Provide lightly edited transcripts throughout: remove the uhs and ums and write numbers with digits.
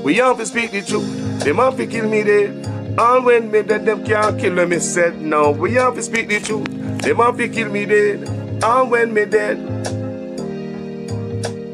we have to speak the truth. Them have to kill me dead. All when me dead, them can't kill me said. Now we have to speak the truth. Them have to kill me dead. All when me dead.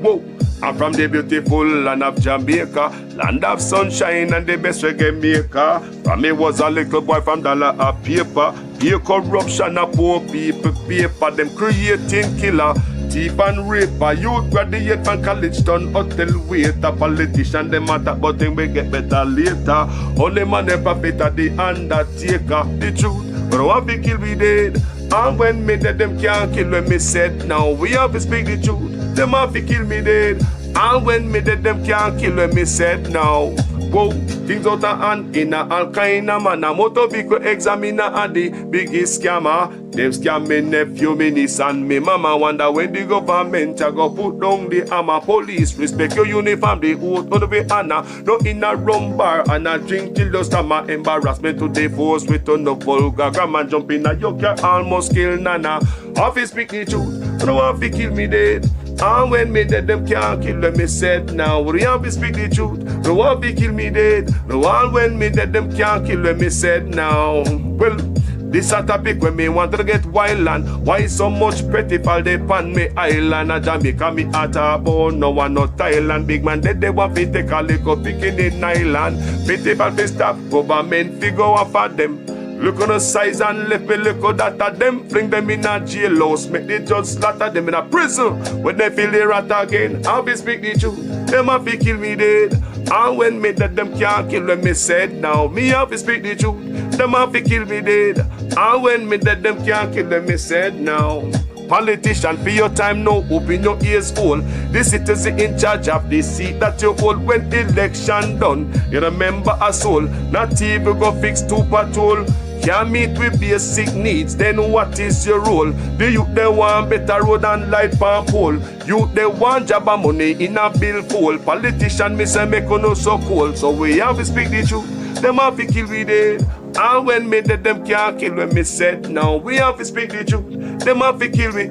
Whoa. I'm from the beautiful land of Jamaica, land of sunshine and the best reggae maker. From me was a little boy from dollar a paper. Pay corruption a poor people paper. Them creating killer, thief and raper. Youth graduate from college done hotel waiter. Politician them matter but them we get better later. Only man ever better the undertaker. The truth, but what we kill we dead. And when me dead them can't kill when me said. Now we have to speak the truth. Them have to kill me dead. And when me dead, them can't kill when me said now. Whoa, things out of hand in a all kind of man. A motor vehicle examiner and the biggest scammer. Them scam me nephew, me niece and me mama. Wonder when the government a go put down the hammer. Police respect your uniform, the oath on the way honor. No in a rum bar and a drink till the stomach. Embarrassment to the force with on the vulgar grammar. Jump in a yoke, you almost kill nana. Office speak the truth, no one fi kill me dead. And when me dead, them can't kill when me said. Now we have to speak the truth. No one fi kill me dead. No one when me dead, them can't kill when me said. Now, well, this a topic when me want to get wild and why so much pretty fall they pan me island. A Jamaica me at a bone, no one no Thailand. Big man dead they want fi take a little picking in island. Pity for fi stop government fi go off for them. Look on the size and left me look at that of them. Fling them in a jailhouse, make the judge slaughter them in a prison. When they feel the rat again, I'll be speak the truth. Them have to kill me dead. And when me dead, them can't kill when me said. Now me have to speak the truth. Them have to kill me dead. And when me dead, them can't kill when me said. Now politician, for your time now, open your ears hole. The citizen in charge of the seat that you hold when election done. You remember a soul, not even go fix two patrol. Can't meet with basic needs, then what is your role? The youth they want better road and light pan pole. Youth they want job and money in a bill full. Politician me say make no so cold. So we have to speak the truth. Them have to kill we dead. And when me dead, them can't kill when me said. Now we have to speak the truth. Them have to kill me.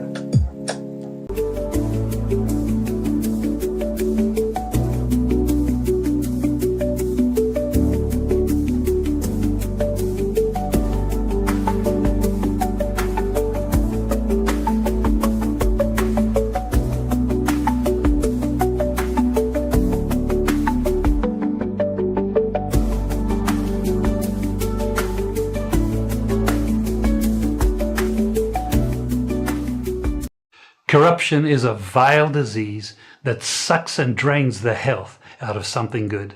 Corruption is a vile disease that sucks and drains the health out of something good.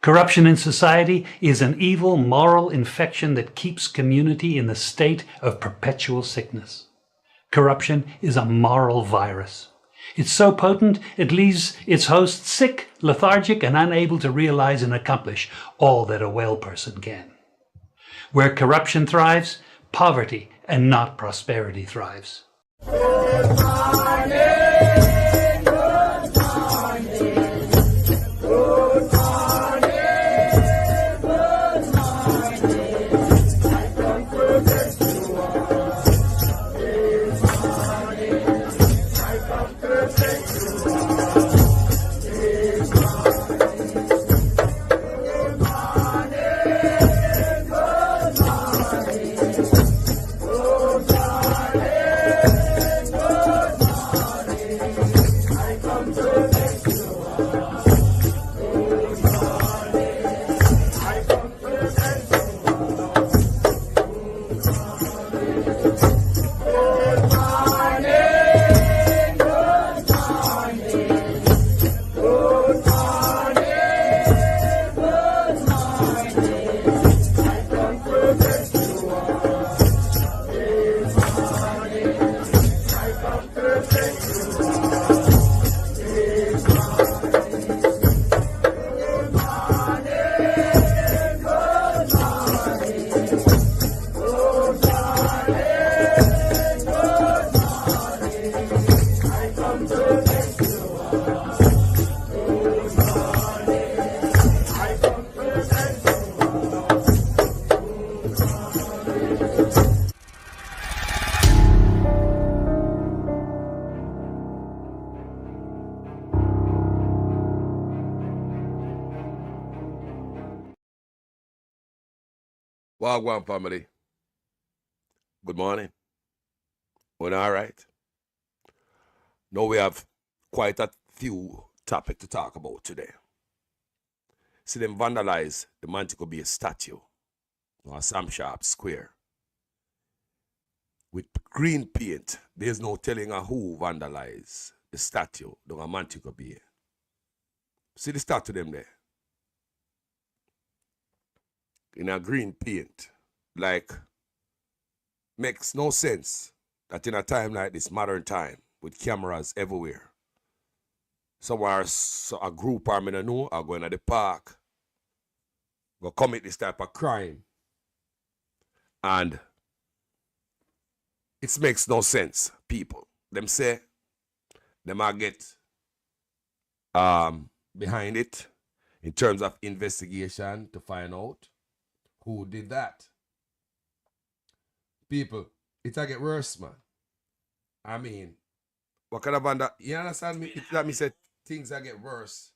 Corruption in society is an evil moral infection that keeps community in the state of perpetual sickness. Corruption is a moral virus. It's so potent it leaves its host sick, lethargic, and unable to realize and accomplish all that a well person can. Where corruption thrives, poverty and not prosperity thrives. Good morning, good morning, good morning, good morning. I come to bless you all this morning. I come to bless you all this morning. Good morning, good morning, good morning. Wagwan family. Good morning. Well, all right. Now we have quite a few topics to talk about today. See them vandalize the Montego Bay statue or Sam Sharp Square with green paint. There's no telling who vandalized the statue down Montego Bay. See the statue them there? In a green paint. Like, makes no sense that in a time like this, modern time, with cameras everywhere, somewhere a group I don't know are going to the park, go commit this type of crime. And it makes no sense, people. Them say, them are get behind it in terms of investigation to find out who did that. People, it'll get worse, man. I mean, what kind of you understand me? That me say things that get worse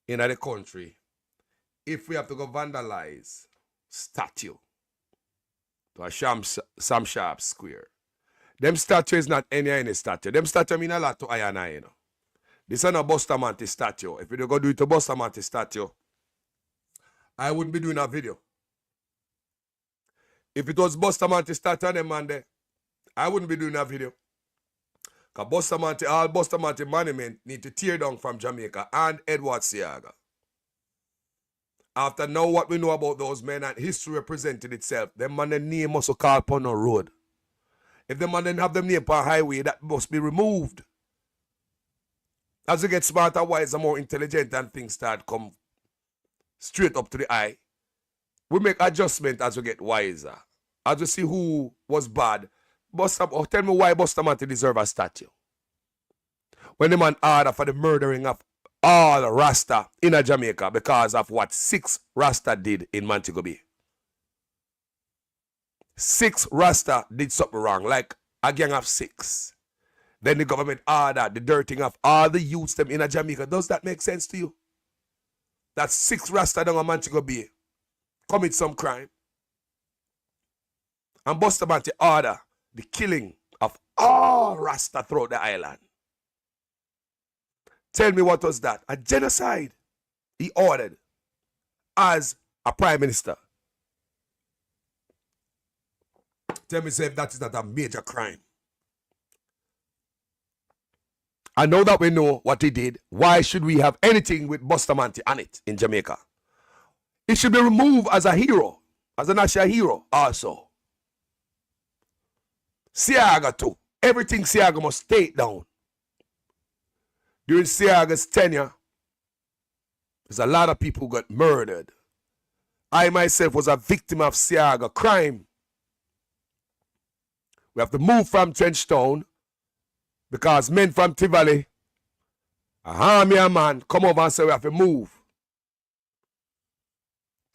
in the country if we have to go vandalize statue to a Sam Sharp Square. Them statue is not any statue. Them statue mean a lot to I and I, you know. This is not Bustamante statue. If we don't go do it to Bustamante statue, I wouldn't be doing a video. If it was Bustamante statue and them man there, I wouldn't be doing a video. Because Bustamante, all Bustamante monument need to tear down from Jamaica and Edward Seaga. After now what we know about those men and history represented itself, them man the name must call upon a road. If them man didn't have them name upon a highway, that must be removed. As we get smarter, wiser, more intelligent and things start come straight up to the eye, we make adjustment as we get wiser. As we see who was bad. Tell me why Bustamante deserve a statue. When the man ordered for the murdering of all Rasta in Jamaica because of what 6 Rasta did in Montego Bay. 6 Rasta did something wrong, like a gang of 6. Then the government ordered the dirting of all the youths them in Jamaica. Does that make sense to you? That 6 Rasta down Montego Bay commit some crime. And Bustamante order the killing of all Rasta throughout the island. Tell me what was that? A genocide he ordered as a prime minister. Tell me if that is not a major crime. And now that we know what he did, why should we have anything with Bustamante on it in Jamaica? It should be removed as a hero, as a national hero also. Seaga too. Everything Seaga must take down. During Seaga's tenure, there's a lot of people who got murdered. I myself was a victim of Seaga crime. We have to move from Trenchtown because men from Tivoli, a army a man, come over and say we have to move.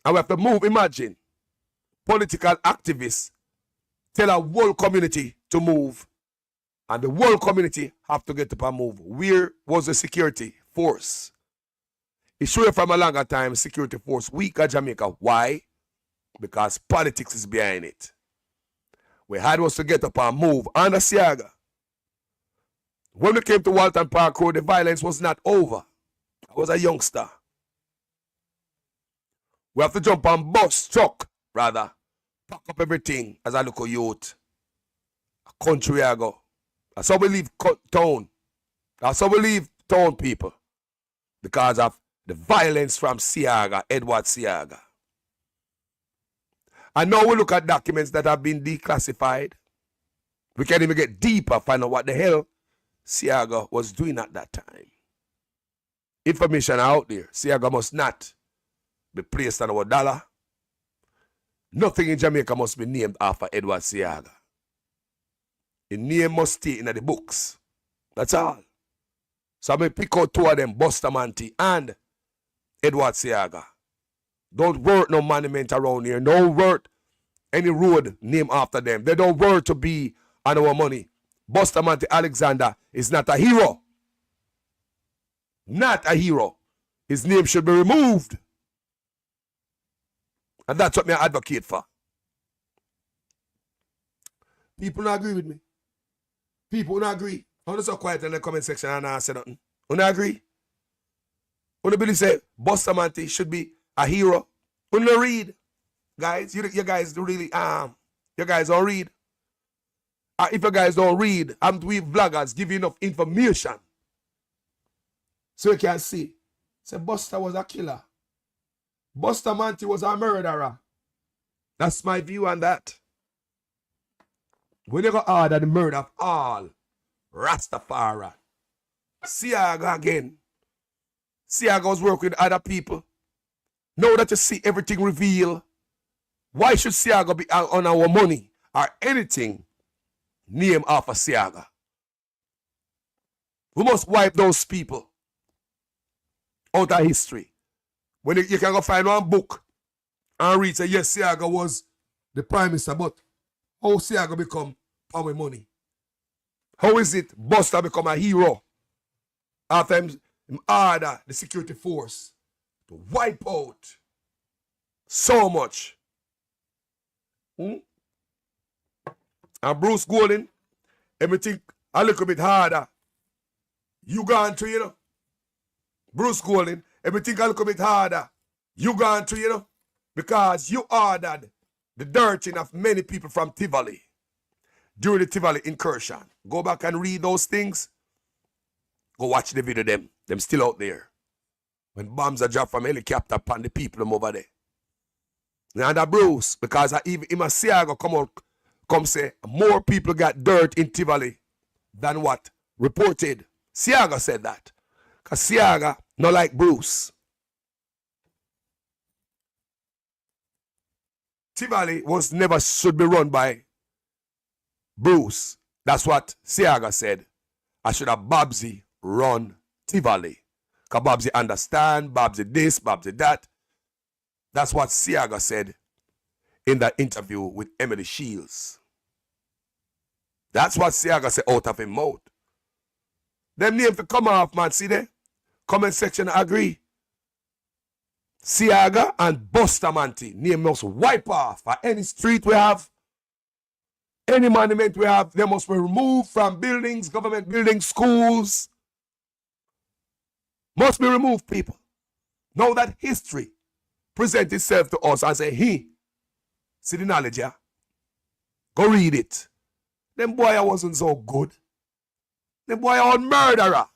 And we have to move, imagine, political activists tell a whole community to move, and the whole community have to get up and move. Where was the security force? It showed from a longer time, security force weak at Jamaica. Why? Because politics is behind it. We had was to get up and move under Seaga. When we came to Walton Park Road, the violence was not over. I was a youngster. We have to jump on bus, truck, rather. Pack up everything as a local youth. A country I go. That's how we leave town. That's how we leave town, people. Because of the violence from Seaga, Edward Seaga. And now we look at documents that have been declassified. We can even get deeper, find out what the hell Seaga was doing at that time. Information out there. Seaga must not be placed on our dollar. Nothing in Jamaica must be named after Edward Seaga. The name must stay in the books. That's all. So I'm going to pick out 2 of them, Bustamante and Edward Seaga. Don't work no monument around here. Don't work any road named after them. They don't work to be on our money. Bustamante Alexander is not a hero. Not a hero. His name should be removed. And that's what I advocate for. People not agree with me. People not agree. I'm just so quiet in the comment section and I say nothing. You not agree? You believe say Bustamante should be a hero? You not read, guys. You guys do really you guys don't read. If you guys don't read, we vloggers give you enough information so you can see. Say Busta was a killer. Bustamante was a murderer. That's my view on that. We never order the murder of all Rastafari. Siaga again. Siaga was working with other people. Now that you see everything revealed, why should Siaga be on our money or anything named after Siaga? We must wipe those people out of history. When you can go find one book and read, say, yes, Siaga was the prime minister, but how Siaga become power money? How is it Busta become a hero after him order the security force to wipe out so much? And Bruce Golding, everything a little bit harder. You gone to, you know. Bruce Golding, everything a little bit harder. You gone to, you know, because you ordered the dirting of many people from Tivoli during the Tivoli incursion. Go back and read those things. Go watch the video them. Them still out there. When bombs are dropped from helicopter upon the people them over there. And that Bruce, because even him and Siaga come say more people got dirt in Tivoli than what reported. Siaga said that. Because Siaga not like Bruce. Tivoli was never should be run by Bruce. That's what Siaga said. I should have Babsy run Tivoli. Because Babsy understand, Babsy this, Babsy that. That's what Siaga said in that interview with Emily Shields. That's what Siaga said out of his mouth. Them names to come off, man. See there? Comment section agree. Siaga and Bustamante name must wipe off. At any street we have, any monument we have, they must be removed from buildings, government buildings, schools. Must be removed, people. Now that history present itself to us and say, see the knowledge, yeah? Go read it. Them boy wasn't so good. Them boy are murderer.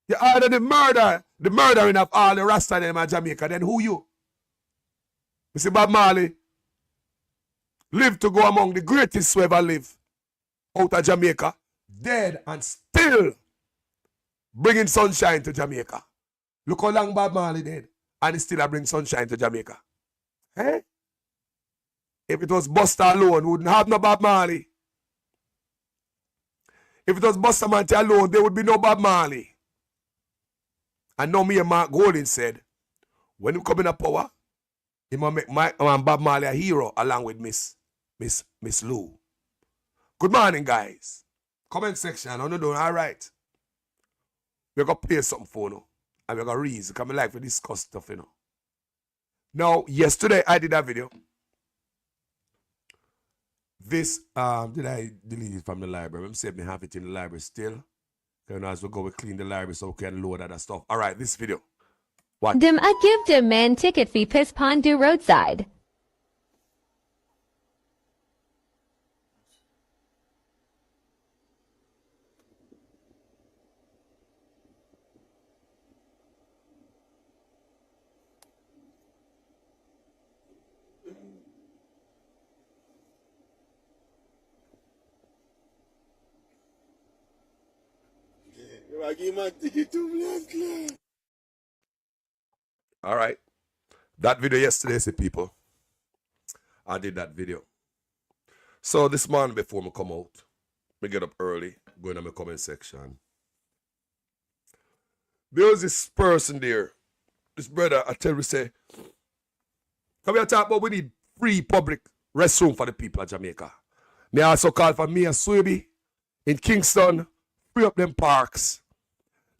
You order the murdering of all the Rasta them in Jamaica, then who you? You see Bob Marley live to go among the greatest who ever live out of Jamaica, dead and still bringing sunshine to Jamaica. Look how long Bob Marley dead and he still bring sunshine to Jamaica. Eh? If it was Busta alone, we wouldn't have no Bob Marley. If it was Bustamante alone, there would be no Bob Marley. And now me and Mark Golding said, when he come in a power, he might make Bob Marley a hero along with Miss Lou. Good morning, guys. Comment section, I'm not doing all right. We're going to play something for you. And we're going to read, because I like to discuss stuff, you know. Now, yesterday I did a video. This, did I delete it from the library? I'm saying I have it in the library still. You know, as we go, we clean the library so we can load other stuff. All right, this video. What? Dem I give dem man ticket fee piss pondu roadside. All right. That video yesterday, see people. I did that video. So this morning before I come out, I get up early, go in my comment section. There was this person there, this brother, I tell you, say, come here talk about we need free public restroom for the people of Jamaica. They also call for me and Swaby in Kingston, free up them parks.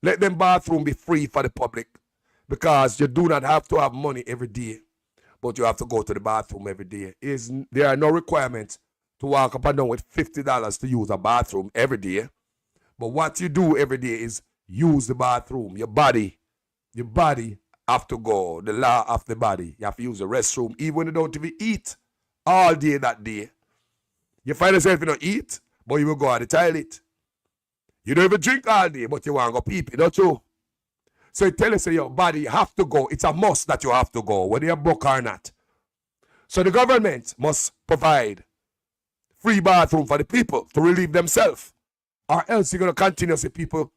Let them bathroom be free for the public. Because you do not have to have money every day, but you have to go to the bathroom every day. There are no requirements to walk up and down with $50 to use a bathroom every day. But what you do every day is use the bathroom. Your body have to go. The law of the body. You have to use the restroom even when you don't even eat all day that day. You find yourself you don't eat, but you will go to the toilet. You don't even drink all day, but you want to go pee, don't you? So you tell us your body you have to go. It's a must that you have to go, whether you're broke or not. So the government must provide free bathroom for the people to relieve themselves. Or else you're going to continue to see people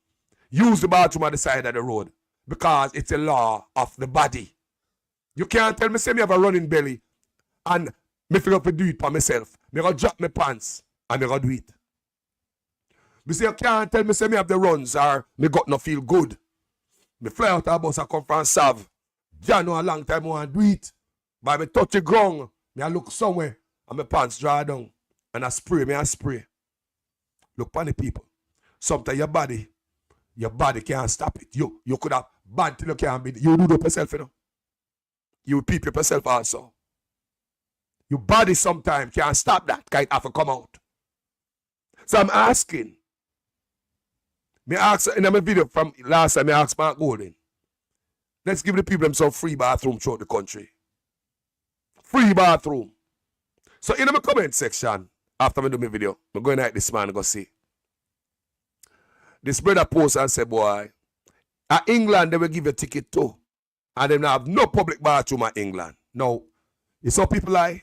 use the bathroom at the side of the road because it's a law of the body. You can't tell me, say me have a running belly and me figure to do it for myself. Me going to drop my pants and me going to do it. Me say you can't tell me, say me have the runs or me got no feel good. Me fly out of the bus and come from Sav. Jah know a long time I want to do it. But me touch the ground, me I look somewhere and my pants dry down. And I spray. Look funny people. Sometimes your body can't stop it. You could have bad till you can't be. You do it yourself, you know. You peep yourself also. Your body sometimes can't stop that. Can't have to come out. So I'm asking. Me ask in my video from last time, I asked Mark Golden. Let's give the people them some free bathroom throughout the country. Free bathroom. So in my comment section, after I do my video, I'm going to like this man and go see. This brother post and say, boy, at England, they will give you a ticket too. And they don't have no public bathroom at England. No. You saw people lie.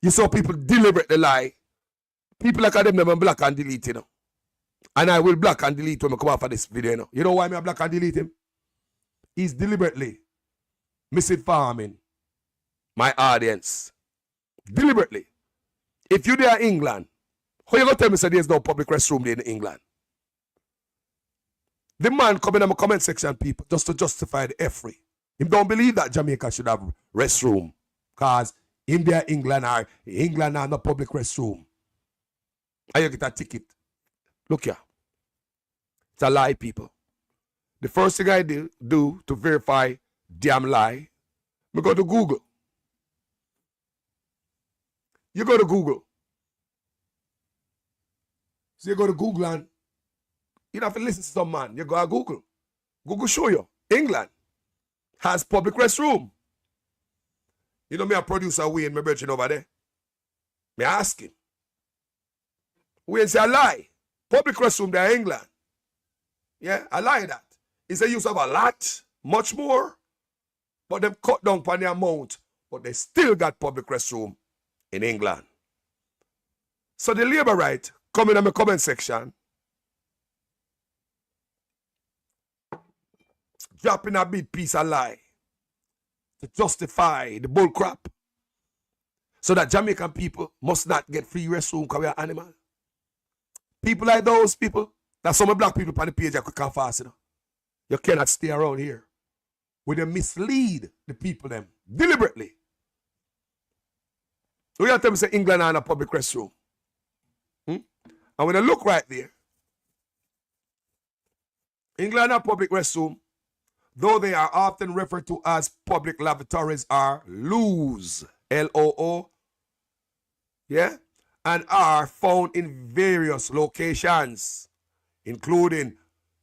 You saw people deliberately lie. People like them, them black and delete, you know. And I will black and delete when I come out for this video, you know. You know why I black and delete him? He's deliberately misinforming my audience. Deliberately. If you there in England, how you going to tell me say there's no public restroom there in England? The man come in my comment section, people, just to justify the F-free. He don't believe that Jamaica should have restroom. Because in there, England are no public restroom. And you get a ticket. Look here. It's a lie, people. The first thing I do to verify damn lie, I go to Google. You go to Google. So you go to Google and you don't have to listen to some man. You go to Google. Google show you. England has public restroom. You know me a producer Wayne, my brother over there. Me ask him. Wayne say a lie. Public restroom there in England. Yeah, I lie that. He say use of a lot, much more. But them cut down on the amount. But they still got public restroom in England. So the labor right come in my comment section. Dropping a big piece of lie to justify the bull crap. So that Jamaican people must not get free restroom because we are animal. People like those people, that's some black people on the page are quick and fast, you know. You cannot stay around here. Where they mislead the people them deliberately. So you tell me say England are in a public restroom. And when I look right there, England are public restroom, though they are often referred to as public lavatories, are loos, L-O-O, yeah, and are found in various locations, including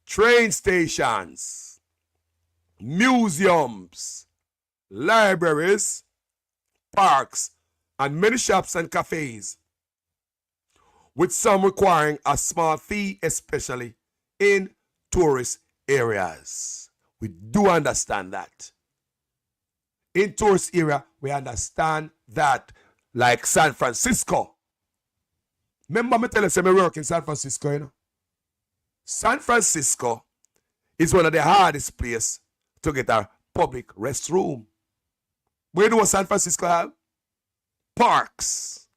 train stations, museums, libraries, parks, and many shops and cafes, with some requiring a small fee, especially in tourist areas. We do understand that. In tourist area, we understand that, like San Francisco. Remember me tell you, I work in San Francisco, you know. San Francisco is one of the hardest places to get a public restroom. Where you know what San Francisco have? Parks.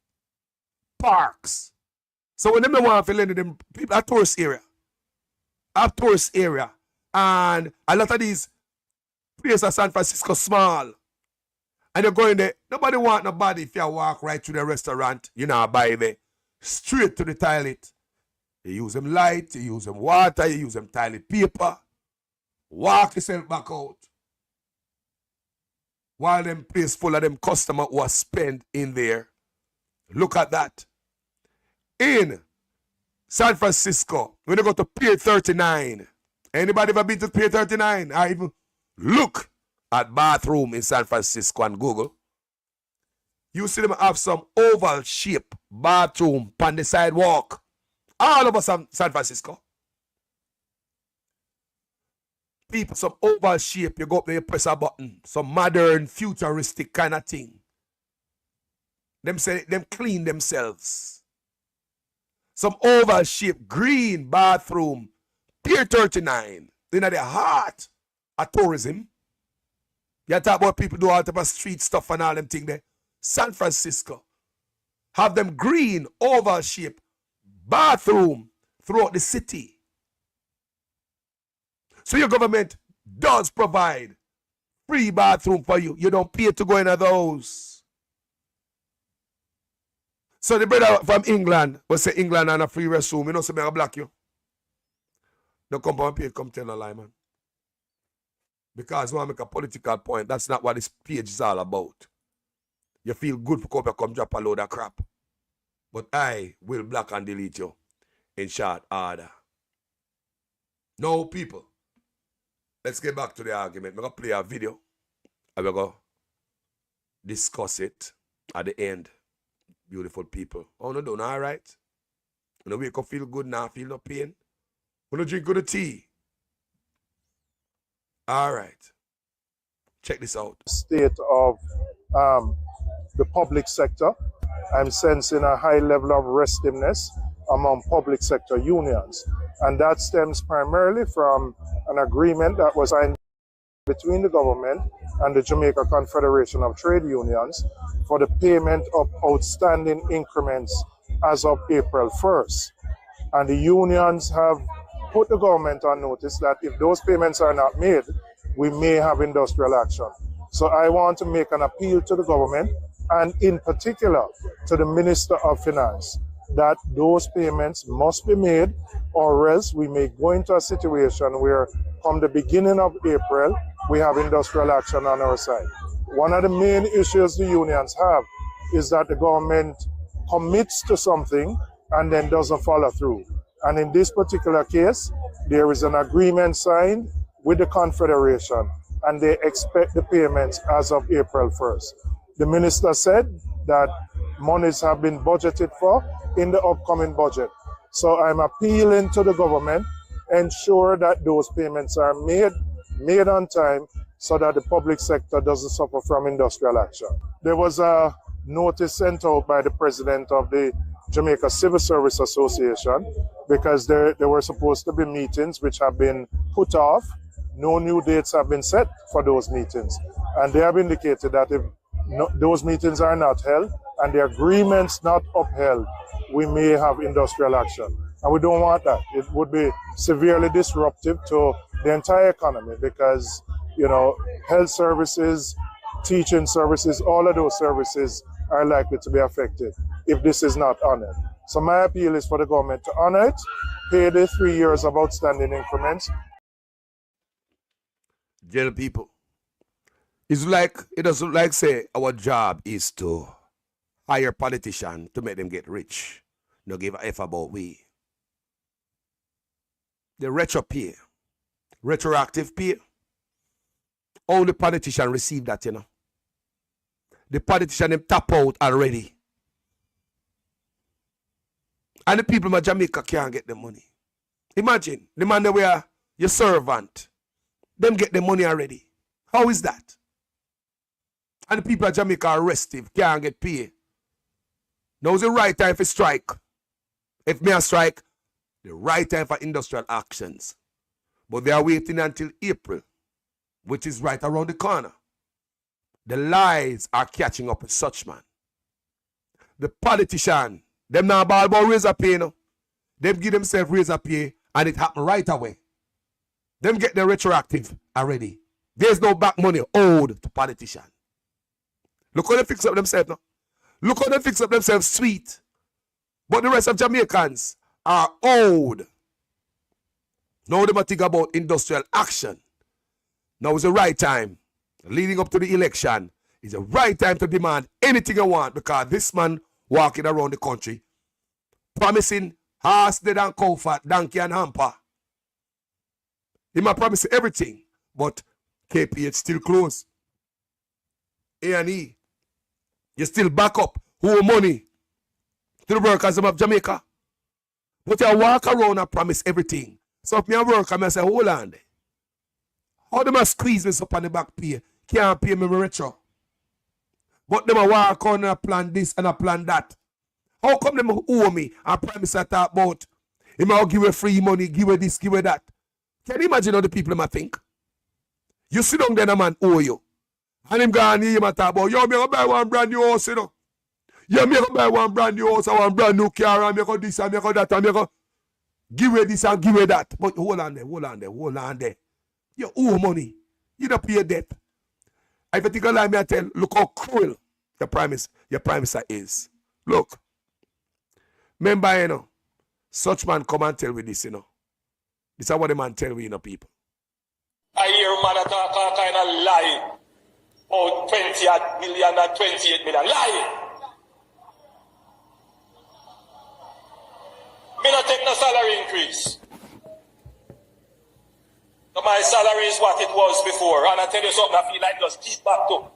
Parks. So when they want to lend them people at tourist area. At tourist area. And a lot of these places in San Francisco small. And you're going there. Nobody want nobody if you walk right to the restaurant, you know, buy there. Straight to the toilet. You use them light, you use them water, you use them toilet paper. Walk yourself back out. While them place full of them customers who are spent in there Look at that. In San Francisco, when you go to Pier 39, anybody ever been to Pier 39? I even look at bathroom in San Francisco on Google. You see them have some oval shape bathroom on the sidewalk all over San Francisco. People, some oval shape, you go up there, you press a button, some modern, futuristic kind of thing. Them say them clean themselves. Some oval shape, green bathroom, Pier 39, in the heart of tourism. You talk about people do all type of street stuff and all them thing there. San Francisco have them green oval shape bathroom throughout the city. So your government does provide free bathroom for you. You don't pay to go into those. So the brother from England will say England and a free restroom. You know, so I block you. Don't come and pay, come tell a lie, man. Because I want to make a political point. That's not what this page is all about. You feel good for come drop a load of crap. But I will block and delete you in short order. No, people. Let's get back to the argument. I'm going to play a video. And we're going to discuss it at the end. Beautiful people. Oh, no, doing all right? You know, wake up, feel good now, feel no pain. You know, drink good tea. All right. Check this out. State of the public sector. I'm sensing a high level of restiveness among public sector unions. And that stems primarily from an agreement that was signed between the government and the Jamaica Confederation of Trade Unions for the payment of outstanding increments as of April 1st. And the unions have put the government on notice that if those payments are not made, we may have industrial action. So I want to make an appeal to the government and in particular to the Minister of Finance that those payments must be made, or else we may go into a situation where from the beginning of April, we have industrial action on our side. One of the main issues the unions have is that the government commits to something and then doesn't follow through. And in this particular case, there is an agreement signed with the Confederation and they expect the payments as of April 1st. The minister said that monies have been budgeted for in the upcoming budget. So I'm appealing to the government, ensure that those payments are made on time so that the public sector doesn't suffer from industrial action. There was a notice sent out by the president of the Jamaica Civil Service Association because there were supposed to be meetings which have been put off. No new dates have been set for those meetings. And they have indicated that if those meetings are not held and the agreements not upheld, we may have industrial action. And we don't want that. It would be severely disruptive to the entire economy because, you know, health services, teaching services, all of those services are likely to be affected if this is not honored. So my appeal is for the government to honor it, pay the 3 years of outstanding increments. General people, it doesn't look like say our job is to hire politicians to make them get rich. No give a F about we. The retro pay, retroactive pay, only politician receive that, you know. The politician them tap out already. And the people in Jamaica can't get the money. Imagine, the man that were your servant, them get the money already. How is that? And the people of Jamaica are restive, can't get paid. Now is the right time for strike. If me a strike, the right time for industrial actions. But they are waiting until April, which is right around the corner. The lies are catching up with such man. The politician, them now ball about razor pay, no. Them give themselves razor pay and it happen right away. Them get the retroactive already. There's no back money owed to politician. Look how they fix up themselves now. Look how they fix up themselves sweet. But the rest of Jamaicans are owed. Now they must think about industrial action. Now is the right time, leading up to the election, is the right time to demand anything you want because this man walking around the country, promising horse, dead and cow fat, donkey and hamper. He might promise everything, but KPH still closed. A&E, you still back up, owe money to the workers of Jamaica. But you walk around and promise everything. So if me a worker, I say, hold on there. How them a squeeze me up on the back pay? Can't pay me retro. But them a walk on and plan this and a plan that. How come them owe me and promise I talk about? He might give you free money, give you this, give you that. Can you imagine how the people might think? You sit down there and a man owe you. And him gone here, him a talk about, yo, me go buy one brand new house, you know. Yo, me go buy one brand new house and one brand new car and me go this and me go that and me go give you this and give you that. But hold on there. You owe money. You don't pay your debt. If you think of like me, I tell, look how cruel your prime minister is. Look. Remember, you know, such man come and tell me this, you know. This is what the man tell me, you know, people. I hear man talk all kind of lie. Oh, 20 million and 28 million. Lie. Me not take no salary increase. So my salary is what it was before. And I tell you something, I feel like just keep back to.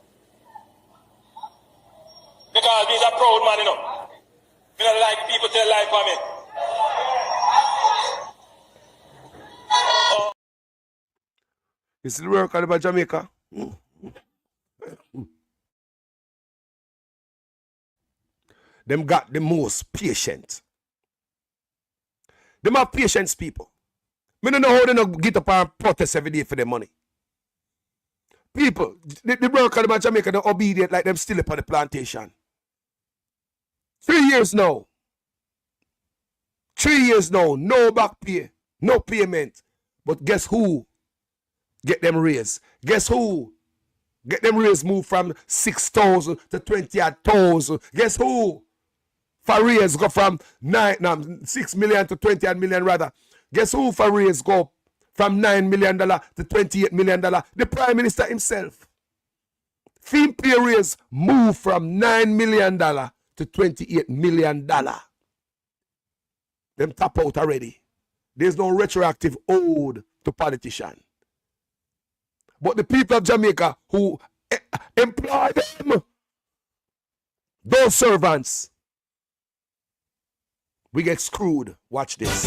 Because he's a proud man, you know. Me not like people tell lie for me. You still work about Jamaica? Them got the most patient. Them have patience people. Me don't know how they not get up and protest every day for their money. People, the workers about Jamaica, they're obedient like them still up on the plantation. 3 years now. 3 years now, no back pay, no payment. But guess who get them raised? Guess who get them raised move from 6,000 to 20,000? Guess who? For raise go from 6 million to 20 million rather. Guess who for raise go from $9 million to $28 million? The Prime Minister himself. Theme pay raise move from $9 million to $28 million. Them tap out already. There's no retroactive owed to politician. But the people of Jamaica who employ them, those servants, we get screwed. Watch this.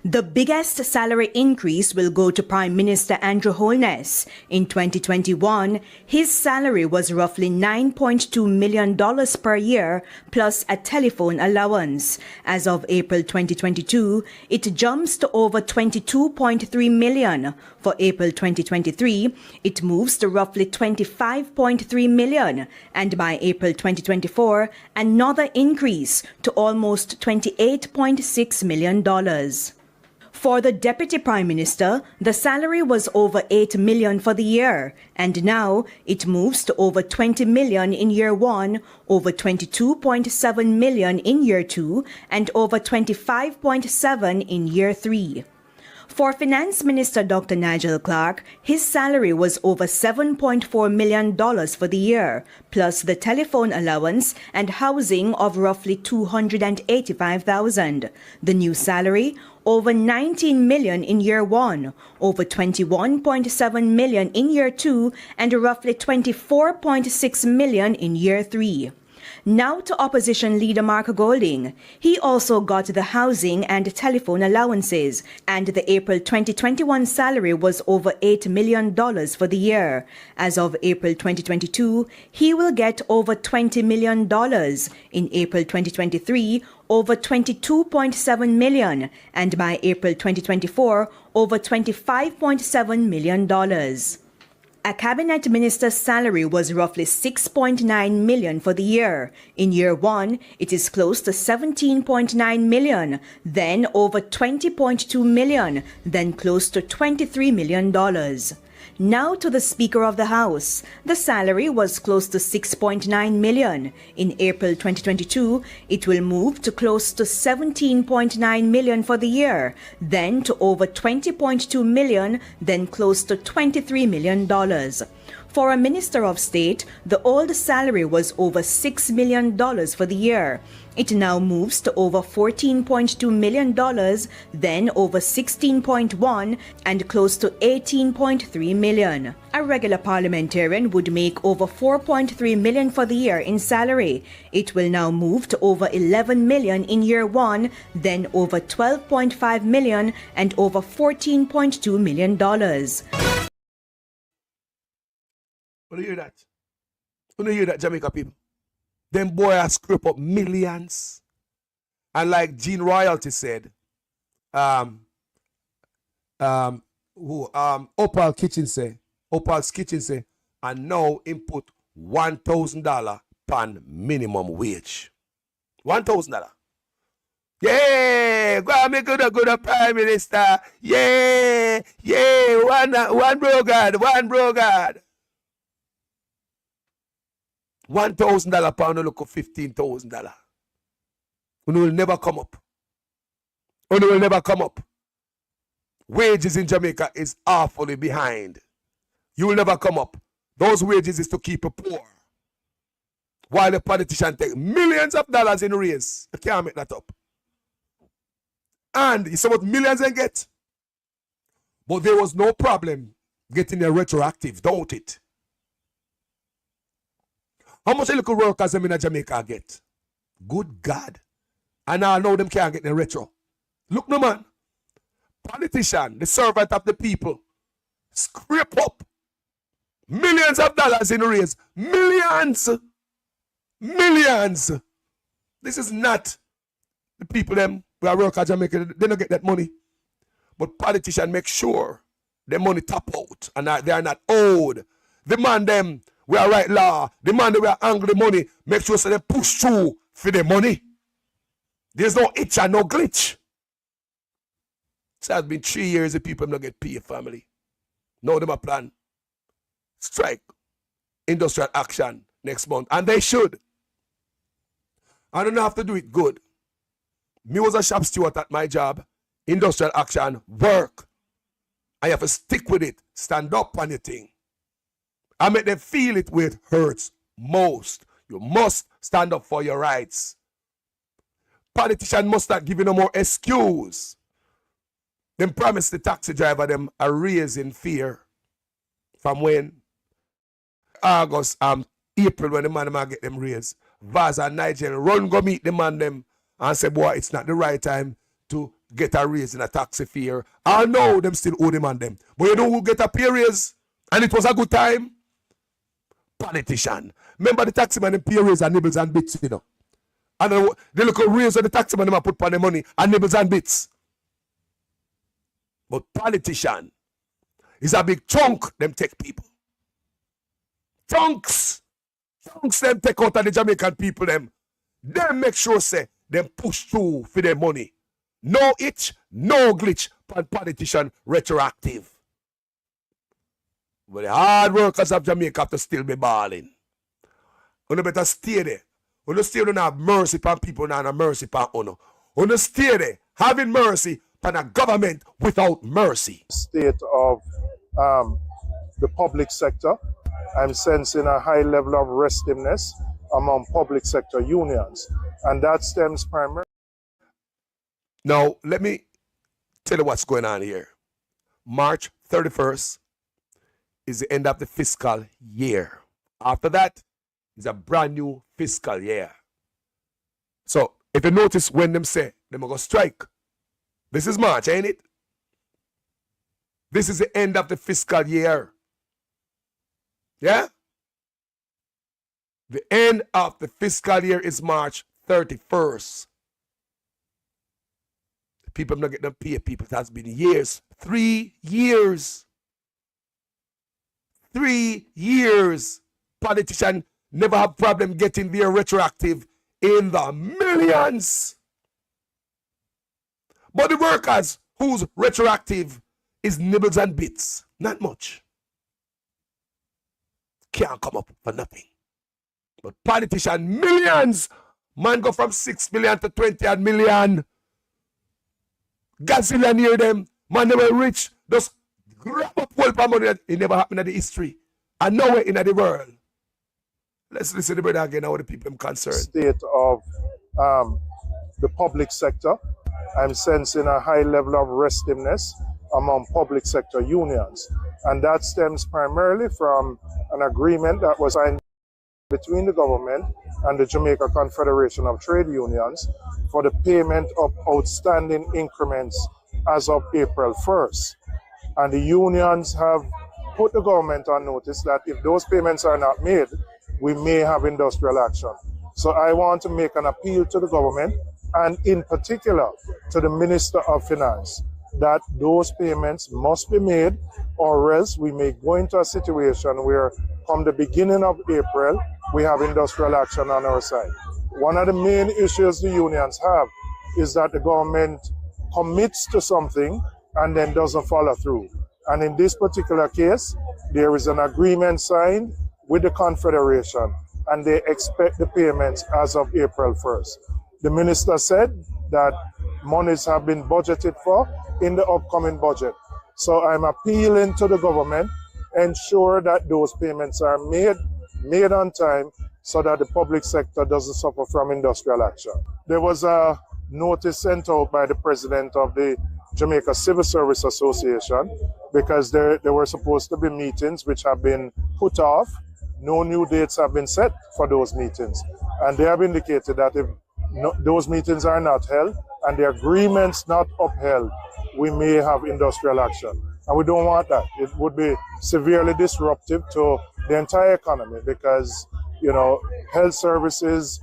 The biggest salary increase will go to Prime Minister Andrew Holness. In 2021, his salary was roughly $9.2 million per year, plus a telephone allowance. As of April 2022, it jumps to over $22.3 million. For April 2023, it moves to roughly $25.3 million. And by April 2024, another increase to almost $28.6 million. For the Deputy Prime Minister, the salary was over $8 million for the year, and now it moves to over $20 million in year 1, over $22.7 million in year 2, and over $25.7 in year 3. For Finance Minister Dr. Nigel Clarke, his salary was over $7.4 million for the year, plus the telephone allowance and housing of roughly $285,000. The new salary, over $19 million in year 1, over $21.7 million in year 2, and roughly $24.6 million in year 3. Now to Opposition Leader Mark Golding. He also got the housing and telephone allowances, and the April 2021 salary was over $8 million for the year. As of April 2022, he will get over $20 million. In April 2023, over $22.7 million, and by April 2024, over $25.7 million. A cabinet minister's salary was roughly $6.9 million for the year. In year 1, it is close to $17.9 million, then over $20.2 million, then close to $23 million. Now to the Speaker of the House. The salary was close to $6.9 million. In April 2022, it will move to close to $17.9 million for the year, then to over $20.2 million, then close to $23 million. For a Minister of State, the old salary was over $6 million for the year. It now moves to over $14.2 million, then over $16.1 and close to $18.3 million. A regular parliamentarian would make over $4.3 million for the year in salary. It will now move to over $11 million in year 1, then over $12.5 million and over $14.2 million. When you hear that? When you hear that, Jamaica people? Them boy are scrape up millions. And like Gene Royalty said, Opal's Kitchen say, and now input $1,000 pan minimum wage. $1,000. Yeah, go and make good Prime Minister. Yeah, one brogard. $1,000 pound look at $15,000. And will never come up. Wages in Jamaica is awfully behind. You will never come up. Those wages is to keep you poor. While the politician take millions of dollars in raise. You can't make that up. And you see what millions they get? But there was no problem getting a retroactive, don't it? How much little workers them in Jamaica get? Good God. And I know them can't get the retro. Look no man. Politician, the servant of the people, scrape up millions of dollars in raise. Millions. This is not the people them who are work at Jamaica. They don't get that money. But politicians make sure the money tap out and they are not owed. The man them we are right law. The man that we are angry money, make sure so they push through for the money. There's no itch and no glitch. It has been 3 years the people not get paid, family. Now them a plan. Strike. Industrial action next month. And they should. I don't have to do it good. Me was a shop steward at my job. Industrial action, work. I have to stick with it. Stand up on your thing. I make them feel it where it hurts most. You must stand up for your rights. Politicians must start giving them more excuse. Them promise the taxi driver them a raise in fear. From when? August, April when the man might get them raise. Vaz and Nigel run go meet the man them and say, boy, it's not the right time to get a raise in a taxi fare. I know them still owe the man them. But you know who get a pay raise? And it was a good time? Politician. Remember the taxi man them pay raise and nibbles and bits, you know. And they look at raise of the taxi man them put on the money and nibbles and bits. But politician is a big chunk them take people. Chunks them take out of the Jamaican people them. Them make sure say them push through for their money. No itch, no glitch, politician retroactive. But the hard workers of Jamaica have to still be balling. You better stay there. You stay there, have mercy upon people, not have mercy upon honor. You stay there, having mercy upon a government without mercy. State of the public sector, I'm sensing a high level of restiveness among public sector unions. And that stems primarily. Now, let me tell you what's going on here. March 31st is the end of the fiscal year. After that is a brand new fiscal year. So, if you notice when them say they're going to strike, this is March, ain't it? This is the end of the fiscal year. Yeah? The end of the fiscal year is March 31st. People not getting them pay. People, it has been years. 3 years. 3 years. Politicians never have problem getting their retroactive in the millions. But the workers whose retroactive is nibbles and bits, not much, can't come up for nothing. But politicians, millions, man go from 6 million to 20 million. Gazillionaire them, man they were rich, just grab up whole money. It never happened in the history and nowhere in the world. Let's listen to the brother again, how the people are concerned. State of the public sector. I'm sensing a high level of restiveness among public sector unions. And that stems primarily from an agreement that was signed between the government and the Jamaica Confederation of Trade Unions for the payment of outstanding increments as of April 1st. And the unions have put the government on notice that if those payments are not made, we may have industrial action. So I want to make an appeal to the government and in particular to the Minister of Finance that those payments must be made, or else we may go into a situation where from the beginning of April, we have industrial action on our side. One of the main issues the unions have is that the government commits to something and then doesn't follow through. And in this particular case, there is an agreement signed with the Confederation and they expect the payments as of April 1st. The minister said that monies have been budgeted for in the upcoming budget. So I'm appealing to the government, ensure that those payments are made on time so that the public sector doesn't suffer from industrial action. There was a notice sent out by the president of the Jamaica Civil Service Association because there were supposed to be meetings which have been put off. No new dates have been set for those meetings. And they have indicated that if those meetings are not held and the agreements not upheld, we may have industrial action. And we don't want that. It would be severely disruptive to the entire economy because, you know, health services,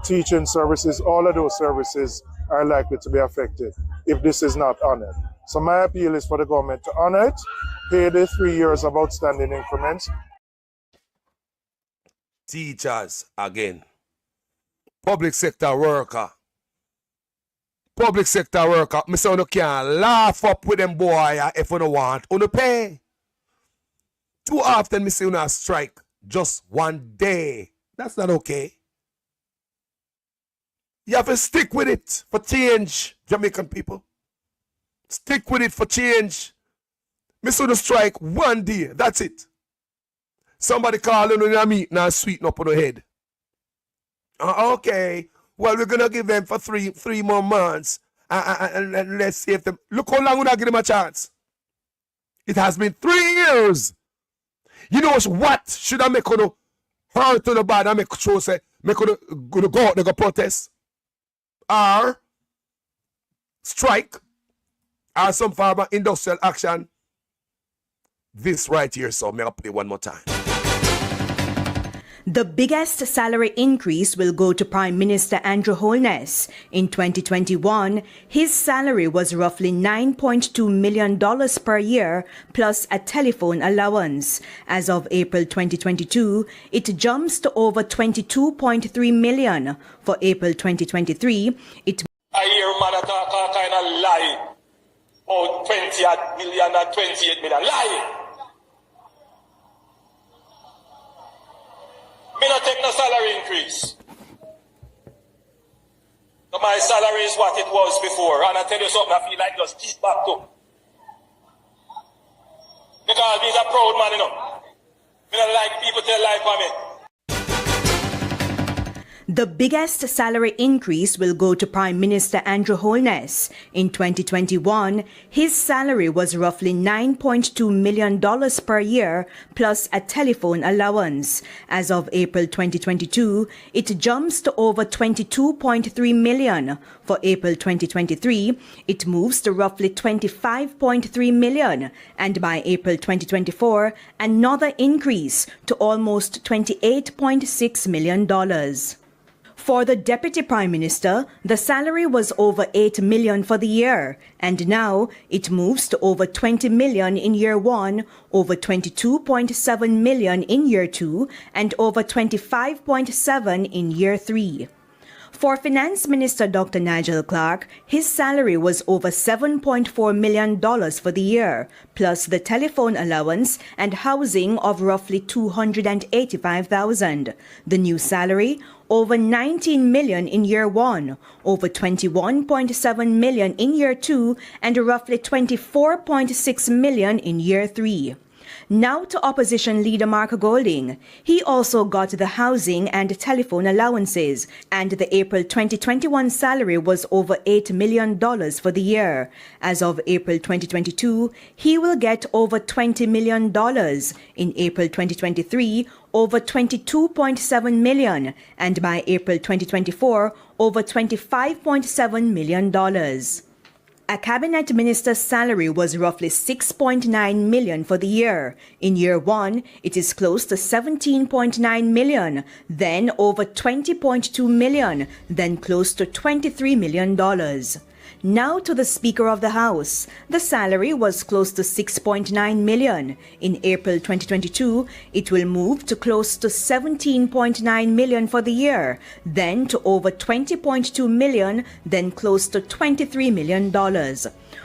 teaching services, all of those services are likely to be affected if this is not honored. So my appeal is for the government to honor it, pay the 3 years of outstanding increments. Teachers again. Public sector worker. Public sector worker. Me say you can't laugh up with them boy if you don't want. You pay. Too often me say you strike just one day. That's not okay. You have to stick with it for change, Jamaican people. Stick with it for change. Me say you strike one day. That's it. Somebody call you in a meeting and sweeten up on the head. Okay, well, we're going to give them for three more months. And let's see if them... Look how long we're going to give them a chance. It has been 3 years. You know what should I make you hurt to the bad and make sure say, make you go out and go protest? Or strike? Or some form of industrial action? This right here, so may I play one more time. The biggest salary increase will go to Prime Minister Andrew Holness. In 2021, his salary was roughly $9.2 million per year, plus a telephone allowance. As of April 2022, it jumps to over $22.3 million. For April 2023, it... I hear man talk kind of lie. Oh, 20 million and 28 million. Lie! Me not take no salary increase. So my salary is what it was before. And I tell you something, I feel like just keep back to. Because he's a proud man, you know. Me not like people tell lie for me. The biggest salary increase will go to Prime Minister Andrew Holness. In 2021, his salary was roughly $9.2 million per year, plus a telephone allowance. As of April 2022, it jumps to over $22.3 million. For April 2023, it moves to roughly $25.3 million. And by April 2024, another increase to almost $28.6 million. For the Deputy Prime Minister, the salary was over $8 million for the year, and now it moves to over $20 million in year 1, over $22.7 million in year 2, and over $25.7 in year 3. For Finance Minister Dr. Nigel Clarke, his salary was over $7.4 million for the year, plus the telephone allowance and housing of roughly $285,000. The new salary, over $19 million in year 1, over $21.7 million in year 2, and roughly $24.6 million in year 3. Now to opposition leader Mark Golding. He also got the housing and telephone allowances, and the April 2021 salary was over $8 million for the year. As of April 2022, he will get over $20 million. In April 2023, over $22.7 million, and by April 2024, over $25.7 million. A cabinet minister's salary was roughly $6.9 million for the year. In year one, it is close to $17.9 million, then over $20.2 million, then close to $23 million. Now to the Speaker of the House. The salary was close to $6.9 million. In April 2022, it will move to close to $17.9 million for the year, then to over $20.2 million, then close to $23 million.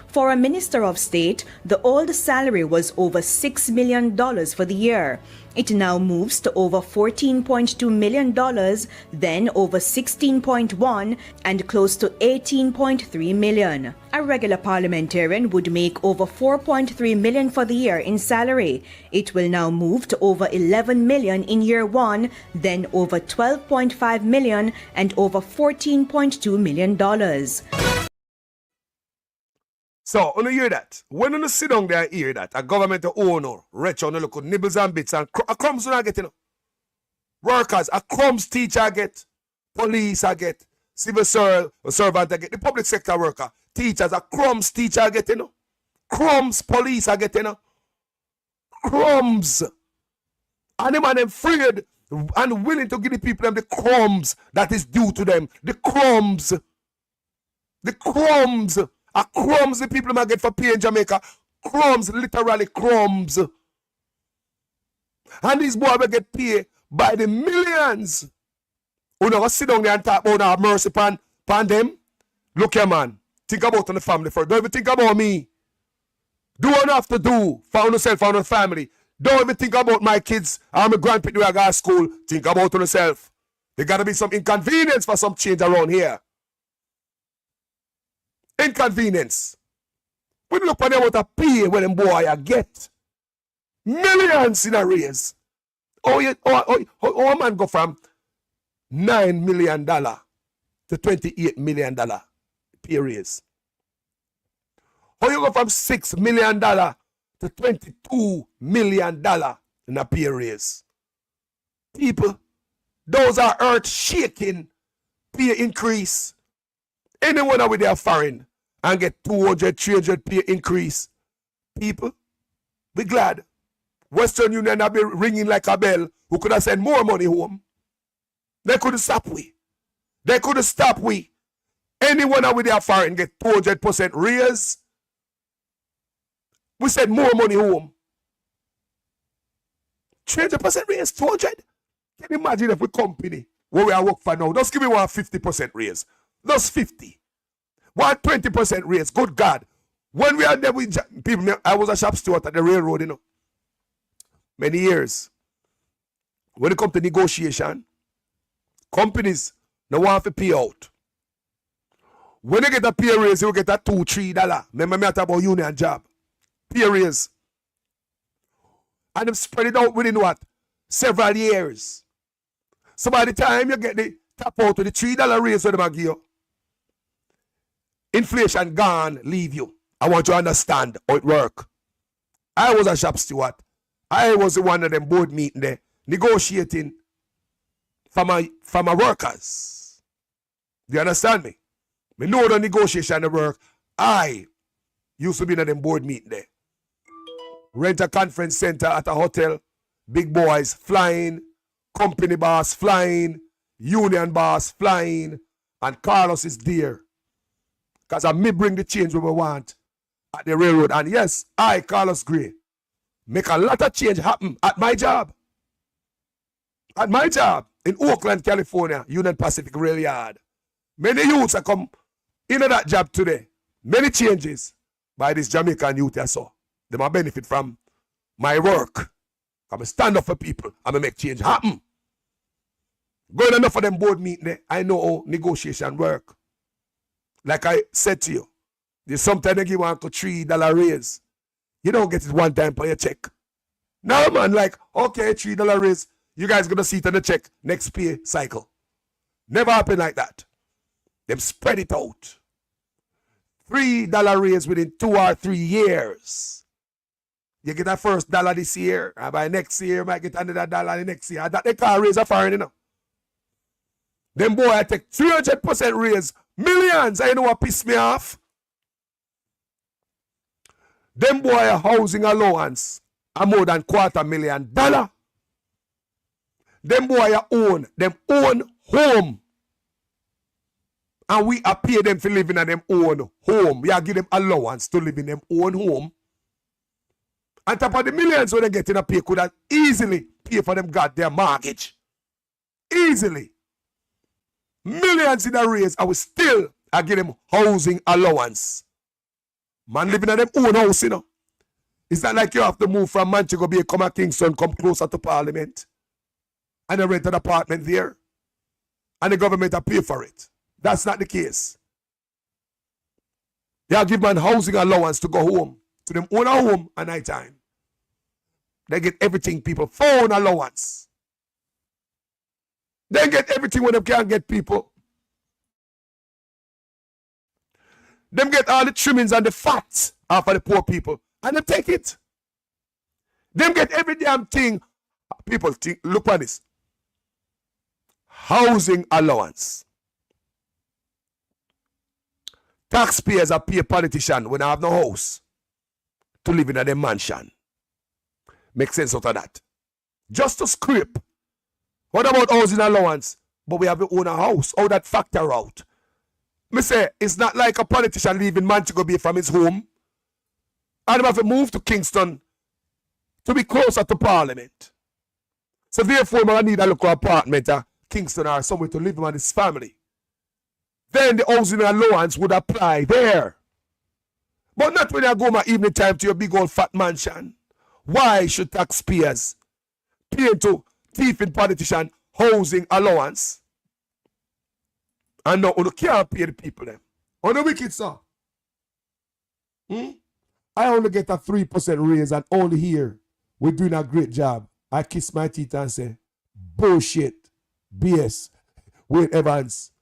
For a Minister of State, the old salary was over $6 million for the year. It now moves to over $14.2 million, then over $16.1 and close to $18.3 million. A regular parliamentarian would make over $4.3 million for the year in salary. It will now move to over $11 million in year one, then over $12.5 million and over $14.2 million. So, when you hear that, when you sit down there and hear that, a government owner, rich on the look nibbles and bits and a crumbs you not get, you know. Workers, a crumbs teacher I get, police I get, civil servant I get, the public sector worker, teachers, a crumbs teacher I get, you know. Crumbs police I get, you know. Crumbs. And them and them afraid and willing to give the people them the crumbs that is due to them. The crumbs. The crumbs. A crumbs the people might get for pay in Jamaica. Crumbs, literally crumbs. And these boys will get paid by the millions. You know, sit down there and talk about our mercy pan them. Look here, man. Think about the family first. Don't even think about me. Do what you have to do for yourself and your family. Don't even think about my kids or my grandparents who are going to school. Think about yourself. There got to be some inconvenience for some change around here. Inconvenience. When you look at what a pay when them boy you get millions in a raise. Oh, a man go from $9 million to $28 million pay raise. How you go from $6 million to $22 million in a pay raise? People, those are earth-shaking pay increase. Anyone with their foreign and get 200, 300 pay increase. People, be glad. Western Union have been ringing like a bell who could have sent more money home. They couldn't stop we. They couldn't stop we. Anyone with their foreign get 200% raise. We send more money home. 300% raise, 200. Can you imagine if we company where we are work for now? Just give me 150% raise. Just 50. 120% raise. Good God. When we are there with people, I was a shop steward at the railroad, you know. Many years. When it comes to negotiation, companies don't want to pay out. When you get a pay raise, you get a $2-3. Remember me talk about union job. Pay raise. And they spread it out within what? Several years. So by the time you get the tap out with the $3 raise for them give you, inflation gone, leave you. I want you to understand how it work. I was a shop steward. I was the one of them board meeting there, negotiating for my workers. Do you understand me? Me know the negotiation work. I used to be in them board meeting there. Rent a conference center at a hotel. Big boys flying. Company boss flying. Union boss flying. And Carlos is there. Because I may bring the change we want at the railroad. And yes, I, Carlos Gray, make a lot of change happen at my job. At my job in Oakland, California, Union Pacific Rail Yard. Many youths have come into that job today. Many changes by this Jamaican youth I saw. They might benefit from my work. I'm a stand up for people. I'm going to make change happen. Going enough of them board meeting there, I know how negotiation work. Like I said to you, there's sometimes they give one $3 raise. You don't get it one time per your check. Now, man, like, okay, $3 raise. You guys gonna see it on the check next pay cycle. Never happen like that. Them spread it out. $3 raise within 2 or 3 years. You get that first dollar this year, and by next year, you might get another dollar the next year. That they can't raise a foreign, you know. Them boy, I take 300% raise. Millions, I know what pissed me off. Them boy, a housing allowance are more than $250,000. Them boy, own home. And we are pay them for living in them own home. We are give them allowance to live in them own home. On top of the millions when they get in a pay, could have easily pay for them goddamn mortgage. Easily. Millions in a raise, I will still give them housing allowance. Man living in them own house, you know. It's not like you have to move from Manchego Bay, come to Kingston, come closer to Parliament. And they rent an apartment there. And the government will pay for it. That's not the case. They give man housing allowance to go home. To them own a home at night time. They get everything, people. Phone allowance. They get everything when they can't get people. Them get all the trimmings and the fat off of the poor people. And they take it. Them get every damn thing. People think, look at this. Housing allowance. Taxpayers are pay politician when I have no house to live in a mansion. Make sense out of that. Just to scrape. What about housing allowance? But we have to own a house. How that factor out? Me say, it's not like a politician leaving Manchego Bay from his home and have to move to Kingston to be closer to Parliament. So therefore, I need a local apartment at Kingston or somewhere to live with his family. Then the housing allowance would apply there. But not when I go my evening time to your big old fat mansion. Why should taxpayers pay to thieving politician housing allowance? And no, you can't pay the people them. On the wicked, sir. I only get a 3% raise and only here we're doing a great job. I kiss my teeth and say, bullshit, BS, Wayne Evans,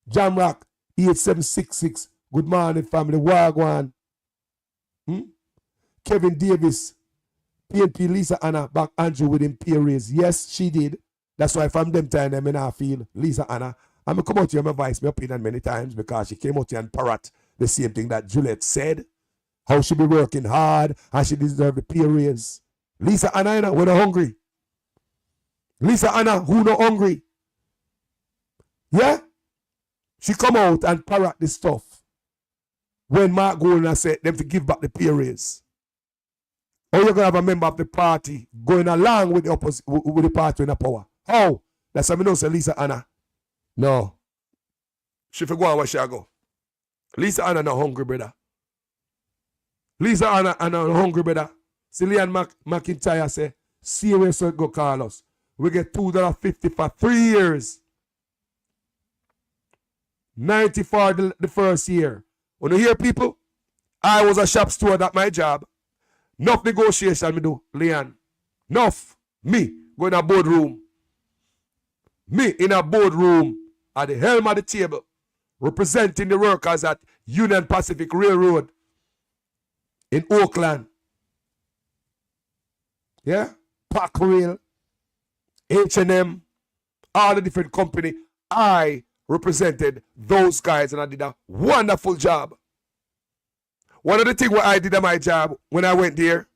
Jamrock, 8766, good morning family, Wagwan. Kevin Davis, PNP Lisa Anna, back Andrew with him pay raise. Yes, she did. That's why from them time, I mean, I feel Lisa Anna. I'm going to come out here and voice my opinion many times because she came out here and parrot the same thing that Juliet said. How she be working hard and she deserve the pay raise. Lisa Anna, we're not hungry. Lisa Anna, who not hungry? Yeah? She come out and parrot this stuff. When Mark Golden said them to give back the pay raise. Or you're going to have a member of the party going along with the with the party in the power. How? That's how I know say Lisa Anna. No. She for go on where she go. Lisa Anna not hungry, brother. Lisa Anna not hungry, brother. Cillian McIntyre say, serious go Carlos. We get $2.50 for 3 years. 90 for the first year. When you hear people, I was a shop steward at my job. Enough negotiation me do, Leon. Enough. Me go in a boardroom. Me in a boardroom at the helm of the table, representing the workers at Union Pacific Railroad in Oakland. Yeah? Pac Rail, H&M, all the different company. I represented those guys and I did a wonderful job. One of the things what I did at my job when I went there,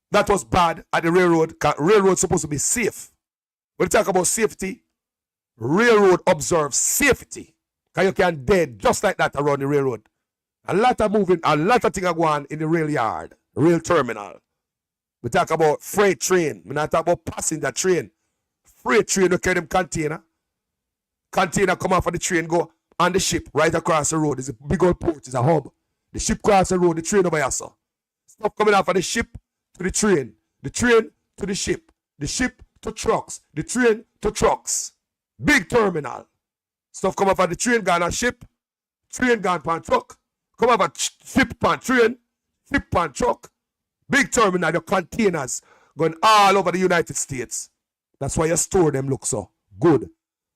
that was bad at the railroad, because railroad supposed to be safe. When you talk about safety, railroad observes safety. Because you can dead just like that around the railroad. A lot of moving, a lot of things are going on in the rail yard, rail terminal. We talk about freight train. We not talk about passenger train. Freight train, you carry them container. Container come off of the train, go on the ship right across the road. It's a big old port, it's a hub. The ship cross the road, the train over here, sir. Stuff coming off of the ship to the train to the ship to trucks, the train to trucks. Big terminal. Stuff come off of the train, gone on ship, train gone on truck, come off a ship on train, tip and truck, big terminal, the containers going all over the United States. That's why your store them look so good.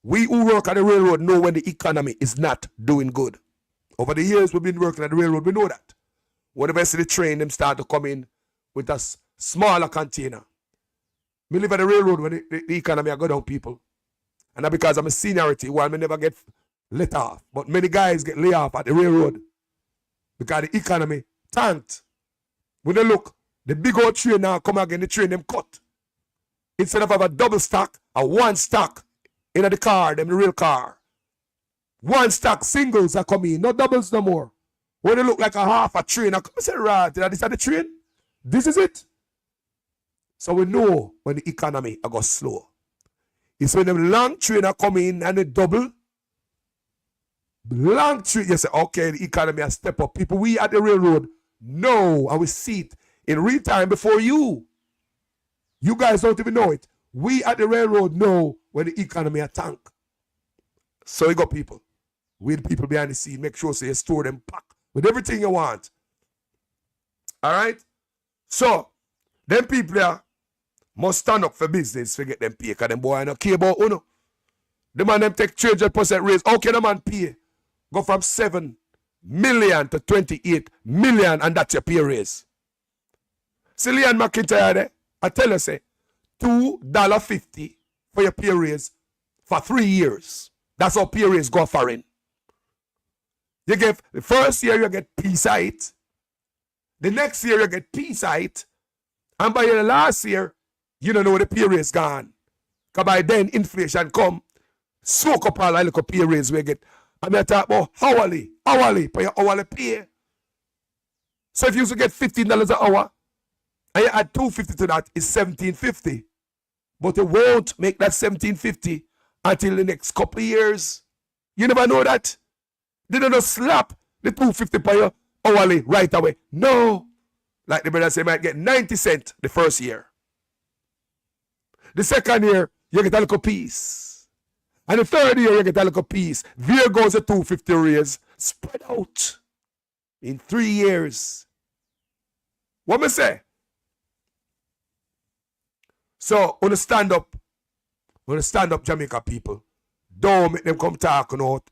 We who work at the railroad know when the economy is not doing good. Over the years we've been working at the railroad, we know that. Whenever I see the train, them start to come in with a smaller container. Me live at the railroad when the economy I go down, people. And that because I'm a seniority, while me never get let off. But many guys get laid off at the railroad because the economy tanked. When they look, the big old train now come again, the train them cut. Instead of have a double stack, a one stack in the car, them the real car. One stack singles are coming, no doubles no more. When they look like a half a train, I come and say, right, this is the train? This is it? So we know when the economy I go slow. It's when them long train are coming and they double. Long train, you say, okay, the economy has step up. People, we at the railroad know and we see it in real time before you. You guys don't even know it. We at the railroad know when the economy a tank. So you got people. We the people behind the scene. Make sure so you store them pack with everything you want. All right? So, them people there must stand up for business to get them pay. Because them boy don't care about uno. The man them take 300% raise. How can the man pay? Go from 7 million to 28 million and that's your pay raise. See Leon McIntyre there? I tell you, say, $2.50 for your pay raise for 3 years. That's how pay raise go foreign. You get the first year you get piece of it. The next year you get piece of it. And by the last year, you don't know where the pay raise gone. Because by then inflation come, soak up all the little pay raise we get. And I talk about hourly for your hourly pay. So if you used to get $15 an hour, and you add $2.50 to that, it's $17.50. But it won't make that $17.50 until the next couple of years. You never know that. They don't just slap the $2.50 per your hourly right away. No. Like the brother say, you might get 90 cents the first year. The second year, you get a little piece. And the third year, you get a little piece. There goes the $2.50 raise. Spread out in 3 years. What me say? So, when you stand up Jamaica people, don't make them come talking out.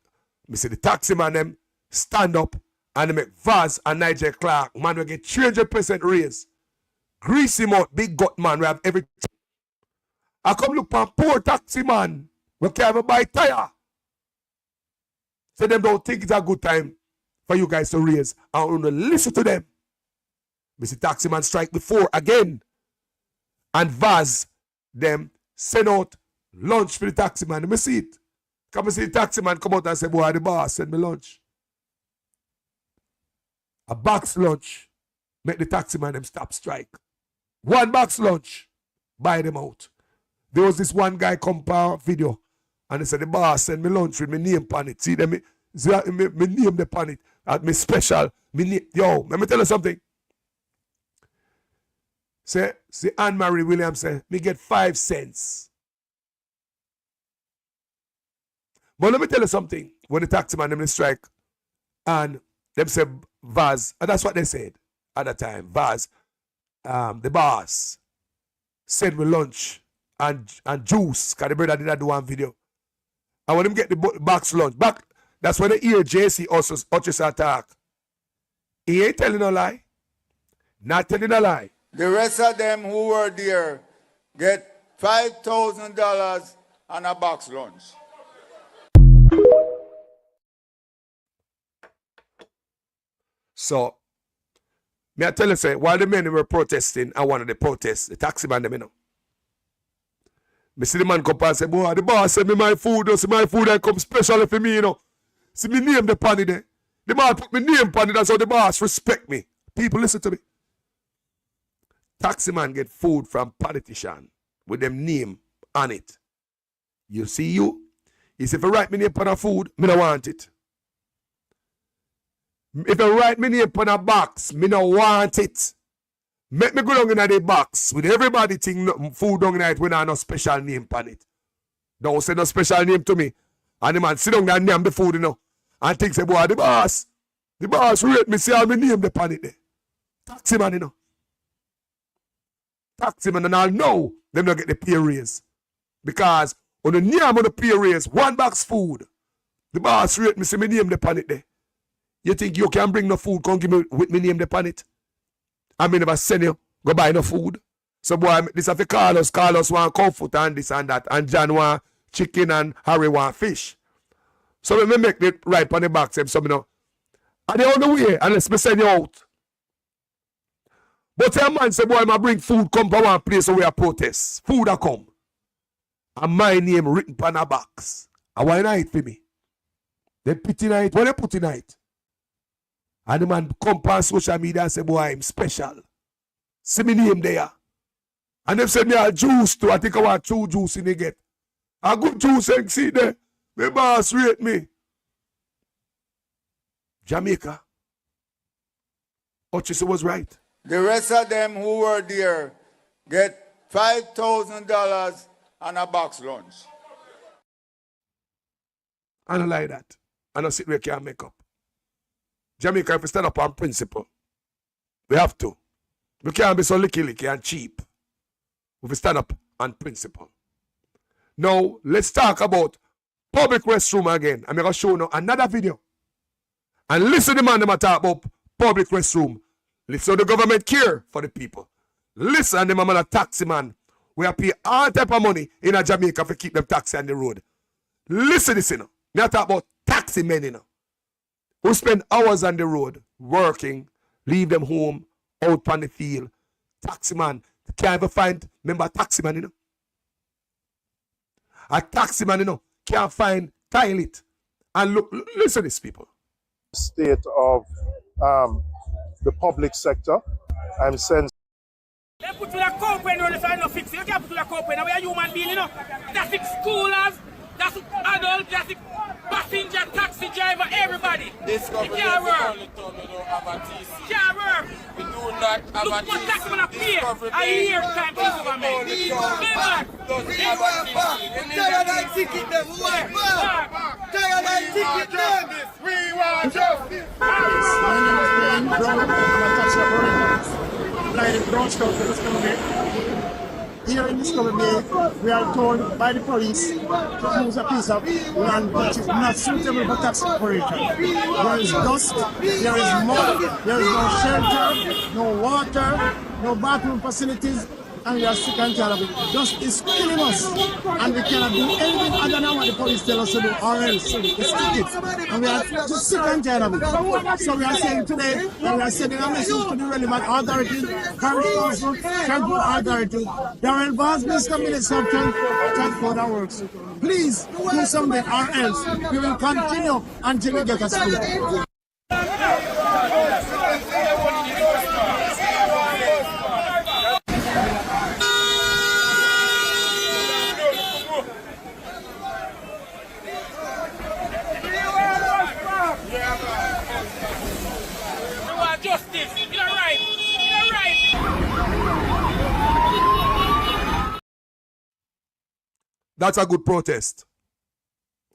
Me see the taxi man them stand up and they make Vaz and Nigel Clark, man, we get 300% raise. Grease him out, big gut man, we have everything. I come look for poor taxi man, we can't even buy tire. So them don't think it's a good time for you guys to raise. I want to listen to them. Me see taxi man strike before again. And Vaz them send out lunch for the taxi man. Me see it. Come and see the taxi man come out and say, boy, the boss send me lunch. A box lunch make the taxi man them stop strike. One box lunch, buy them out. There was this one guy come for video and he said, the boss send me lunch with my name on it. See them, me name the on it. At me special. Yo, let me tell you something. See Anne-Marie Williams say, me get 5 cents. But let me tell you something. When the taxi man them strike, and them say Vaz, and that's what they said at the time. Vaz, the boss, send me lunch and juice, because the brother did not do one video. And when them get the box lunch, that's when they hear JC also attack. He ain't telling no lie. Not telling a lie. The rest of them who were there get $5,000 and a box lunch. So, may I tell you, say, while the men were protesting, I wanted to protest, the taxi man, them, you know. Me see the man come and say, boy, the boss send me my food, see my food and come special for me, you know. See me name the pan there. The man put me name pan it, that's how the boss respect me. People, listen to me. Taxi man get food from politician with them name on it. You see you? He say, if you write me name on a food, me don't want it. If you write me name on a box, me don't want it. Make me go down in the box with everybody think food down in it when I no special name on it. Don't say no special name to me. And the man sit down and name the food, you know. And think say, boy, the boss rate me, see how me name the pan it there. Taxi man, you know. Taxi man, and I'll know them not get the pay raise. Because on the name of the pay raise, 1 box food, the boss rate me, say me name the pan it there. You think you can bring no food, come give me with me name the pan it? I mean, never send you, go buy no food. So boy, this have to call us want comfort and this and that, and John want chicken and Harry want fish. So let me make it right on the back, say some, you know. And they on the way, unless me send you out. But a man say, boy, I bring food, come to one place where I protest. Food a come. And my name written on a box. And why not it for me? They put in it, what they put in it? And the man come on social media and say, boy, I'm special. See me name there. And they said me a juice too. I think I want 2 juice in the get. A good juice and see there. My boss rate me. Jamaica. Hutchison was right. The rest of them who were there get $5,000 and a box lunch. I don't like that. I don't sit where I can't make up. Jamaica, if we stand up on principle, we have to. We can't be so licky and cheap. If we stand up on principle. Now, let's talk about public restroom again. I'm going to show you another video. And listen to the man that talk about public restroom. Listen to the government care for the people. Listen to the man, a taxi man. We have pay all type of money in a Jamaica to keep them taxi on the road. Listen to this, you know. Me talk about taxi men, you know. Who spend hours on the road working, leave them home, out on the field. Taxi man. Can't ever find, remember a taxi man, you know. A taxi man, you know, can't find toilet. And look, listen to these people. State of the public sector, I'm sensing. They put to the company when they no fix it. You can't put to the company. We are human beings, you know. That's it, schoolers, that's adults, that's it, passenger, taxi driver, everybody. This government can't work. only told me don't have a TC. Can't work. We do not have Look a what tax man TC. pay a year time to the government. We want justice. Here in this government, we are told by the police to use a piece of land which is not suitable for tax operation. There is dust, there is mud, there is no shelter, no water, no bathroom facilities, and we are sick and tired of it. Dust is killing us, and we cannot do anything other than what the police tell us to do, or else it's tickets. And we are just sick and tired of it. So we are saying today, and we are sending a message to the relevant authorities, Parish Council, Transport Authority, there involves this community of transport and works. Please do something, or else we will continue until we get a school. Justice, you're right. You're right. That's a good protest.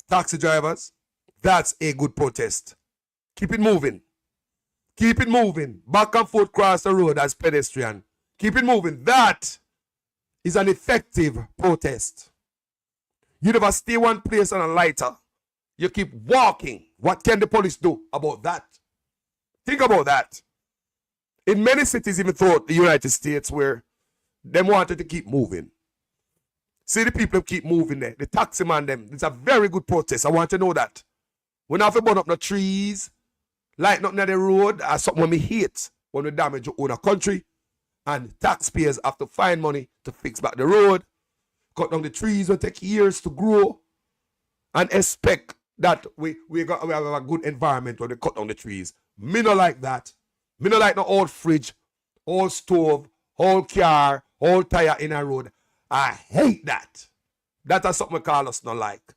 Taxi drivers, that's a good protest. Keep it moving. Keep it moving. Back and forth across the road as pedestrian. Keep it moving. That is an effective protest. You never stay one place on a lighter. You keep walking. What can the police do about that? Think about that. In many cities, even throughout the United States, where them wanted to keep moving. See the people keep moving there. The taxi man, them. It's a very good protest. I want to know that. We don't have to burn up no trees, light nothing on the road, or something when we hate when we damage your own country. And taxpayers have to find money to fix back the road. Cut down the trees will take years to grow. And expect that we have a good environment when we cut down the trees. Me not like that. Me not like no old fridge, old stove, old car, old tire in a road. I hate that. That is something Carlos not like.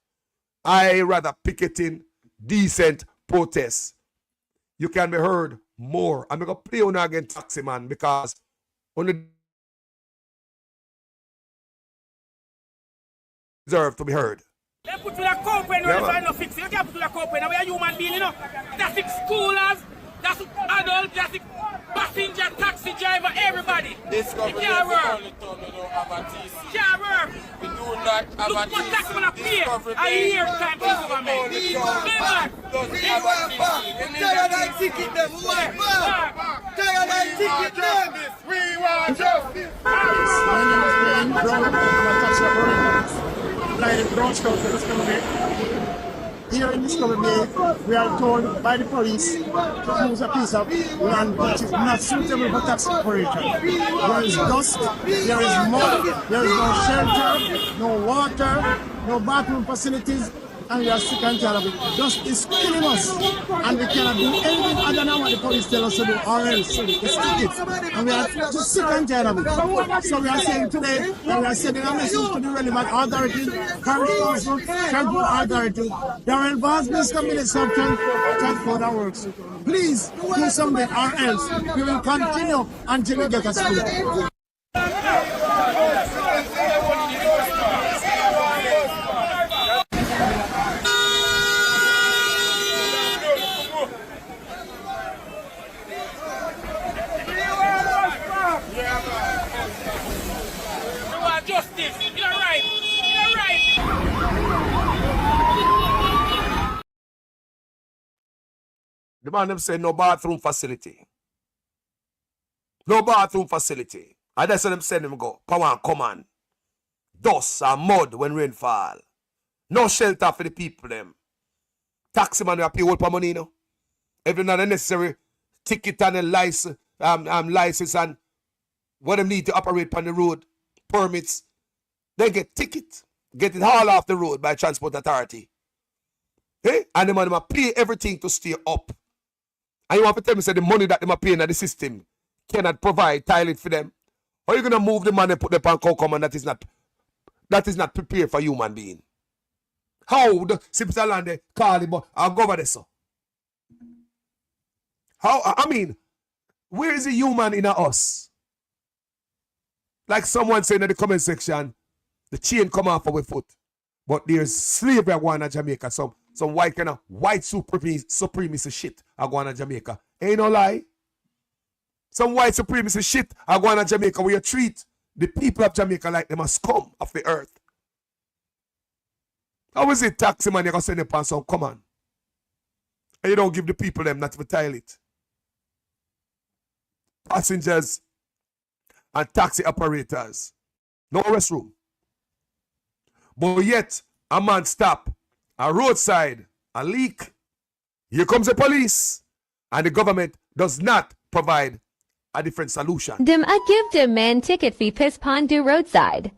I rather picketing, decent protests. You can be heard more. I'm going to play on again Taxi Man because only deserve to be heard. They put to the company when they no fix it. You can't put to the company. We are human beings, you know. That's it, schoolers, that's adults, that's it, passenger, taxi driver, everybody. Discovery It is can't the work. only town we don't have a TC. Can't work. We do not have Look a what TC. tax gonna pay Discovery a year time to government. only town doesn't have a TC. Tired of ticket them, we want back. Tired of ticket them. We want justice. My name is Brian Brown. I'm a taxi operator. Flying the Brown Scout to Discovery Bay. Here in Discovery Bay, we are told by the police to use a piece of land which is not suitable for taxi operation. There is dust, there is mud, there is no shelter, no water, no bathroom facilities, and we are sick and tired of it. Dust is killing us, and we cannot do anything other than what the police tell us to do, or else it's tickets. And we are just sick and tired of it. So we are saying today, and we are sending a message to the relevant authorities, Parish Council, Transport Authority, Darrell Vaz, Mr. Minister of Transport and Works. Please do something, or else we will continue until we get a school. You want justice. You're right. You're right. The man them say no bathroom facility. No bathroom facility. And that's what them send them go. Come on, come on. Dust and mud when rain fall. No shelter for the people them. Taxi man, we pay all for money, you know. Every not necessary ticket and a license, license and what them need to operate on the road, permits. They get ticket. Get it all off the road by Transport Authority. Hey? And the man them pay everything to stay up. And you want to tell me say the money that them are paying at the system cannot provide tiling for them? Or you gonna move the money and put them on Cocom and that is not prepared for human being? How the Switzerland call it, I'll go over this. How, I mean, where is the human in us? Like someone saying in the comment section, the chain come off our foot. But there's slavery going on in Jamaica. Some white kind of white supremacy shit are going on in Jamaica. Ain't no lie. Some white supremacy shit are going on in Jamaica where you treat the people of Jamaica like them a scum of the earth. How is it taxi man you're going to send them on some command? And you don't give the people them not to tile it. Passengers and taxi operators. No restroom. But yet, a man stop, a roadside, a leak. Here comes the police. And the government does not provide a different solution. Dim a give dim man ticket fee piss pondu roadside.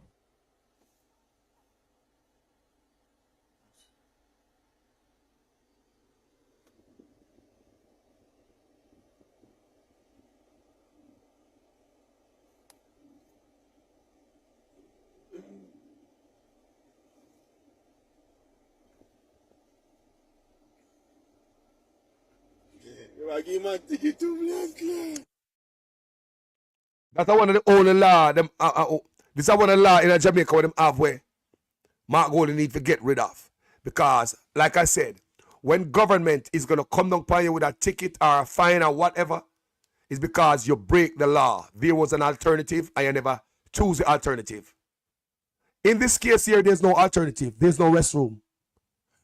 That's one of the only law. This is one of the law in Jamaica where them halfway. Mark Golding need to get rid of. Because, like I said, when government is going to come down upon you with a ticket or a fine or whatever, it's because you break the law. There was an alternative and you never choose the alternative. In this case here, there's no alternative. There's no restroom.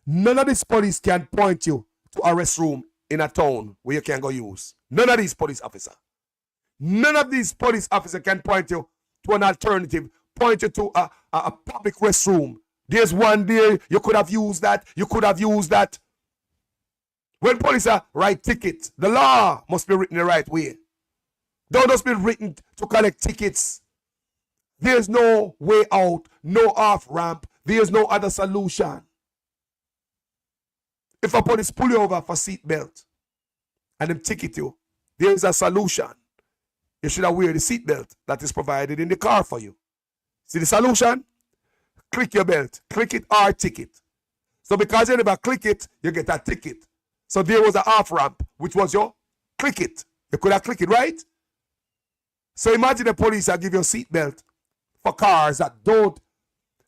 None of these police can point you to a restroom in a town where you can go use. None of these police officers. None of these police officers can point you to an alternative, point you to a public restroom. There's one there, you could have used that, you could have used that. When police write tickets, the law must be written the right way. Don't just be written to collect tickets. There's no way out, no off ramp, there's no other solution. If a police pull you over for seatbelt and them ticket you, there is a solution. You should have wear the seatbelt that is provided in the car for you. See the solution? Click your belt. Click it or ticket. So because you never click it, you get a ticket. So there was an off ramp, which was your click it. You could have clicked it, right? So imagine the police give you a seatbelt for cars that don't,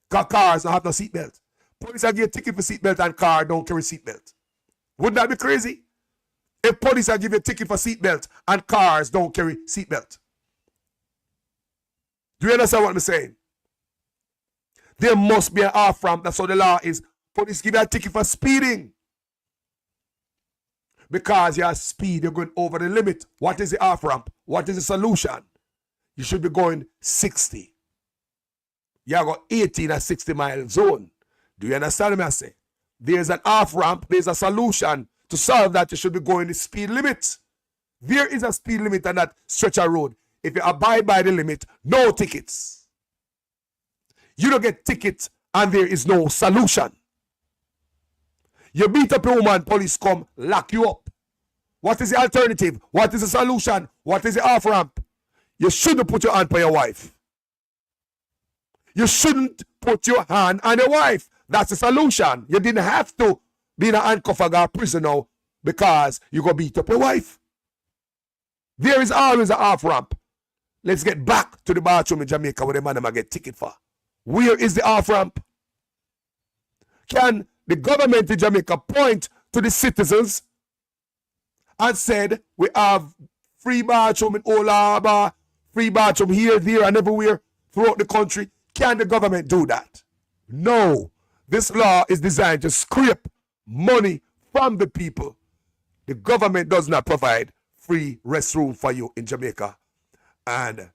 cars don't have no seatbelt. Police give you a ticket for seatbelt and car don't carry seatbelt. Wouldn't that be crazy? if police are give you a ticket for seatbelt and cars don't carry seatbelt? Do you understand what I'm saying? There must be an off-ramp. That's how the law is. Police give you a ticket for speeding. Because you have speed, you're going over the limit. What is the off-ramp? What is the solution? You should be going 60. You have got 18 and 60 mile zone. Do you understand what I say? There's an off-ramp, there's a solution to solve that. You should be going the speed limit. There is a speed limit on that stretch of road. If you abide by the limit, no tickets. You don't get tickets and there is no solution. You beat up a woman, police come, lock you up. What is the alternative? What is the solution? What is the off-ramp? You shouldn't put your hand on your wife. You shouldn't put your hand on your wife. That's the solution. You didn't have to be in a handcuff or prison now because you go beat up your wife. There is always an off-ramp. Let's get back to the bathroom in Jamaica where the man get ticket for. Where is the off-ramp? Can the government in Jamaica point to the citizens and said we have free bathroom in Old Harbour, free bathroom here, there, and everywhere throughout the country? Can the government do that? No. This law is designed to scrape money from the people. The government does not provide free restroom for you in Jamaica. And,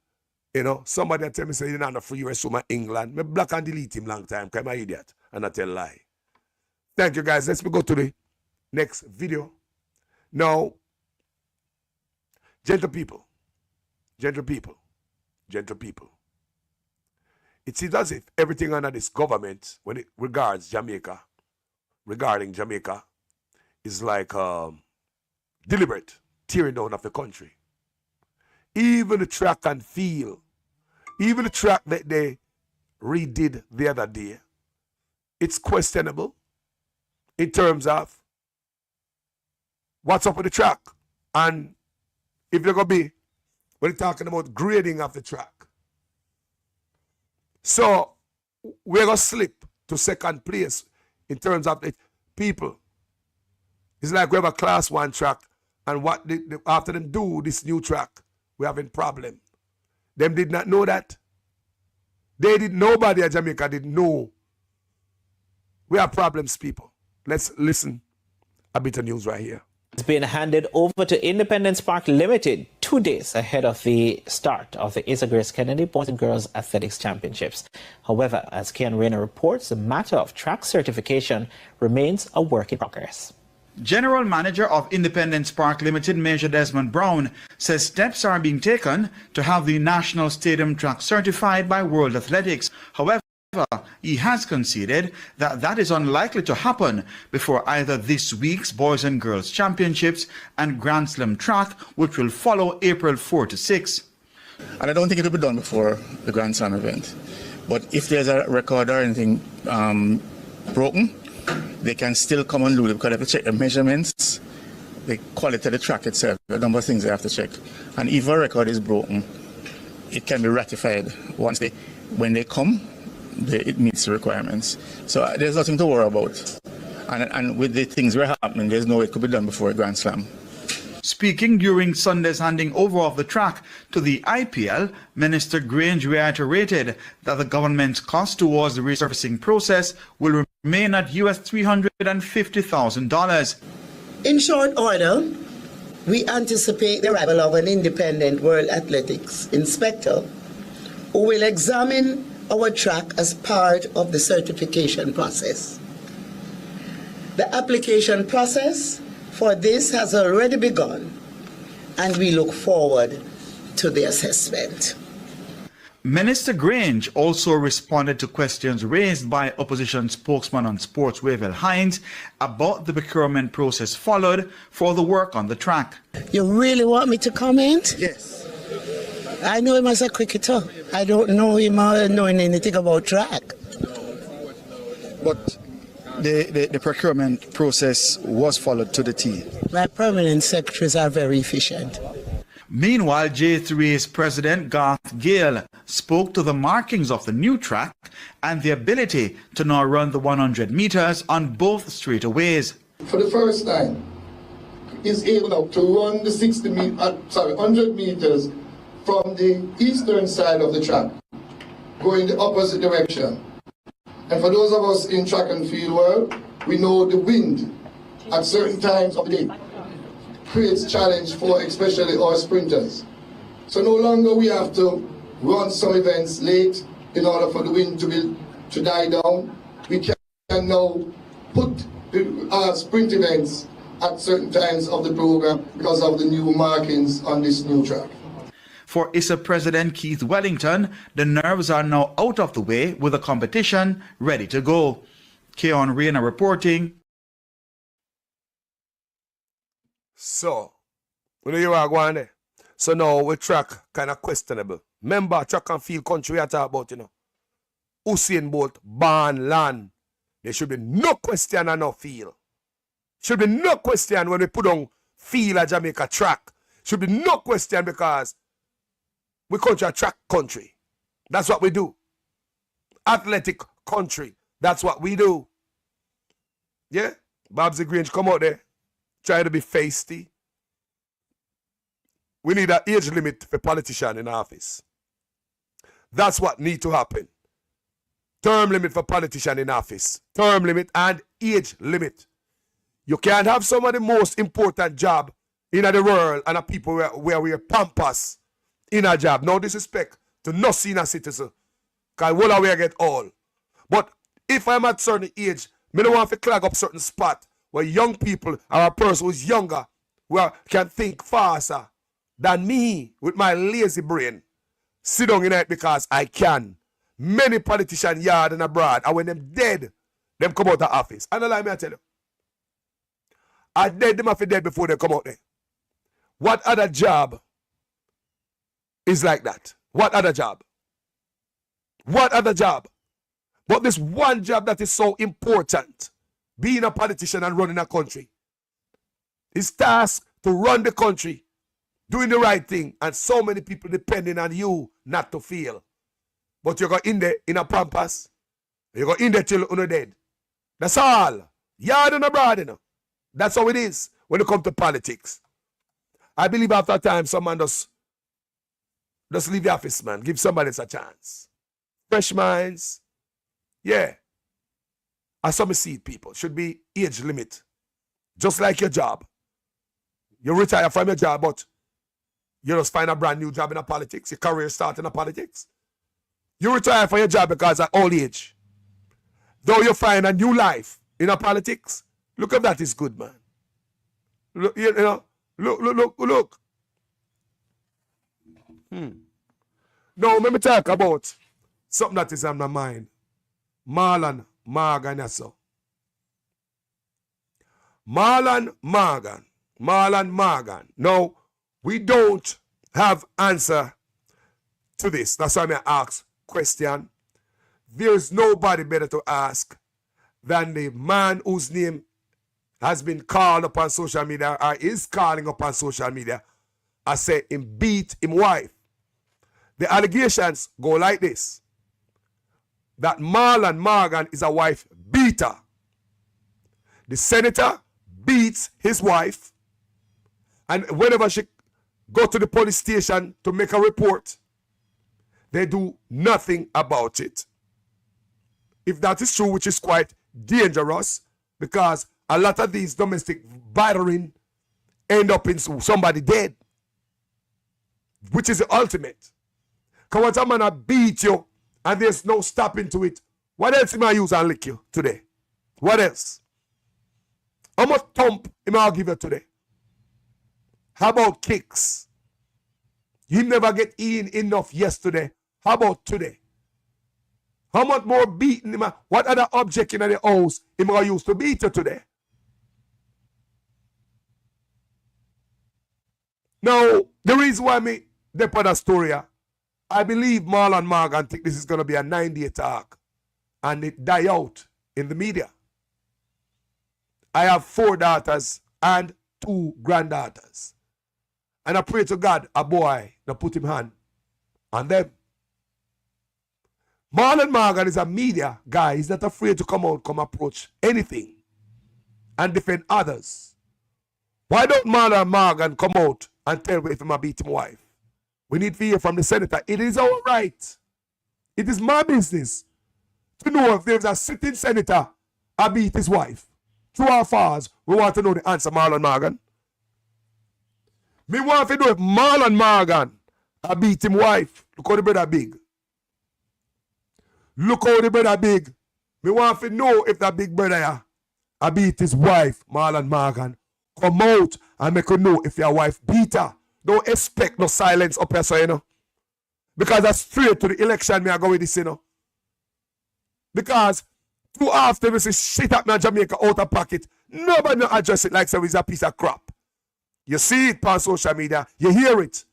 you know, somebody tell me, say, you don't have a free restroom in England. I block and delete him long time because I'm an idiot and I tell lie. Thank you, guys. Let's go to the next video. Now, gentle people, gentle people, gentle people. It seems as if everything under this government, when it regards Jamaica, regarding Jamaica, is like deliberate tearing down of the country. Even the track and field, even the track that they redid the other day, it's questionable in terms of what's up with the track. And if they're going to be, when they're talking about grading of the track. So we're going to slip to second place in terms of the people. It's like we have a class 1 track, and what after them do this new track, we're having problem. Them did not know that. They didn't, nobody at Jamaica didn't know. We have problems, people. Let's listen a bit of news right here. It's been handed over to Independence Park Limited 2 days ahead of the start of the Asa Grace Kennedy Boys and Girls Athletics Championships. However, as Kian Rayner reports, the matter of track certification remains a work in progress. General Manager of Independence Park Limited, Major Desmond Brown, says steps are being taken to have the National Stadium track certified by World Athletics. However, he has conceded that that is unlikely to happen before either this week's Boys and Girls Championships and Grand Slam track, which will follow April 4 to 6. And I don't think it will be done before the Grand Slam event. But if there's a record or anything broken, they can still come and do it because they have to check the measurements, the quality of the track itself, a number of things they have to check. And if a record is broken, it can be ratified once when they come. It meets the requirements. So there's nothing to worry about. And with the things that are happening, there's no way it could be done before a Grand Slam. Speaking during Sunday's handing over of the track to the IPL, Minister Grange reiterated that the government's cost towards the resurfacing process will remain at US $350,000. In short order, we anticipate the arrival of an independent World Athletics inspector who will examine our track as part of the certification process. The application process for this has already begun, and we look forward to the assessment. Minister Grange also responded to questions raised by opposition spokesman on sports Wavell Hines about the procurement process followed for the work on the track. You really want me to comment? Yes. I know him as a cricketer. I don't know him knowing anything about track. But the procurement process was followed to the T. My permanent secretaries are very efficient. Meanwhile, J3's president, Garth Gale, spoke to the markings of the new track and the ability to now run the 100 meters on both straightaways. For the first time, is able now to run the 100 meters from the eastern side of the track, going the opposite direction. And for those of us in track and field world, we know the wind at certain times of the day creates challenge for especially our sprinters. So no longer we have to run some events late in order for the wind to die down. We can now put sprint events at certain times of the program because of the new markings on this new track. For ISA President Keith Wellington, the nerves are now out of the way with the competition ready to go. Keon Reina reporting. So, when you are going there, so now we track kind of questionable. Remember, track and field country I talk about, Usain Bolt, born land. There should be no question and no field. Should be no question when we put on field at Jamaica track. Should be no question because we country a track country. That's what we do. Athletic country. That's what we do. Yeah? Babsy Grange, come out there. Try to be feisty. We need an age limit for politicians in office. That's what needs to happen. Term limit for politicians in office. Term limit and age limit. You can't have some of the most important job in the world and a people where we are pampas in a job. No disrespect to no senior citizen. Because we'll get all. But if I'm at certain age, I don't want to clag up certain spot where young people or a person who's younger can think faster than me with my lazy brain. Sit down in it because I can. Many politicians yard and abroad, and when them dead, them come out of office. And allow me to tell you. I dead them have to dead before they come out there. What other job is like that? What other job? What other job? But this one job that is so important, being a politician and running a country, is tasked to run the country, doing the right thing, and so many people depending on you not to fail. But you go in there in a pampas, you go in there till you're dead. That's all. Yard and abroad, That's how it is when it comes to politics. I believe after a time, someone just leave the office, man. Give somebody else a chance. Fresh minds. Yeah. As some see people, should be age limit. Just like your job. You retire from your job, but you just find a brand new job in a politics. Your career start in a politics. You retire from your job because of old age. Though you find a new life in a politics, look if that is good, man. Look, look. Now, let me talk about something that is on my mind. Marlon Morgan, yes, sir. Marlon Morgan. Now, we don't have answer to this. That's why I ask question. There's nobody better to ask than the man whose name has been called up on social media or is calling up on social media. I say him beat him wife. The allegations go like this. That Marlon Morgan is a wife beater. The senator beats his wife, and whenever she go to the police station to make a report, they do nothing about it. If that is true, which is quite dangerous, because a lot of these domestic battering end up in somebody dead, which is the ultimate. Because when a man beat you and there's no stopping to it, what else am I use and lick you today? What else? How much thump am I give you today? How about kicks? You never get in enough yesterday. How about today? How much more beating him? What other object in the house him I used to beat you today? Now, the reason why me they put a story, I believe Marlon Morgan think this is going to be a 90-day talk and it die out in the media. I have 4 daughters and 2 granddaughters. And I pray to God, a boy, to put him hand on them. Marlon Morgan is a media guy. He's not afraid to come out, come approach anything and defend others Why don't Marlon Morgan come out and tell me if I'm a beat him wife? We need to hear from the senator. It is our right. It is my business to know if there's a sitting senator I beat his wife. True or false, we want to know the answer, Marlon Morgan. Me want to know if Marlon Morgan I beat him wife. Look how the brother big. Look how the brother big. Me want to know if that big brother I beat his wife, Marlon Morgan. Come out and make you know if your wife beat her. Don't expect no silence up here, so you know. Because that's straight to the election me I go with this, you know. Because too often we say shit up in Jamaica out of pocket. Nobody no address it like so it's a piece of crap. You see it on social media, you hear it,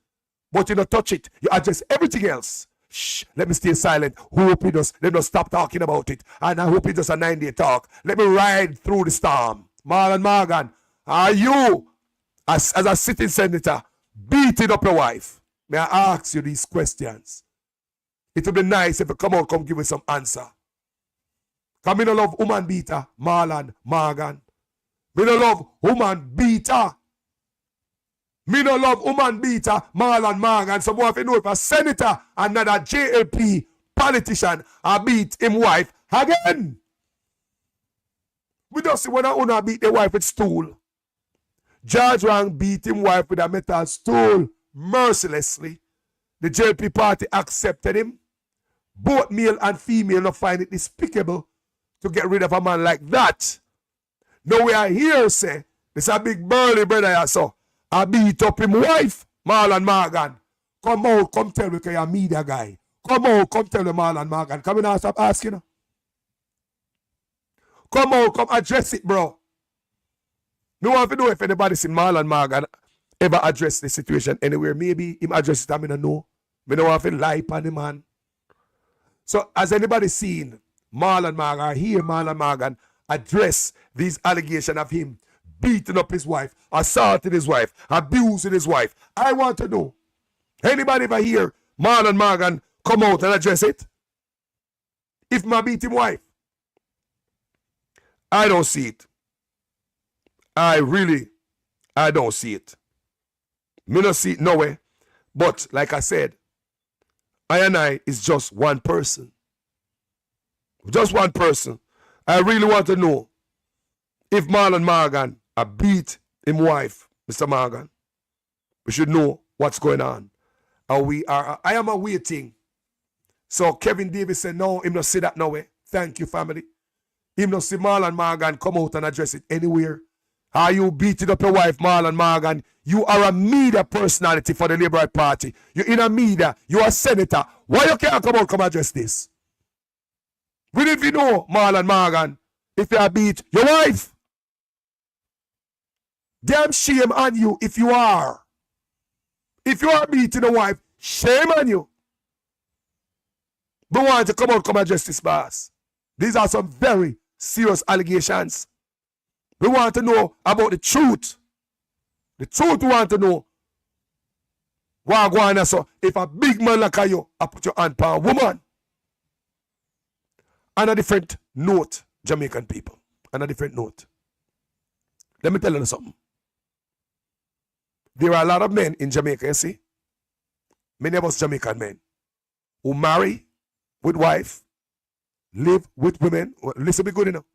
but you don't touch it. You address everything else. Shh, let me stay silent. Hope he does. Let me stop talking about it. And I hope it does a 9-day talk. Let me ride through the storm. Marlon Morgan, are you, as a sitting senator, beating up your wife? May I ask you these questions? It would be nice if you come out, come give me some answer. Because me no love woman beater, Marlon Morgan. Me no love woman beater. Me no love woman beater, Marlon Morgan. So more if you know if a senator, another JLP politician, I beat him wife again. We just see when I owner beat the wife with stool. George Wang beat him wife with a metal stool mercilessly. The JLP party accepted him. Both male and female not find it despicable to get rid of a man like that. Now we are here, say, this a big burly brother here, so I beat up him wife, Marlon Morgan. Come out, come tell me, because you're a media guy. Come out, come tell me, Marlon Morgan. Come in and stop asking. Come out, come address it, bro. No want to know if anybody see Marlon Morgan ever address the situation anywhere. Maybe him address it, I don't know. I don't want to lie upon the man. So, has anybody seen Marlon Morgan, or hear Marlon Morgan address these allegations of him beating up his wife, assaulting his wife, abusing his wife? I want to know. Anybody ever hear Marlon Morgan come out and address it? If my beat him wife? I don't see it. I don't see it. Me not see it nowhere. But like I said, I and I is just one person. Just one person. I really want to know if Marlon Morgan beat him wife, Mr. Morgan. We should know what's going on. I am awaiting. So Kevin Davis said, no, him not see that nowhere. Thank you, family. Him not see Marlon Morgan come out and address it anywhere. Are you beating up your wife, Marlon Morgan? You are a media personality for the Labour Party. You're in a media. You're a senator. Why you can't come out come address this? We need to know, Marlon Morgan, if you beat your wife. Damn shame on you if you are. If you are beating a wife, shame on you. We want to come out come address this, boss. These are some very serious allegations. We want to know about the truth. The truth we want to know. Wagwana, so if a big man like you, I put your hand on a woman. On a different note, Jamaican people. On a different note. Let me tell you something. There are a lot of men in Jamaica, you see. Many of us Jamaican men who marry with wife, live with women. Well, listen, be good enough.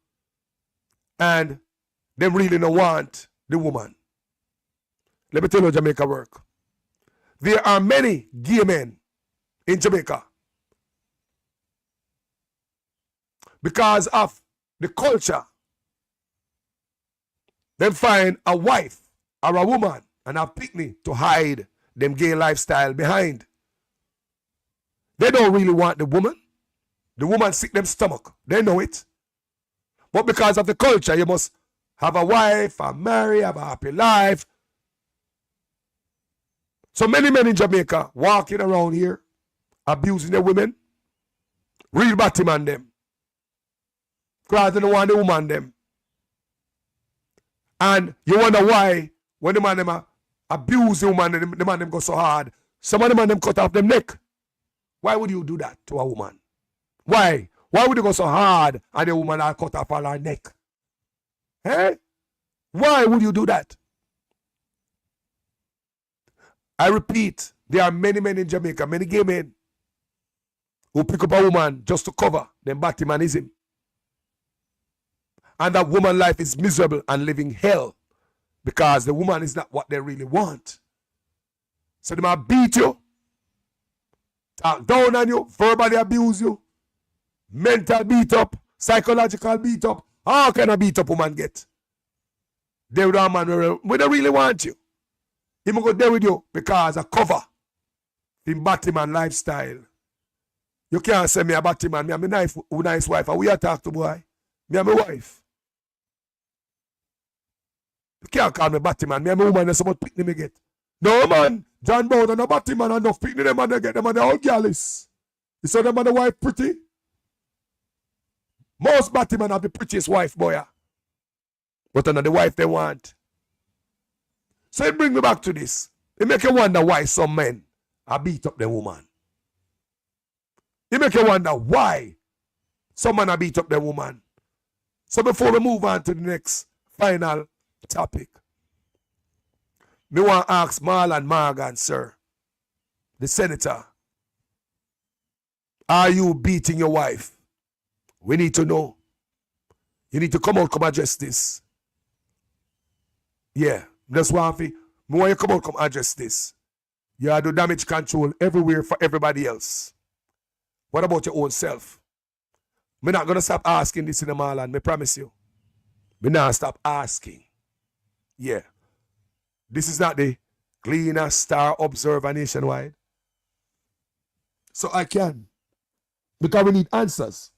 And them really don't want the woman. Let me tell you how Jamaica work. There are many gay men in Jamaica. Because of the culture, them find a wife or a woman and a picnic to hide them gay lifestyle behind. They don't really want the woman. The woman sick them stomach. They know it. But because of the culture, you must have a wife, a marry, have a happy life. So many men in Jamaica walking around here, abusing the women, real batty man them. Because they don't want the woman them. And you wonder why when the man them abuse the woman, the man them go so hard. Some of the man them cut off them neck. Why would you do that to a woman? Why? Why would you go so hard and the woman cut off all her neck? Eh? Why would you do that? I repeat, there are many men in Jamaica, many gay men, who pick up a woman just to cover them Batmanism. And that woman life is miserable and living hell because the woman is not what they really want. So they might beat you, talk down on you, verbally abuse you, mental beat up, psychological beat up. How can a beat up woman get? They with a man we don't really want you. He will go there with you because a cover in Batman lifestyle. You can't say me a Batman, me a nice wife. And we are talk to boy. Me and my wife. You can't call me Batman. Me and my woman that's about picnic me get. No man, John Bowden and a Batman enough picnic them and they get them and the whole gallus. You saw them and the wife pretty? Most Batman have the prettiest wife, boy. But another the wife they want. So it bring me back to this. It make you wonder why some men are beat up their woman. It make you wonder why some men are beat up their woman. So before we move on to the next final topic, me want to ask Marlon Morgan, sir, the senator, are you beating your wife? We need to know. You need to come out, come address this. Yeah, that's why I want you come out, come address this. You have to do damage control everywhere for everybody else. What about your own self? I'm not going to stop asking this in the Marlon, I promise you. I'm not stop asking. Yeah. This is not the Gleaner Star Observer Nationwide. So I can. Because we need answers.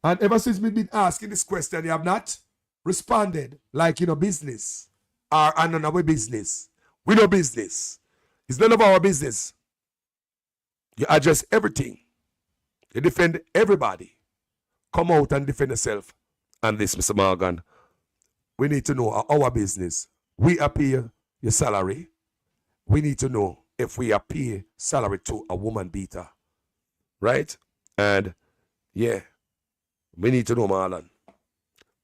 And ever since we've been asking this question, you have not responded like you know business. Or none of our business. We know business. It's none of our business. You address everything. You defend everybody. Come out and defend yourself. And this, Mr. Morgan, we need to know our business. We pay your salary. We need to know if we pay salary to a woman beater. Right? And yeah, we need to know, Marlon.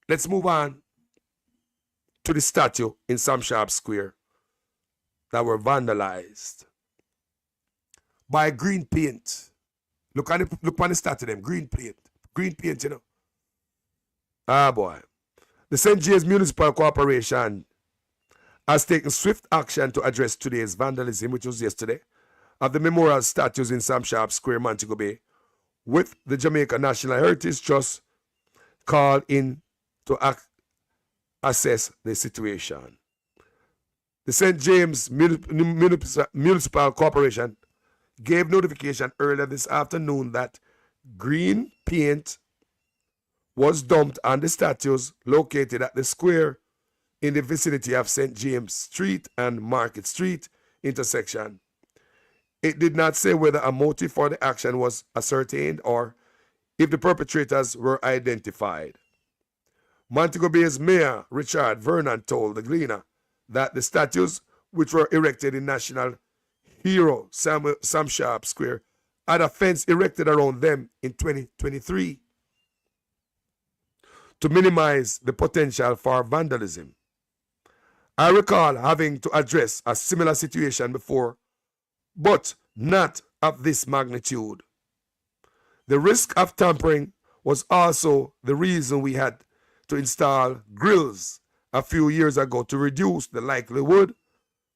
Let's move on to the statue in Sam Sharp Square that were vandalized by green paint. Look on the statue them, green paint, you know. Ah boy. The St. James Municipal Corporation has taken swift action to address today's vandalism, which was yesterday, of the memorial statues in Sam Sharp Square, Montego Bay, with the Jamaica National Heritage Trust called in to assess the situation. The St. James Municipal Corporation gave notification earlier this afternoon that green paint was dumped on the statues located at the square in the vicinity of St. James Street and Market Street intersection. It did not say whether a motive for the action was ascertained or if the perpetrators were identified. Montego Bay's Mayor Richard Vernon told the Gleaner that the statues, which were erected in National Hero Sam Sharp Square, had a fence erected around them in 2023 to minimize the potential for vandalism. I recall having to address a similar situation before, but not of this magnitude. The risk of tampering was also the reason we had to install grills a few years ago to reduce the likelihood,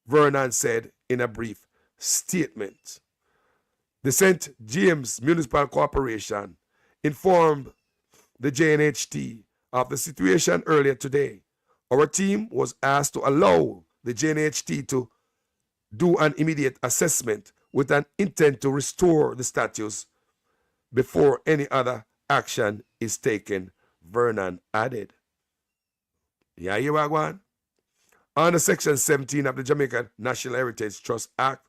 Vernon said in a brief statement. The St. James Municipal Corporation informed the JNHT of the situation earlier today. Our team was asked to allow the JNHT to do an immediate assessment with an intent to restore the statues before any other action is taken, Vernon added. Yeah, you are going. Under Section 17 of the Jamaica National Heritage Trust Act,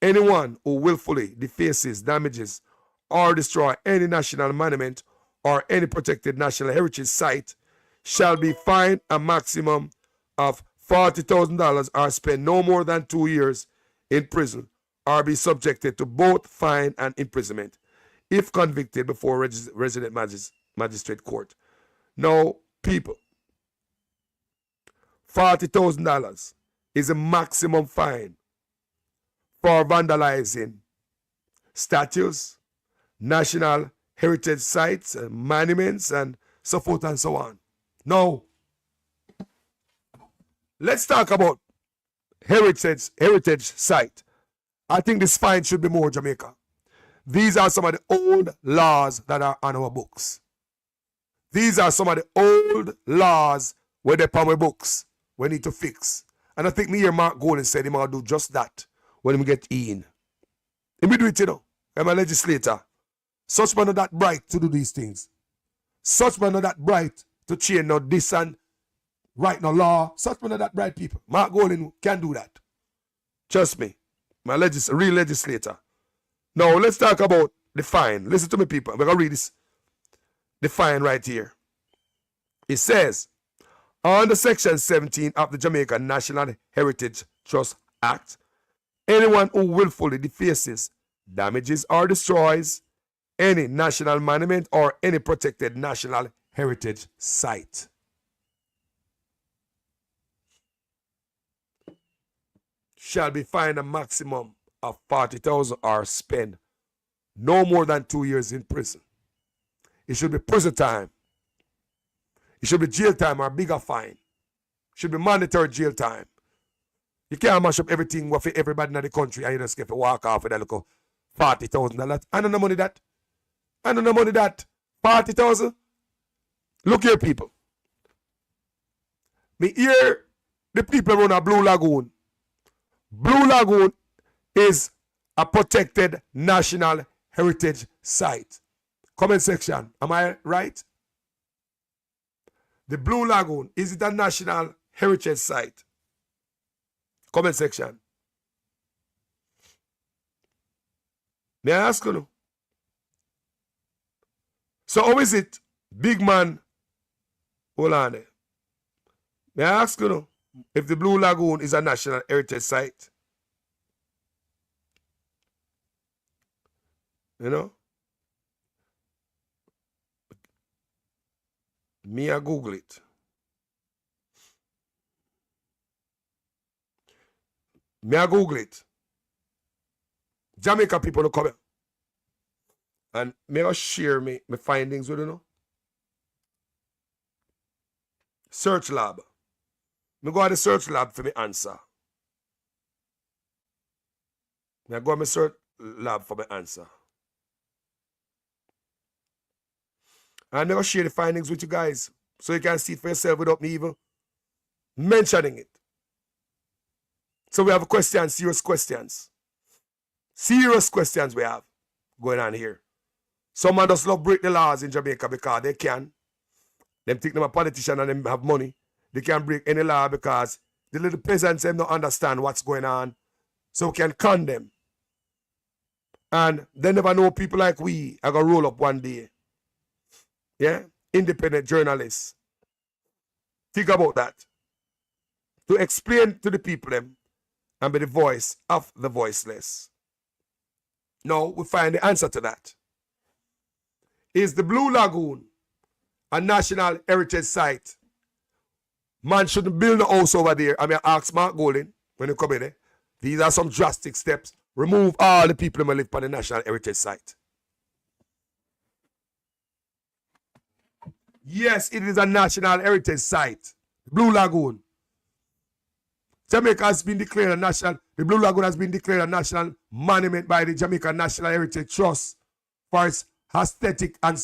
anyone who willfully defaces, damages, or destroys any national monument or any protected national heritage site shall be fined a maximum of $40,000 or spend no more than 2 years in prison or be subjected to both fine and imprisonment if convicted before resident magistrate court. Now, people, $40,000 is a maximum fine for vandalizing statues, national heritage sites, and monuments, and so forth and so on. Now, let's talk about heritage site. I think this fine should be more Jamaica. These are some of the old laws that are on our books. These are some of the old laws where they're on our books we need to fix. And I think me here, Mark Golden said he might do just that when we get in. He will do it, you know. I'm a legislator. Such man not that bright to do these things. Such man not that bright to change no this and write no law. Such man not that bright people. Mark Golden can do that. Trust me. My real legislator. Now, let's talk about the fine. Listen to me, people. We're going to read this. The fine right here. It says, under Section 17 of the Jamaica National Heritage Trust Act, anyone who willfully defaces, damages, or destroys any national monument or any protected national heritage site shall be fined a maximum of 40,000 or spend no more than 2 years in prison. It should be prison time. It should be jail time or bigger fine. It should be mandatory jail time. You can't mash up everything for everybody in the country and you just get to walk off with that little $40,000. I don't know money that. I don't know money that. 40,000. Look here, people. Me hear the people around a Blue Lagoon. Blue Lagoon is a protected national heritage site. Comment section. Am I right? The Blue Lagoon, is it a national heritage site? Comment section. May I ask you? So how is it, big man? Hold on there. May I ask you if the Blue Lagoon is a national heritage site? You know? Me, I Google it. Me, I Google it. Jamaica people will come here. And may I share my findings with you know? Search lab. Me go to the search lab for my answer. Me go to my search lab for my answer. And I'm going to share the findings with you guys so you can see it for yourself without me even mentioning it. So we have questions, serious questions. Serious questions we have going on here. Someone just love break the laws in Jamaica because they can. Them think them a politician and them have money. They can't break any law because the little peasants them don't understand what's going on. So we can con them. And they never know people like we are going to roll up one day. Yeah? Independent journalists. Think about that. To explain to the people them and be the voice of the voiceless. Now we find the answer to that. Is the Blue Lagoon a national heritage site? Man shouldn't build a house over there. I mean, ask Mark Golden when you come in there. These are some drastic steps. Remove all the people who live on the national heritage site. Yes, it is a national heritage site. Blue Lagoon. Jamaica has been declared a national, the Blue Lagoon has been declared a national monument by the Jamaica National Heritage Trust for its aesthetic and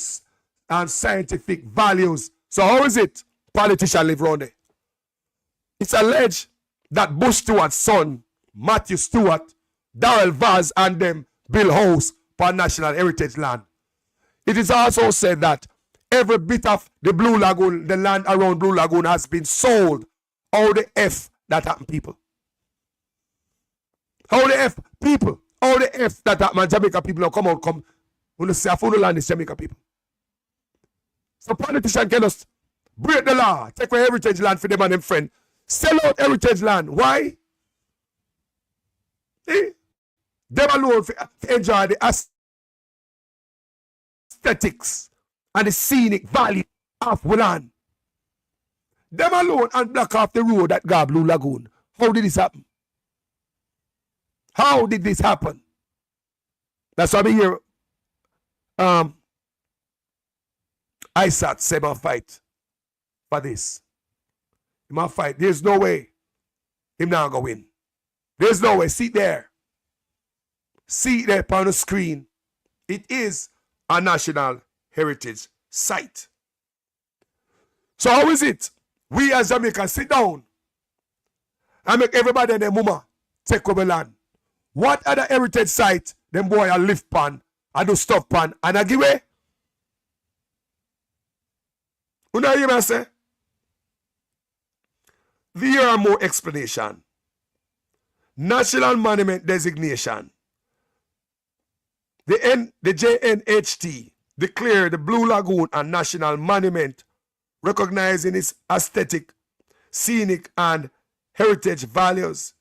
scientific values. So how is it politicians live around there? It's alleged that Bush Stewart's son, Matthew Stewart, Darrell Vaz and them build house for national heritage land. It is also said that every bit of the Blue Lagoon, the land around Blue Lagoon has been sold. How the F that happen, people? How the F, people? How the F that happen, Jamaica people now come. When you say a full land is Jamaica people. So politicians can just break the law, take away heritage land for them and them friend. Sell out heritage land. Why? Them alone for enjoy the aesthetics and the scenic value of land. Them alone and block off the road that got Blue Lagoon. How did this happen? How did this happen? That's why I'm here. ISAT say my fight for this. My fight. There's no way him not gonna win. There's no way. See it there. See it there on the screen. It is a national heritage site. So how is it? We as Jamaicans sit down and make everybody and their mama take over land. What other heritage site them boy a lift pan, I do stuff pan, and I give away? You know what I say? There are more explanation. National Monument Designation. The JNHT declared the Blue Lagoon a national monument, recognizing its aesthetic, scenic, and heritage values.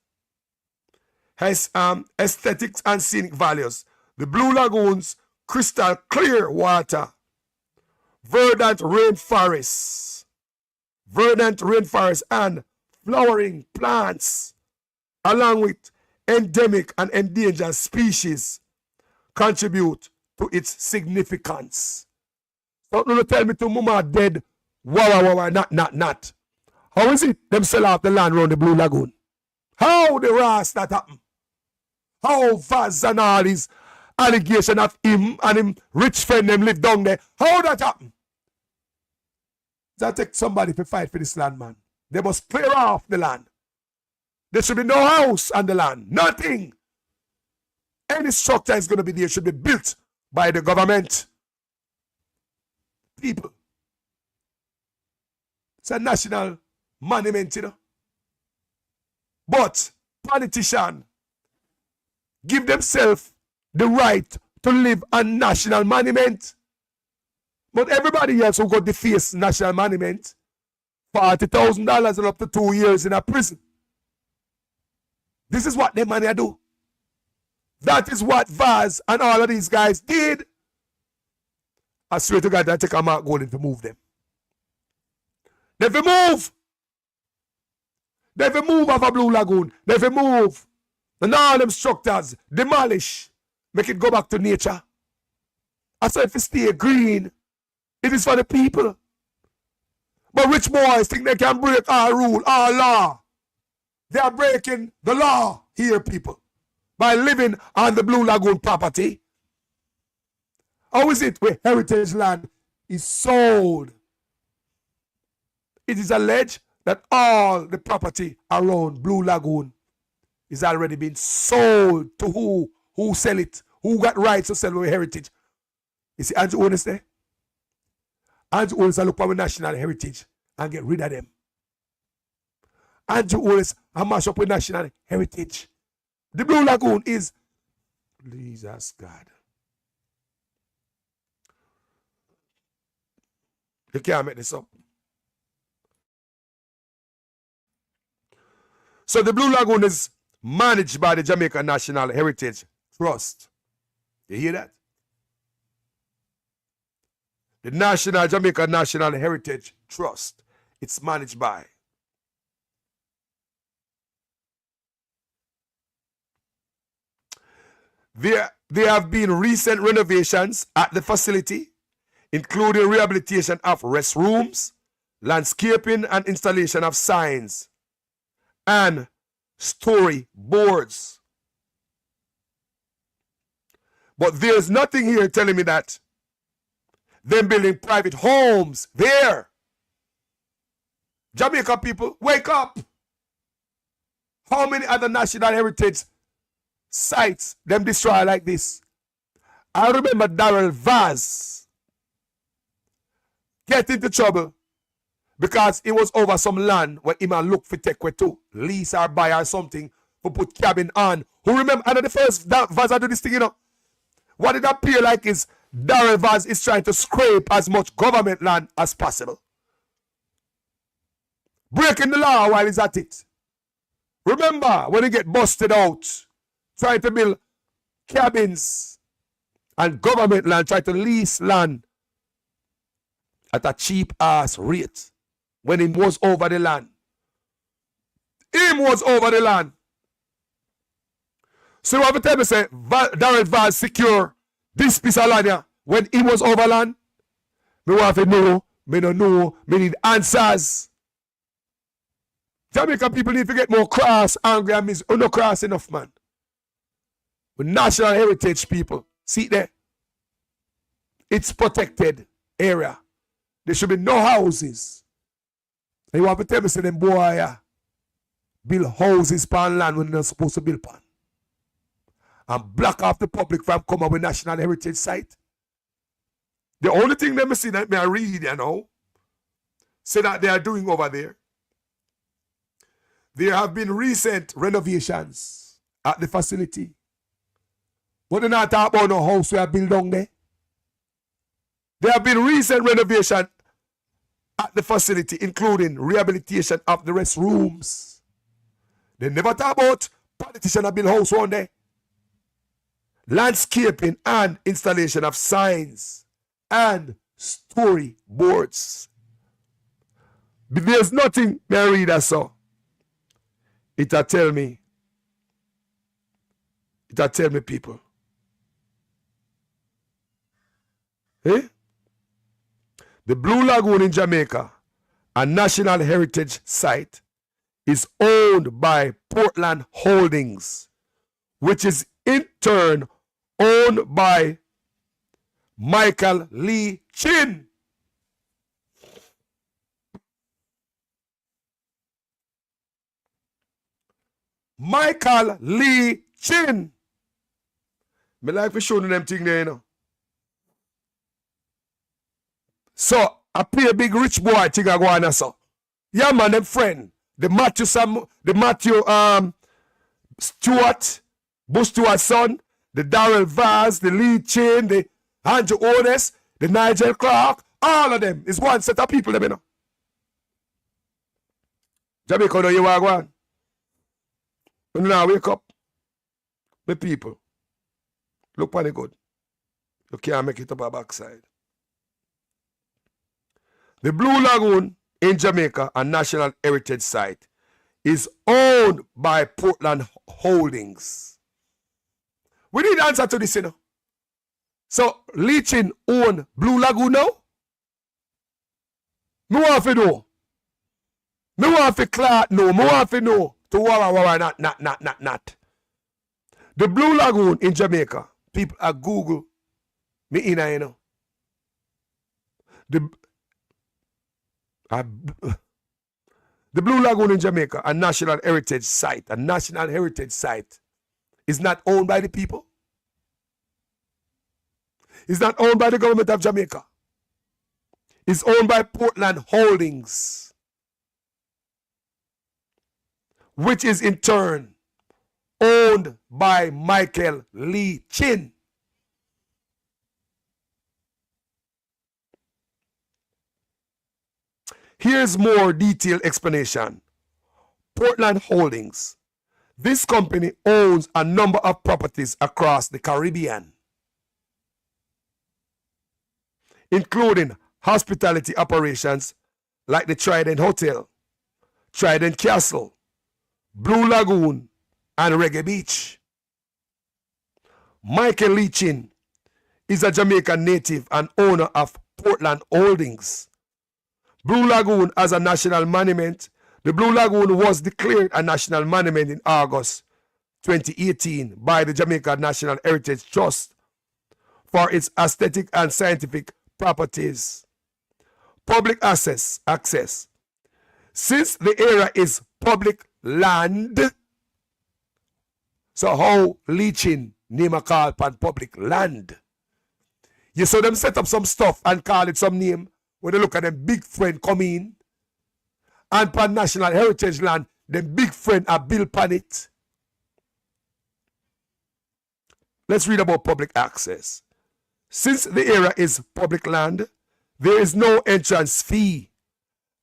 Aesthetics and scenic values. The Blue Lagoon's crystal clear water, verdant rainforests, and flowering plants, along with endemic and endangered species, contribute to its significance. Don't no tell me to mama dead, not. How is it them sell off the land around the Blue Lagoon? How the ras that happen? How Vaz and all his allegation of him and him rich friend them live down there? How that happen? That take somebody to fight for this land, man. They must clear off the land. There should be no house on the land. Nothing. Any structure is going to be there should be built by the government. People. It's a national monument, you know. But politicians give themselves the right to live on national monument. But everybody else who got the face national monument, $40,000 and up to 2 years in a prison. This is what them money do. That is what Vaz and all of these guys did. I swear to God, I take a Mark Golden to move them. They will move. They will move off a Blue Lagoon. They will move. And all them structures, demolish, make it go back to nature. I said if it stay green, it is for the people. But rich boys think they can break our rule, our law. They are breaking the law here, people, by living on the Blue Lagoon property. How is it where heritage land is sold? It is alleged that all the property around Blue Lagoon is already been sold to who? Who sell it? Who got rights to sell our heritage? You see, Andrew Owens there? Andrew Owens look for national heritage and get rid of them. Andrew Owens mash up with national heritage. The Blue Lagoon is, Jesus God. You can't make this up. So the Blue Lagoon is managed by the Jamaica National Heritage Trust. You hear that? The Jamaica National Heritage Trust. It's managed by. There have been recent renovations at the facility, including rehabilitation of restrooms, landscaping and installation of signs, and storyboards. But there's nothing here telling me that them building private homes there. Jamaica people, wake up. How many other national heritage sites them destroy like this? I remember Darrell Vaz get into trouble because it was over some land where him and look for take to lease or buy or something for put cabin on. Who remember under the first Vaz I do this thing, you know? What it appear like is Darrell Vaz is trying to scrape as much government land as possible. Breaking the law while he's at it. Remember when he get busted out trying to build cabins and government land, try to lease land at a cheap ass rate when he was over the land. Him was over the land. So you have to tell me, say, Darrell Vaz secure this piece of land here when he was overland? Me want to know, me don't know, me need answers. Jamaican people need to get more cross, angry, and miss. No cross enough, man. With national heritage people. See there? It's protected area. There should be no houses. And you want to tell me, say, them boy, build houses pan land when they're not supposed to build pan. And block off the public from coming with national heritage site. The only thing that me see that me I read, you know, say that they are doing over there. There have been recent renovations at the facility. But they're not talking about no house we are built down there. There have been recent renovations at the facility, including rehabilitation of the restrooms. They never talk about politicians that build house one day. Landscaping and installation of signs and storyboards. But there's nothing I read I saw. It'll tell me people. Eh? The Blue Lagoon in Jamaica, a national heritage site, is owned by Portland Holdings, which is in turn owned by Michael Lee Chin. Michael Lee Chin. Me like to show them thing there, you know. So, I pay a big rich boy thing I go on so. Yeah, man, them friend. The Matthew Stewart, Bush Stewart's son, the Darrell Vaz, the Lee Chin, the Andrew Ones, the Nigel Clark, all of them is one set of people, them, you know. Jamaica, you want to go on? When you now wake up, my people, look for the good. You can't make it up a backside. The Blue Lagoon in Jamaica, a national heritage site, is owned by Portland Holdings. We need answer to this, you know. So, Leachin own Blue Lagoon now? Me want to know. Me want to Clark know. Me want to know. To not. The Blue Lagoon in Jamaica, people are Google me in, you know. The Blue Lagoon in Jamaica, a national heritage site, is not owned by the people. It's not owned by the government of Jamaica. It's owned by Portland Holdings, which is in turn owned by Michael Lee Chin. Here's more detailed explanation. Portland Holdings. This company owns a number of properties across the Caribbean, including hospitality operations like the Trident Hotel, Trident Castle, Blue Lagoon, and Reggae Beach. Michael Lee Chin is a Jamaican native and owner of Portland Holdings. Blue Lagoon as a national monument. The Blue Lagoon was declared a national monument in August 2018 by the Jamaica National Heritage Trust for its aesthetic and scientific properties. Public access. Since the area is public land, so how Leachin name a call upon public land? You saw them set up some stuff and call it some name. When they look at them big friend come in, and pan national heritage land, them big friend are built pan it. Let's read about public access. Since the area is public land, there is no entrance fee,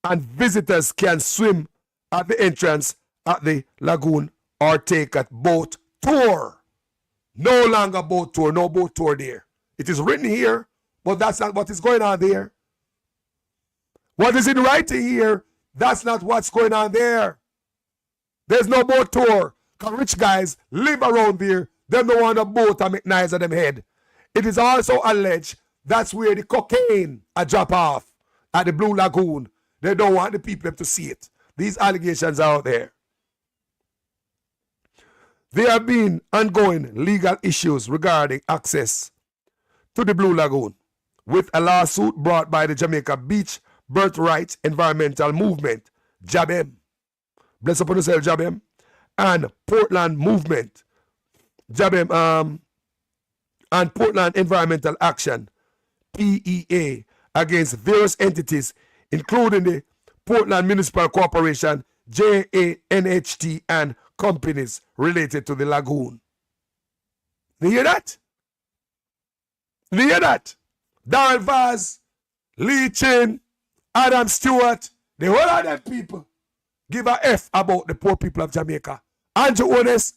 and visitors can swim at the entrance at the lagoon or take a boat tour. No longer boat tour, no boat tour there. It is written here, but that's not what is going on there. What is in writing here, that's not what's going on there. There's no boat tour. Because rich guys live around there. Them don't want a boat and make knives at them head. It is also alleged that's where the cocaine a drop off at the Blue Lagoon. They don't want the people to see it. These allegations are out there. There have been ongoing legal issues regarding access to the Blue Lagoon, with a lawsuit brought by the Jamaica Beach Birthright Environmental Movement, JABEM. Bless upon yourself, JABEM. And Portland Movement, JABEM, and Portland Environmental Action, PEA, against various entities, including the Portland Municipal Corporation, JANHT, and companies related to the lagoon. You hear that? You hear that? Darrell Vaz, Lee Chin, Adam Stewart, the whole of them people give a F about the poor people of Jamaica. Andrew Ones,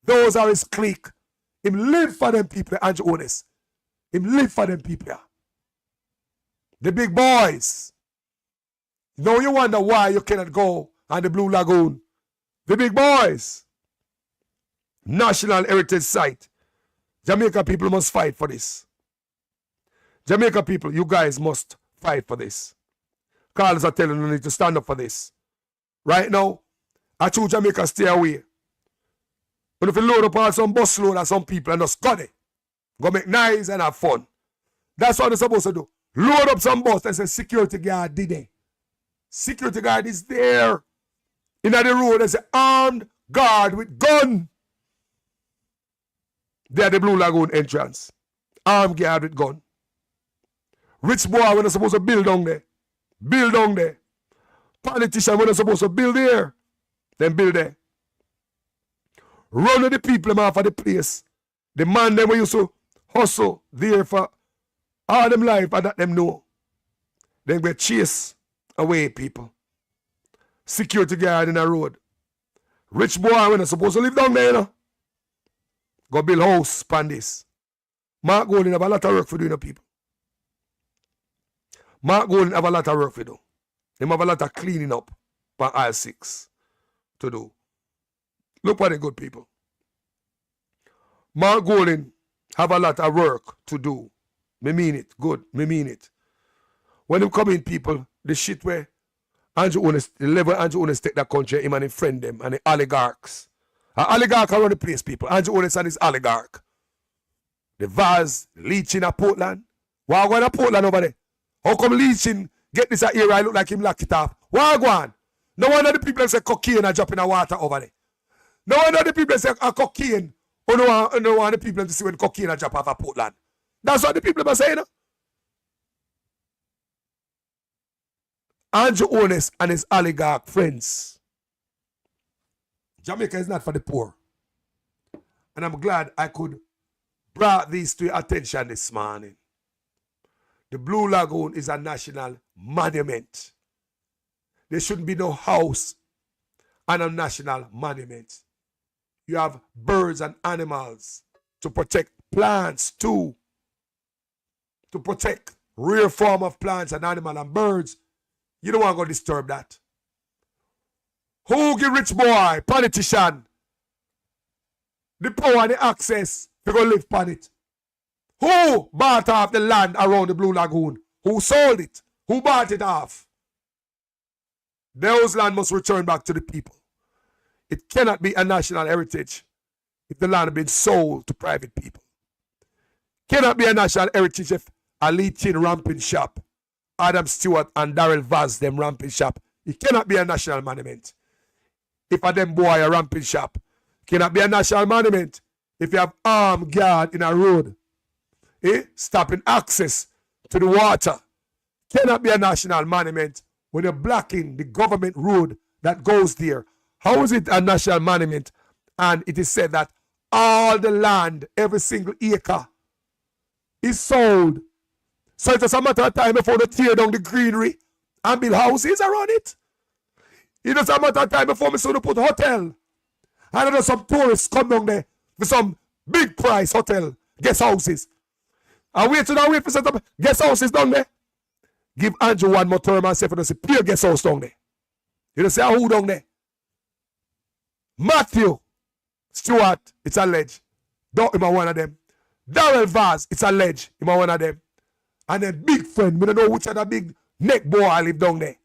those are his clique. Him live for them people, Andrew Ones. Him live for them people. The big boys. Now you wonder why you cannot go on the Blue Lagoon. The big boys. National Heritage Site. Jamaica people must fight for this. Jamaica people, you guys must fight for this. Carlos are telling you need to stand up for this. Right now, I choose Jamaica stay away. But if you load up on some bus load of some people and just got it, go make nice and have fun. That's what they're supposed to do. Load up some bus and say security guard did it. Security guard is there. In the road, there's an armed guard with gun. They are the Blue Lagoon entrance. Armed guard with gun. Rich boy when they're supposed to build down there. Build down there. Politician when they're supposed to build there. Then build there. Run with the people them off of the place. The man them we used to hustle there for all them life and that them know. Then we chase away people. Security guard in the road. Rich boy when they're supposed to live down there, you know. Go build house pan this. Mark Golding have a lot of work for doing, people. Mark Golding have a lot of work for do. They have a lot of cleaning up for aisle 6 to do. Look for the good people. Mark Golding have a lot of work to do. Me mean it. Good. Me mean it. When them come in, people, the shit where Andrew Ones, the level Andrew Ones take that country, him and his friend them, and the oligarchs. An oligarch around the place, people. Andrew Ones and his oligarch. The Vaz, Leaching at Portland. Why going to Portland over there? How come Leaching get this area? I look like him lock it off. Why go on? No wonder the people say cocaine are dropping the water over there. No wonder the people say cocaine. Oh, no want the people to see when cocaine are drop off at Portland. That's what the people are saying. No? Andrew Ones and his oligarch friends. Jamaica is not for the poor. And I'm glad I could bring these to your attention this morning. The Blue Lagoon is a national monument. There shouldn't be no house on a national monument. You have birds and animals to protect plants too. To protect rare form of plants and animals and birds. You don't want to go disturb that. Who give rich boy, politician, the power and the access to go live on it? Who bought off the land around the Blue Lagoon? Who sold it? Who bought it off? Those land must return back to the people. It cannot be a national heritage if the land has been sold to private people. Cannot be a national heritage if a Lee Chin ramping shop, Adam Stewart and Darrell Vaz them ramping shop. It cannot be a national monument. If a them boy a ramping shop, cannot be a national monument. If you have armed guard in a road, stopping access to the water, cannot be a national monument when you're blocking the government road that goes there. How is it a national monument? And it is said that all the land, every single acre, is sold. So it's a matter of time before they tear down the greenery and build houses around it. It's a matter of time before we put a hotel. And then some tourists come down there for some big price hotel, guest houses. And wait for set up guest houses down there. Give Andrew one more term and say for them, pure guest house down there. You don't say who down there? Matthew, Stewart, it's alleged. Don't him one of them. Darrell Vaz, it's alleged. Him one of them. And then big friend, we don't know which of the big neck boy I live down there.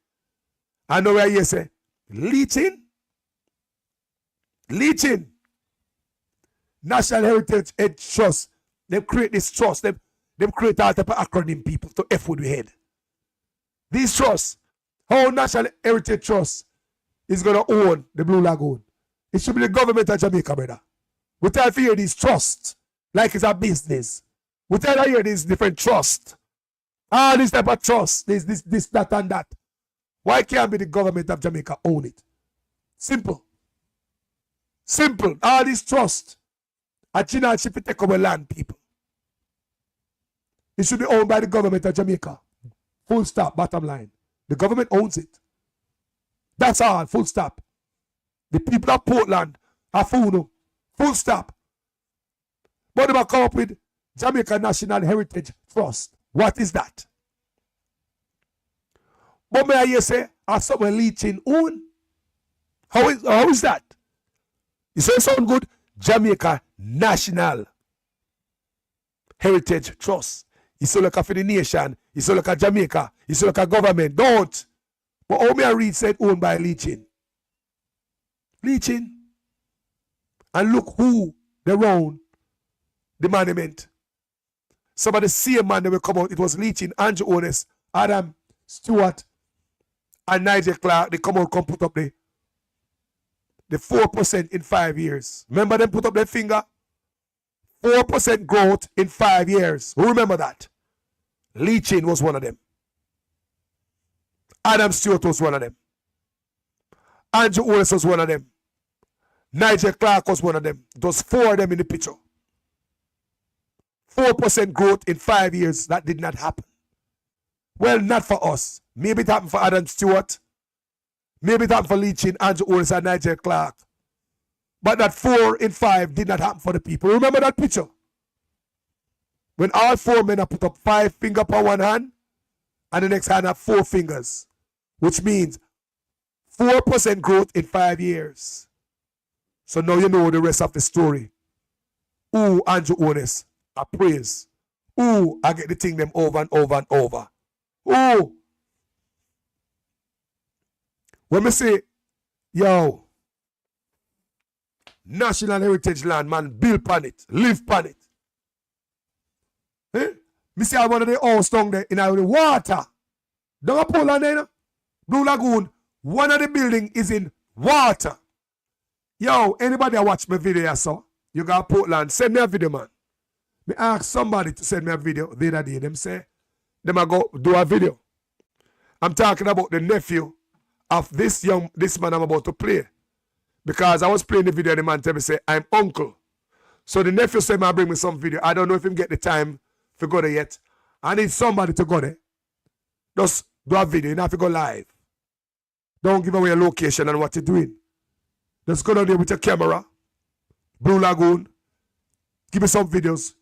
I know where you say, leeching. National Heritage Trust. They create this trust. They create all type of acronym people to F with the head. These trusts, how National Heritage Trust is going to own the Blue Lagoon. It should be the government of Jamaica, brother. We try to hear these trusts like it's a business. We try to hear these different trusts. All this type of trust, this, that, and that. Why can't be the government of Jamaica own it? Simple. Simple. All this trust. A China should take over land, people. It should be owned by the government of Jamaica. Full stop, bottom line. The government owns it. That's all, full stop. The people of Portland are full, full stop. But they come up with Jamaica National Heritage Trust. What is that? But may I say, are someone leeching own? How is that? You say it sound good? Jamaica National Heritage Trust. You say like a for the nation. You say like a Jamaica. You say like a government. Don't. But how may I read said owned by leeching? Leeching. And look who they own the monument. Some of the same man that will come out, it was leeching, Andrew Ones, Adam Stewart, and Nigel Clark. They come out, come put up the 4% in 5 years. Remember them put up their finger? 4% growth in 5 years. Who remember that? Leeching was one of them. Adam Stewart was one of them. Andrew Ones was one of them. Nigel Clark was one of them. Those 4 of them in the picture. 4% growth in 5 years. That did not happen. Well, not for us. Maybe it happened for Adam Stewart. Maybe it happened for Leeching, Andrew Ones, and Nigel Clark. But that 4 in 5 did not happen for the people. Remember that picture? When all 4 men have put up 5 fingers per one hand, and the next hand have 4 fingers. Which means 4% growth in 5 years. So now you know the rest of the story. Ooh, Andrew Ones, I praise. Ooh, I get the thing them over and over and over. Ooh. When me say, yo, National Heritage Land, man, build pan it, live pan it. Eh? Me see one of the house down there in the water. Down a Portland there, you know? Blue Lagoon, one of the building is in water. Yo, anybody that watch my video I saw, you got Portland, send me a video, man. Me ask somebody to send me a video the other day. Them say, them I go do a video. I'm talking about the nephew of this man I'm about to play. Because I was playing the video and the man tell me, say, I'm uncle. So the nephew said, man, bring me some video. I don't know if him get the time to go there yet. I need somebody to go there. Just do a video. You don't have to go live. Don't give away your location and what you're doing. Just go down there with your camera. Blue Lagoon. Give me some videos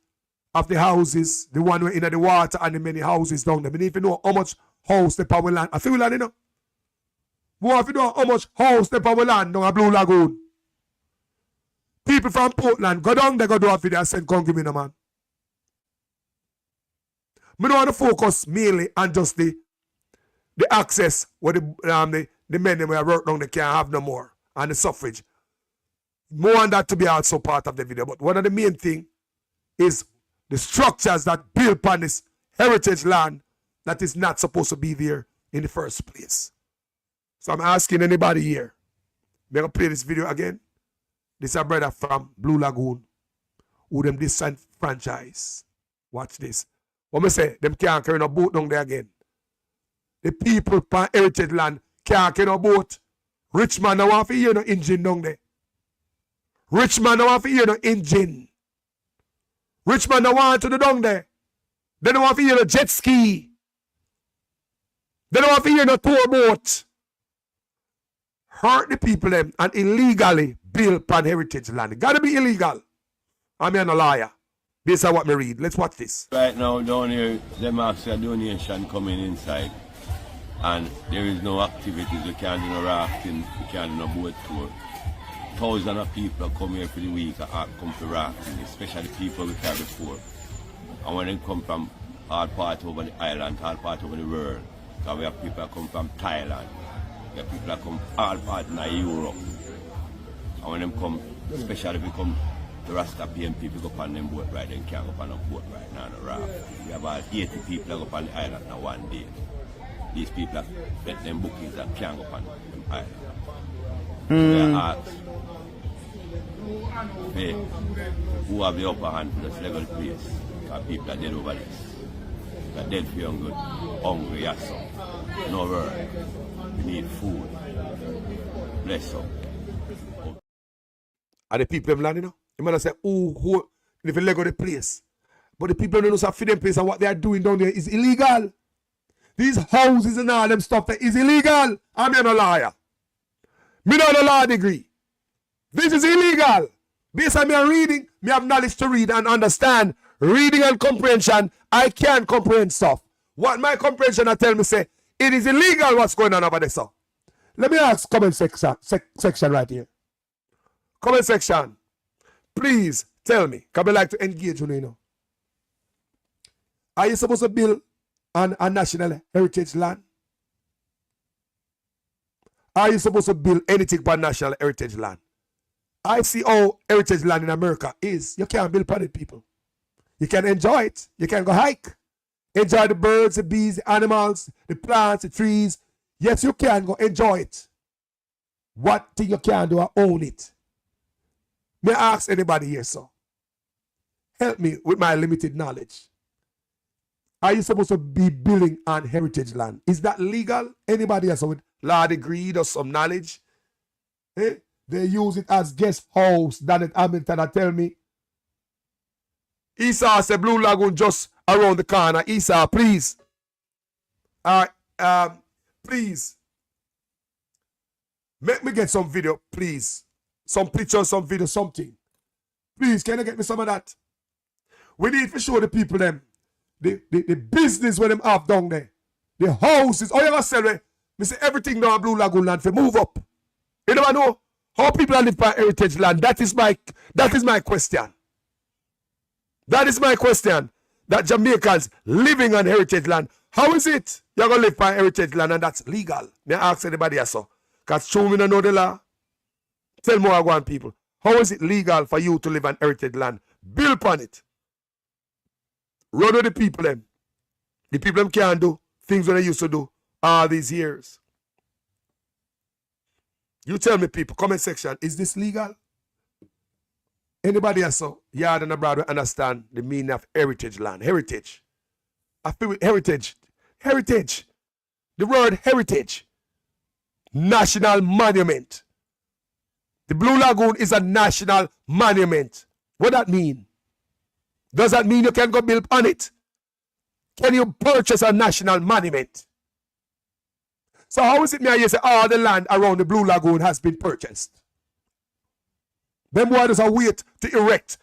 of the houses, the one in the water and the many houses down there. I need to know how much house the power land. I feel land, you know. More if you know how much house the power land down a Blue Lagoon. People from Portland, go down there, go do a video and send, come give me no man. I don't want to focus mainly on just the access where the men that were work down they can't have no more. And the suffrage. More on that to be also part of the video. But one of the main thing is the structures that build upon this heritage land that is not supposed to be there in the first place. So I'm asking anybody here, I'm going to play this video again. This is a brother from Blue Lagoon who them this franchise. Watch this. What I say, them can't carry no boat down there again. The people from heritage land can't carry no boat. Rich man don't want to hear no engine down there. Rich man don't want to hear no engine. Rich man don't want to do down there. They don't want to hear no jet ski. They don't want to hear no tour boat. Hurt the people them and illegally build pan heritage land. It gotta be illegal. I'm a liar. This is what me read. Let's watch this. Right now down here, them ask a donation coming inside. And there is no activities. We can't do no rafting. We can't do no boat tour. thousands of people come here for the week and come to rafting, especially people we carry before. And when they come from all parts over the island, all parts over the world, because we have people that come from Thailand, we have people that come all parts in Europe. And when they come, especially if we come to Rastapian people go on them boat ride, they can't go on a boat ride now on a raft. We have about 80 people that go on the island now one day. These people have bet them bookings that can't go on them island. We are asked, hey, who have the upper hand for this legal place? Because people are dead over this. They're dead for young, hungry, yes, so. No work. We need food. Bless them. And the people them land, you know? You might say, who, if you Lego the place. But the people don't know how to feed them place and what they are doing down there is illegal. These houses and all them stuff that is illegal. I'm not a liar. Me not a law degree. This is illegal. Based on me reading, me have knowledge to read and understand. Reading and comprehension, I can comprehend stuff. What my comprehension I tell me say, it is illegal what's going on over there, so. Let me ask comment section right here. Comment section. Please tell me, because I like to engage you know. Are you supposed to build on a national heritage land? Are you supposed to build anything but national heritage land? I see how heritage land in America is. You can't build upon it, people. You can enjoy it. You can go hike. Enjoy the birds, the bees, the animals, the plants, the trees. Yes, you can go enjoy it. What thing you can do, I own it. May I ask anybody here, so? Help me with my limited knowledge. Are you supposed to be building on heritage land? Is that legal? Anybody else with law degree or some knowledge? Eh? They use it as guest house down at Hamilton. I tell me. Esau said Blue Lagoon just around the corner. Esau, please. Please. Make me get some video, please. Some pictures, some video, something. Please, can you get me some of that? We need to show the people them. The business where them have down there. The houses. Oh, you ever sell it? Me say everything down Blue Lagoon land for move up. You never know how people are live by heritage land. That is my question. That is my question. That Jamaicans living on heritage land. How is it you're going to live by heritage land and that's legal? May I ask anybody else so? Because show me no know the law. Tell more I want people. How is it legal for you to live on heritage land? Build upon it. Run with the people them. The people them can't do things that they used to do all these years. You tell me, people, comment section, is this legal? Anybody else so yard and abroad will understand the meaning of heritage land. Heritage. I feel with heritage. Heritage. The word heritage. National monument. The Blue Lagoon is a national monument. What does that mean? Does that mean you can go build on it? Can you purchase a national monument? So how is it me you say all the land around the Blue Lagoon has been purchased? Them boys just wait to erect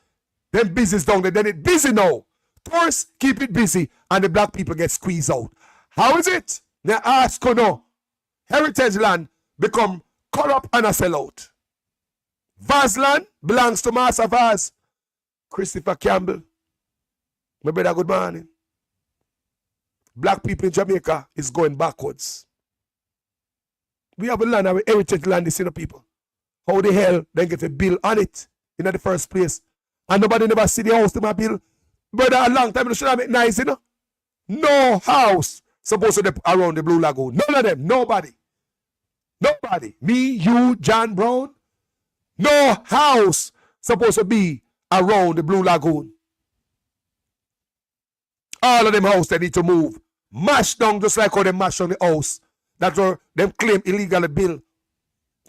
them business down there. Then it busy now. First, keep it busy and the black people get squeezed out. How is it? They ask you no. Heritage land become corrupt and a sellout. Vaz land belongs to Master Vaz. Christopher Campbell. My brother, good morning. Black people in Jamaica is going backwards. We have a land, our heritage land is in the people. How the hell they get a bill on it in the first place? And nobody never see the house to my bill. Brother, a long time, they should have it nice, you know? No house supposed to be around the Blue Lagoon. None of them, nobody. Nobody. Me, you, John Brown. No house supposed to be around the Blue Lagoon. All of them houses they need to move. Mash down just like how they mash down the house. That's where them claim illegally built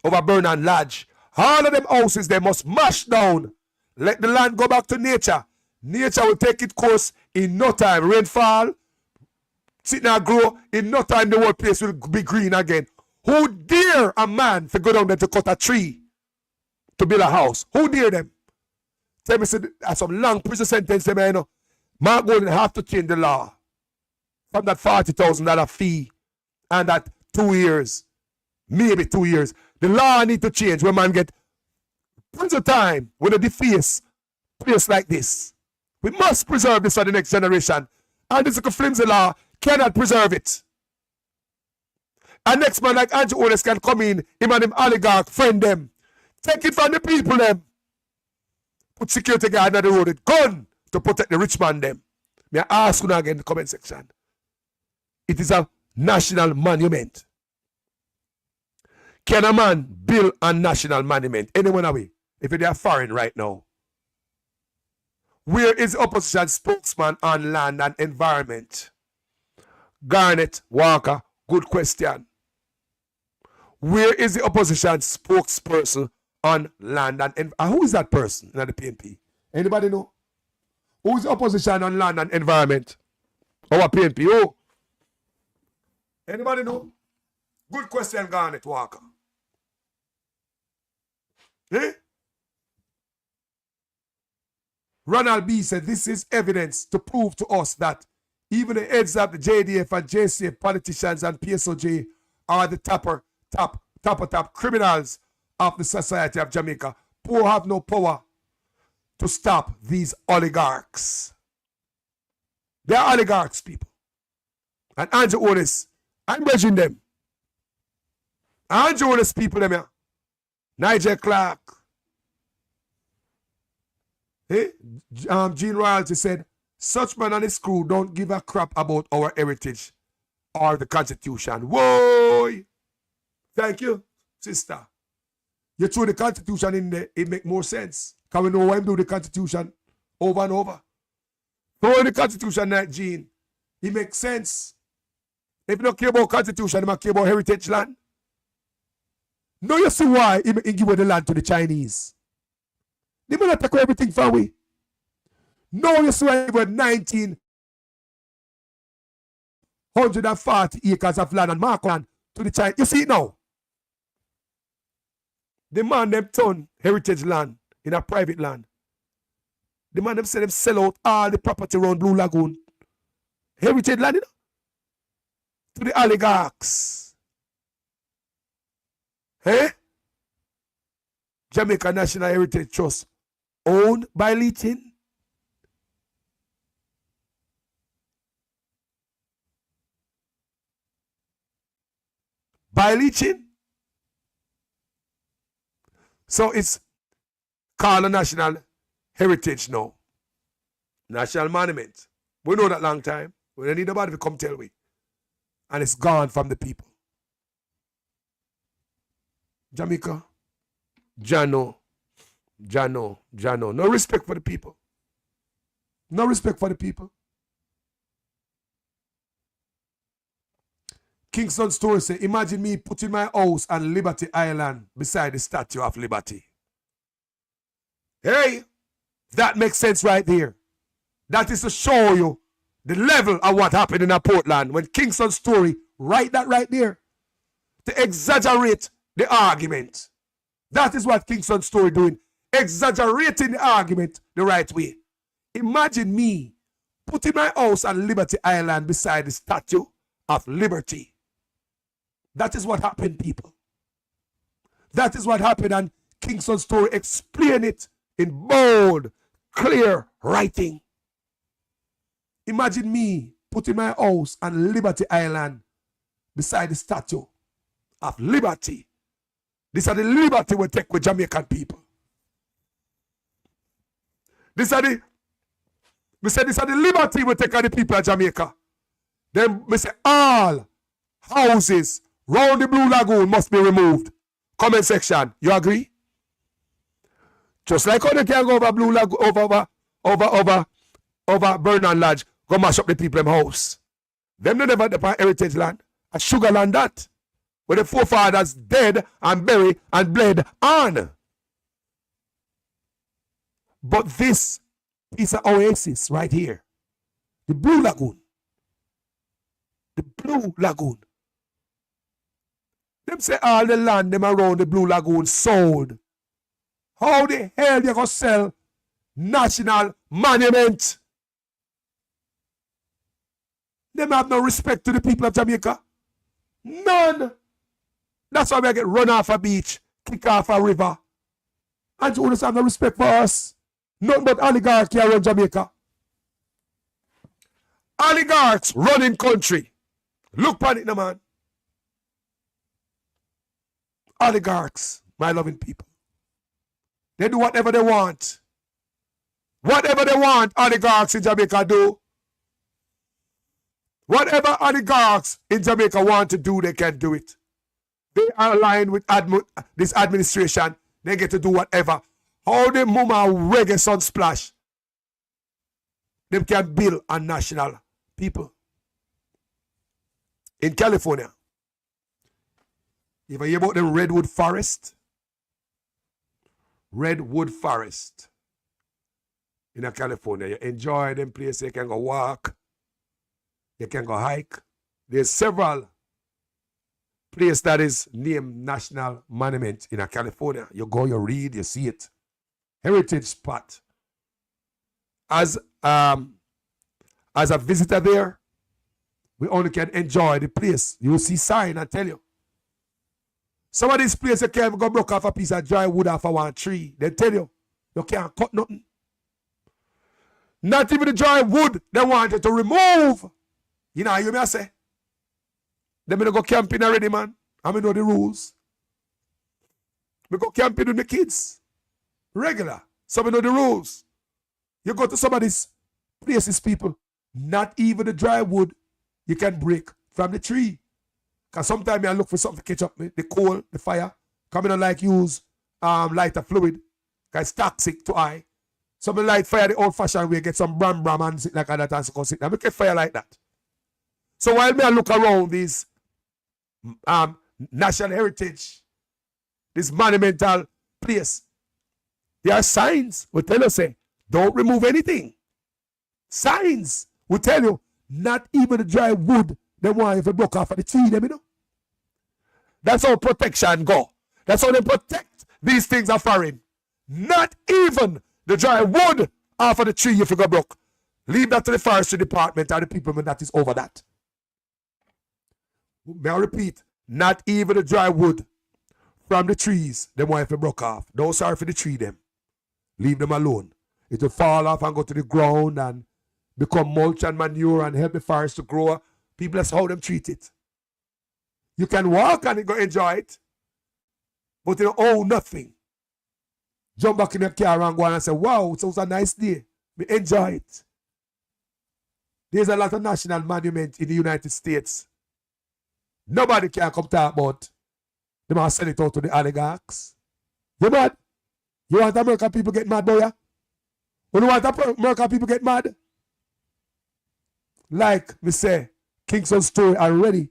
over Burnham Lodge. All of them houses they must mash down. Let the land go back to nature. Nature will take its course in no time. Rainfall, sit now grow. In no time the whole place will be green again. Who dare a man to go down there to cut a tree to build a house? Who dare them? Tell me, some long prison sentence, you know. Mark Golden have to change the law from that $40,000 fee and that 2 years, maybe 2 years. The law need to change when man get Prince of time when they deface place like this. We must preserve this for the next generation. And this flimsy law cannot preserve it. And next man like Andrew Otis can come in, him and him oligarch, friend them. Take it from the people them. Put security guard on the road with gun to protect the rich man them. May I ask you now again in the comment section. It is a national monument. Can a man build a national monument? Anyone away? If they are foreign right now. Where is the opposition spokesman on land and environment? Garnet Walker, good question. Where is the opposition spokesperson on land and environment? Who is that person in the PNP? Anybody know? Who is the opposition on land and environment? Our PNP. Oh. Anybody know? Good question, Garnet Walker. Eh? Ronald B. said, this is evidence to prove to us that even the heads of the JDF and JCF politicians and PSOJ are the top criminals of the society of Jamaica. Poor have no power to stop these oligarchs. They are oligarchs, people. And Andrew Otis, I'm judging them. Andrew Otis people, them here. Nigel Clark. Hey, Gene Royalty said, such man and his crew don't give a crap about our heritage or the Constitution. Whoa! Thank you, sister. You throw the Constitution in there, it make more sense. Can we know why I'm doing the Constitution over and over? Throw the Constitution like Gene. It makes sense. If you don't care about Constitution, you don't care about heritage land. No, you see why he give away the land to the Chinese. They will not take everything far away. No, you see why he gave 1,940 acres of land and markland to the Chinese. You see it now. The man them turn heritage land in a private land. The man them say them sell out all the property around Blue Lagoon. Heritage land, you know? To the oligarchs. Eh? Jamaica National Heritage Trust owned by Leeton. By Leeton. So it's called a national heritage now. National monument. We know that long time. We don't need nobody to come tell we. And it's gone from the people. Jamaica. Jano. No respect for the people. No respect for the people. Kingston Story say, imagine me putting my house on Liberty Island beside the Statue of Liberty. Hey, that makes sense right there. That is to show you the level of what happened in Portland when Kingston Story write that right there. To exaggerate the argument. That is what Kingston Story doing. Exaggerating the argument the right way. Imagine me putting my house on Liberty Island beside the Statue of Liberty. That is what happened, people. That is what happened, and Kingston Story explain it in bold, clear writing. Imagine me putting my house on Liberty Island beside the Statue of Liberty. These are the liberty we take with Jamaican people. These are the liberty we take with the people of Jamaica. Then we say all houses round the Blue Lagoon must be removed. Comment section, you agree? Just like how they can go over Blue Lagoon, over Burnham Lodge, go mash up the people in house. Them they never depend heritage land. A sugar land that. Where the forefathers dead and buried and bled on. But this is an oasis right here. The Blue Lagoon. The Blue Lagoon. Them say all the land them around the Blue Lagoon sold. How the hell you gonna sell national monument? Them have no respect to the people of Jamaica. None. That's why we get run off a beach, kick off a river. And you have no respect for us. Nothing but oligarchy around Jamaica. Oligarchs running country. Look on it now, man. Oligarchs, my loving people. They do whatever they want. Whatever they want, oligarchs in Jamaica do. Whatever oligarchs in Jamaica want to do, they can do it. They are aligned with this administration. They get to do whatever. How the mama reggae sun splash. Them can build a national people. In California, if you hear about the Redwood Forest, Redwood Forest in California, you enjoy them places. You can go walk, you can go hike. There's several places that is named national monument in California. You go, you read, you see it. Heritage spot. As a visitor there, we only can enjoy the place. You will see sign, I tell you. Some of these places you can't even go broke off a piece of dry wood off of one tree. They tell you, you can't cut nothing. Not even the dry wood they wanted to remove. You know, you may say. They may go camping already, man. I may know the rules. We go camping with the kids. Regular. So we know the rules. You go to some of these places, people, not even the dry wood you can break from the tree. Because sometimes I look for something to catch up with the coal, the fire. Coming on like use lighter fluid. Because it's toxic to eye. Some light fire the old fashioned way, get some bram and sit like that and so sit. I make a fire like that. So while me I look around these national heritage, this monumental place, there are signs will tell us, say, don't remove anything. Signs will tell you, not even the dry wood they want if you broke off of the tree, them, you know. That's how protection go. That's how they protect these things are foreign. Not even the dry wood off of the tree if you go broke. Leave that to the forestry department or the people that is over that. May I repeat, not even the dry wood from the trees them want if you broke off. Don't sorry for the tree them. Leave them alone. It will fall off and go to the ground and become mulch and manure and help the forest to grow. People, that's how them treat it. You can walk and go enjoy it, but you don't own nothing. Jump back in your car and go on and say, wow, it was a nice day. We enjoy it. There's a lot of national monuments in the United States. Nobody can come talk about. They must send it out to the oligarchs. You mad? You want American people get mad, boy? You want American people get mad? Like me say, Kingston story already.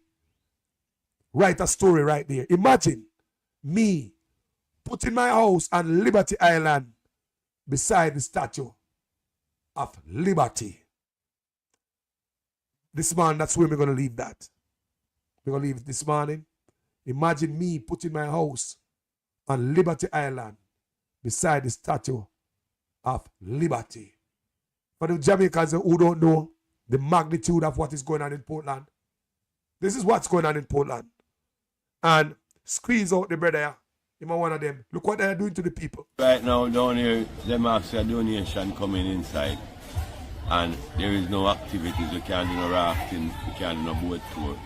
Write a story right there. Imagine me putting my house on Liberty Island beside the Statue of Liberty. This morning, that's where we're going to leave that. We're going to leave it this morning. Imagine me putting my house on Liberty Island beside the Statue of Liberty. For the Jamaicans who don't know the magnitude of what is going on in Portland, this is what's going on in Portland. And squeeze out the brother. Him one of them. Look what they are doing to the people. Right now, down here, them ask a donation coming inside. And there is no activities. You can't do no rafting. You can't do no boat tour.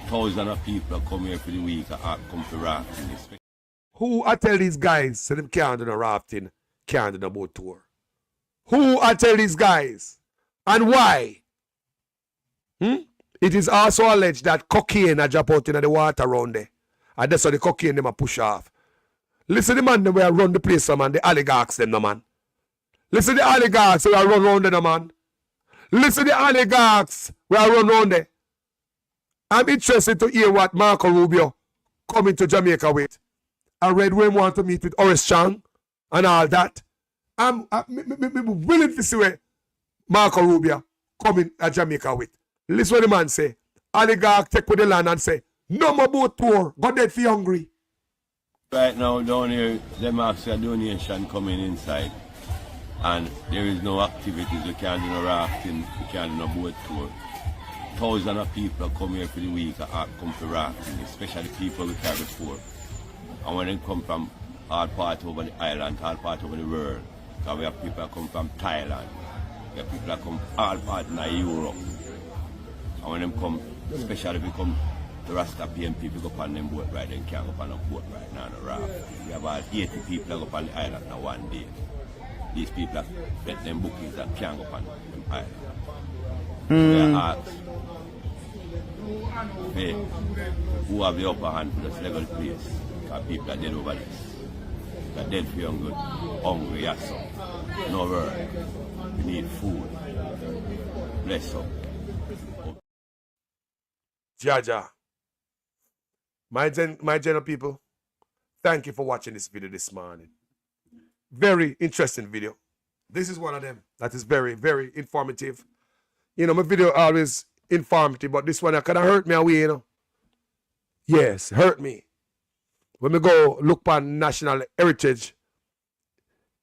Thousands of people come here for the week and come to rafting. Who I tell these guys so them can't do no rafting, can't do no boat tour? Who I tell these guys? And why? It is also alleged that cocaine are drop out in the water around there. And that's how the cocaine them a push off. Listen the man them where run the place, man, the oligarchs them, no man. Listen the oligarchs where run around there, no man. Listen the oligarchs where run around there. I'm interested to hear what Marco Rubio coming to Jamaica with. I read when want to meet with Horace Chang and all that. I'm willing to see where Marco Rubio coming to Jamaica with. Listen what the man say. Oligarch take with the land and say, no more boat tour. Go dead for hungry. Right now, down here, them ask a donation coming inside. And there is no activities. You can't do no rafting. You can't do no boat tour. Thousands of people come here for the week and come to rafting, especially people who carry before. And when they come from all part over the island, all part over the world. Because we have people that come from Thailand. We have people that come all part in Europe. And when them come, especially if we come to Rasta PMP, we go up on them boat ride, they can't go up on a boat ride now on a raft. We have about 80 people that go up on the island now one day. These people have get them bookings that can't go up on them island. We are asked, hey, who have the upper hand for this level place? Because people are dead over this. They're dead for young good, hungry, yes, so. No work. We need food. Bless up. Jaja. My general people, thank you for watching this video this morning. Very interesting video. This is one of them that is very, very informative. You know, my video always informative, but this one kind of hurt me away, you know. Yes, hurt me. When we go look on national heritage,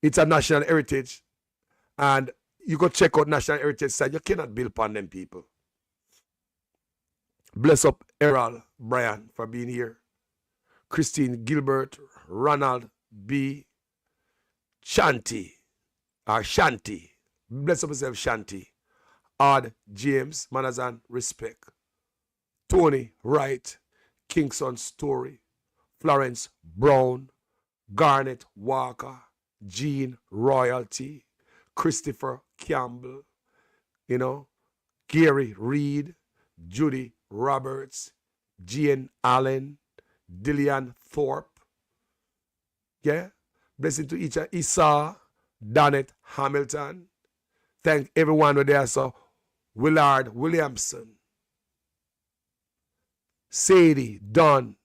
it's a national heritage. And you go check out national heritage side, you cannot build upon them people. Bless up Errol Brian for being here. Christine Gilbert, Ronald B. Shanti. Bless up yourself, Shanti. Odd James, Manazan, respect. Tony Wright, Kingston Story. Florence Brown, Garnet Walker, Jean Royalty, Christopher Campbell, you know, Gary Reed, Judy Roberts, Jean Allen, Dillian Thorpe. Yeah. Blessing to each other. Esau, Donnet Hamilton. Thank everyone who there. So Willard Williamson, Sadie Dunn,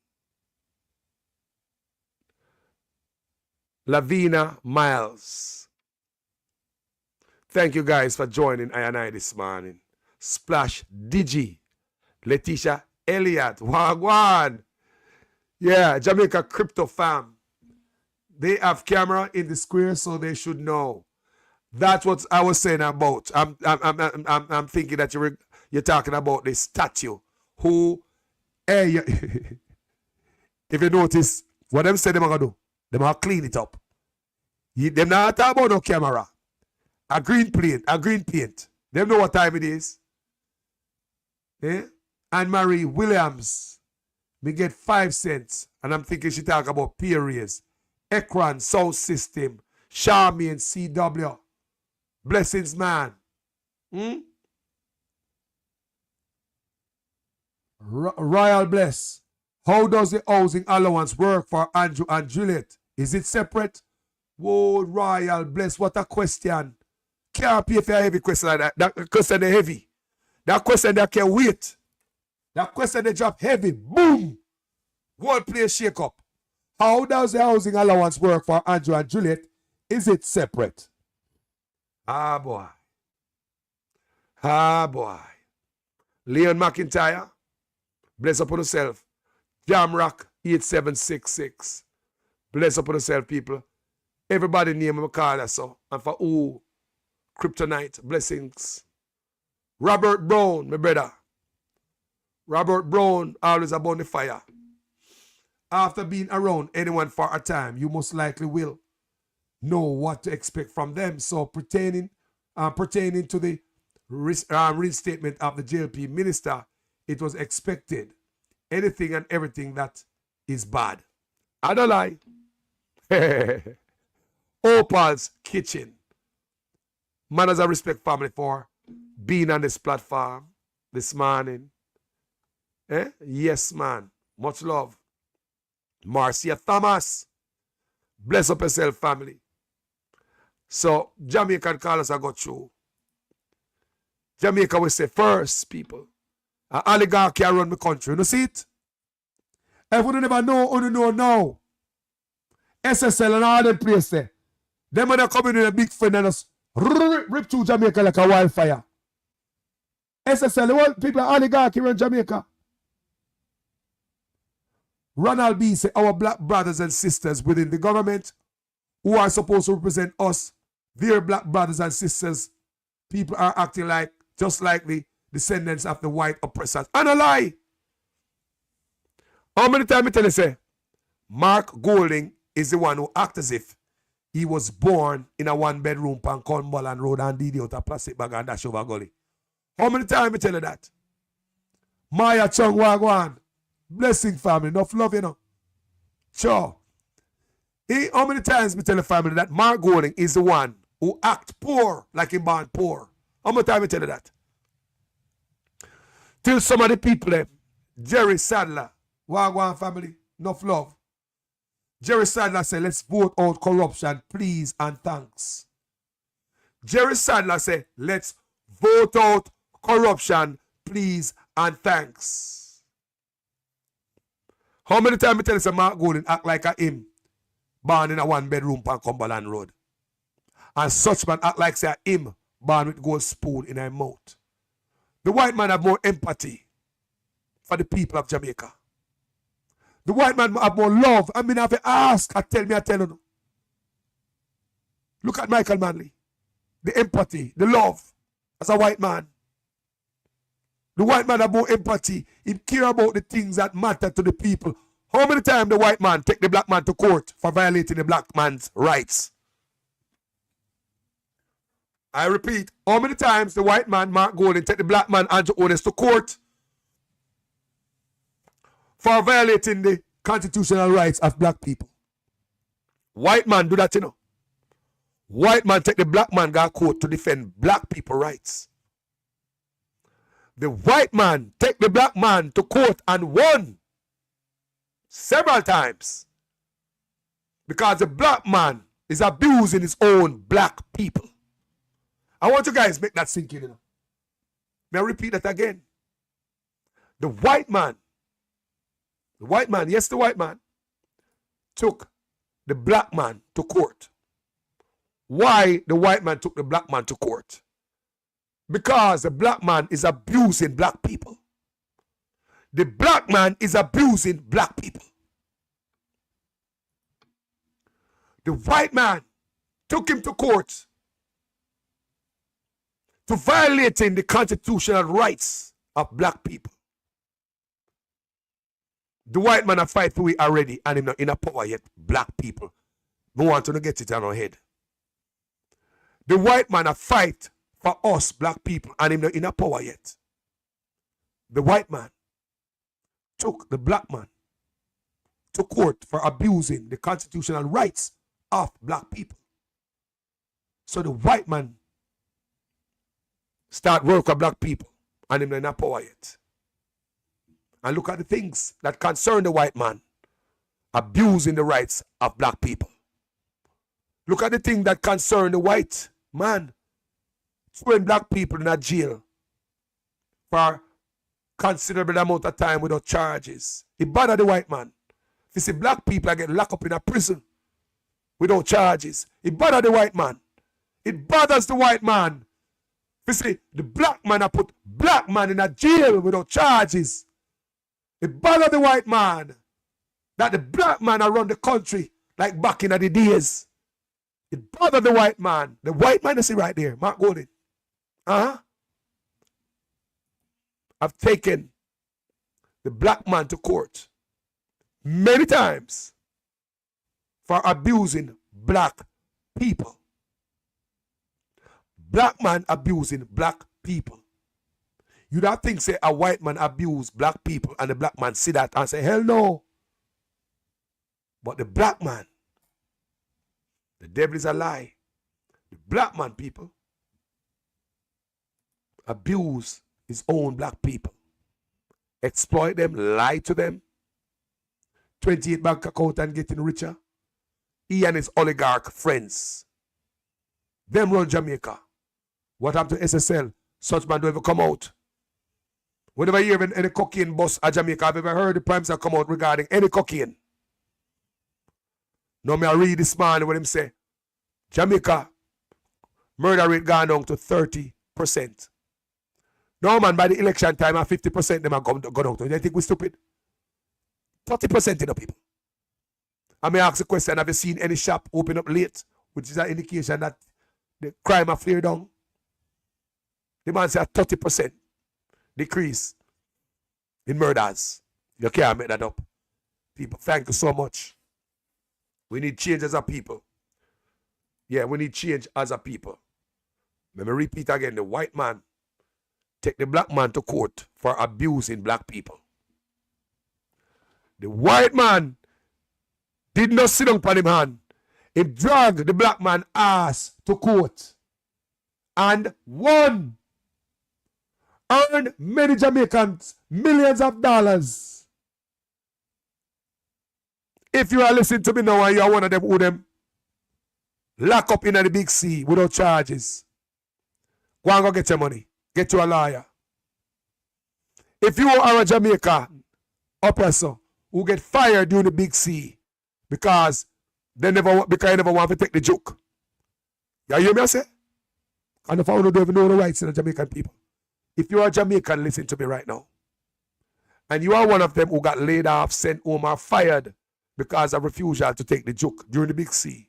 Lavina Miles. Thank you guys for joining I and I this morning. Splash Digi, Letitia Elliott, Wagwan. Yeah, Jamaica Crypto Fam. They have camera in the square, so they should know. That's what I was saying about. I'm thinking that you're talking about the statue. Who, hey, if you notice, what them say them are gonna do, them are clean it up. Them not talk about no camera. A green paint. Them know what time it is. Eh? Anne-Marie Williams, me get 5 cents, and I'm thinking she talk about periods. Ekron Sound System, Charmian CW. Blessings, man. Royal Bless. How does the housing allowance work for Andrew and Juliet? Is it separate? Whoa, Royal Bless, what a question. Can't pay for a heavy question like that. That question is heavy. That question that can wait. That question they drop heavy. Boom. World place shake up. How does the housing allowance work for Andrew and Juliet? Is it separate? Ah, boy. Ah, boy. Leon McIntyre, bless up on yourself. Jamrock 8766. Bless up on yourself, people. Everybody name him call us so. And for who? Kryptonite, blessings. Robert Brown, my brother. Robert Brown, always about the fire. After being around anyone for a time, you most likely will know what to expect from them. So pertaining to the reinstatement of the JLP minister, it was expected. Anything and everything that is bad. I don't lie. Opal's Kitchen. Manners I respect family for being on this platform this morning. Yes, man. Much love. Marcia Thomas. Bless up yourself, family. So, Jamaican callers I got through. Jamaica will say first, people. An oligarchy run the country. You know, see it? If you never know, you know now. SSL and all that place there. Them when they come in with a big friend and us rip through Jamaica like a wildfire. SSL, the world people are oligarchy in Jamaica. Ronald B. said, our black brothers and sisters within the government who are supposed to represent us, their black brothers and sisters, people are acting like, just like the descendants of the white oppressors. And a lie. How many times I tell you, say, Mark Golding is the one who act as if he was born in a one-bedroom pan Cumberland Road and did out a plastic bag and dash over gully. How many times I tell you that? Maya Chung Wagwan. Blessing family. Enough love, you know. Sure. How many times I tell the family that Mark Golding is the one who act poor like he born poor? How many times I tell you that? Till some of the people, Jerry Sadler, Wagwan family, enough love. Jerry Sadler said, let's vote out corruption, please and thanks. Jerry Sadler said, let's vote out corruption, please and thanks. How many times I tell you Mark Golding act like a him, born in a one-bedroom on Cumberland Road? And such man act like say him, born with gold spoon in her mouth. The white man have more empathy for the people of Jamaica. The white man have more love. I mean, I have to ask. I tell you. Look at Michael Manley. The empathy, the love as a white man. The white man have more empathy. He care about the things that matter to the people. How many times the white man take the black man to court for violating the black man's rights? I repeat, how many times the white man, Mark Golding, take the black man, Andrew Onis, to court for violating the constitutional rights of black people? White man do that, you know. White man take the black man go to court to defend black people rights. The white man take the black man to court and won several times because the black man is abusing his own black people. I want you guys to make that sink in. You know? May I repeat that again? The white man, yes, the white man took the black man to court. Why the white man took the black man to court? Because the black man is abusing black people. The black man is abusing black people. The white man took him to court to violating the constitutional rights of black people. The white man a fight for we already and him not in a power yet. Black people. We want to get it on our head. The white man a fight for us black people and him not in a power yet. The white man took the black man to court for abusing the constitutional rights of black people. So the white man start work with black people and him not in a power yet. And look at the things that concern the white man abusing the rights of black people. Look at the things that concern the white man throwing black people in a jail for considerable amount of time without charges. It bothers the white man. If you see black people are getting locked up in a prison without charges, it bothers the white man. It bothers the white man. You see, the black man have put black man in a jail without charges. It bothers the white man that the black man around the country like back in the days. It bothers the white man. The white man is right there, Mark Golding. I've taken the black man to court many times for abusing black people. Black man abusing black people. You don't think say a white man abuse black people and the black man see that and say, hell no. But the black man, the devil is a lie. The black man, people, abuse his own black people. Exploit them, lie to them. 28 bank account and getting richer. He and his oligarch friends. Them run Jamaica. What happened to SSL? Such man don't ever come out. Whenever you hear any cocaine bust at Jamaica, I've ever heard the Prime Minister come out regarding any cocaine. Now me I read this man when him say, Jamaica, murder rate gone down to 30%. No man, by the election time at 50% them are gone down to. They think we're stupid. 30% in the people. I may ask the question, have you seen any shop open up late? Which is an indication that the crime have flared down. The man say a 30% decrease in murders. You can't make that up. People, thank you so much. We need change as a people. Yeah, we need change as a people. Let me repeat again. The white man take the black man to court for abusing black people. The white man did not sit down upon him hand. He dragged the black man ass to court and won. Earned many Jamaicans millions of dollars. If you are listening to me now and you are one of them who them lock up in the big C without charges, go and go get your money. Get you a lawyer. If you are a Jamaican oppressor who get fired during the big C because you never want to take the joke. You hear me I say? And if I don't even know the rights of the Jamaican people. If you are a Jamaican, listen to me right now. And you are one of them who got laid off, sent home, or fired because of refusal to take the joke during the big C.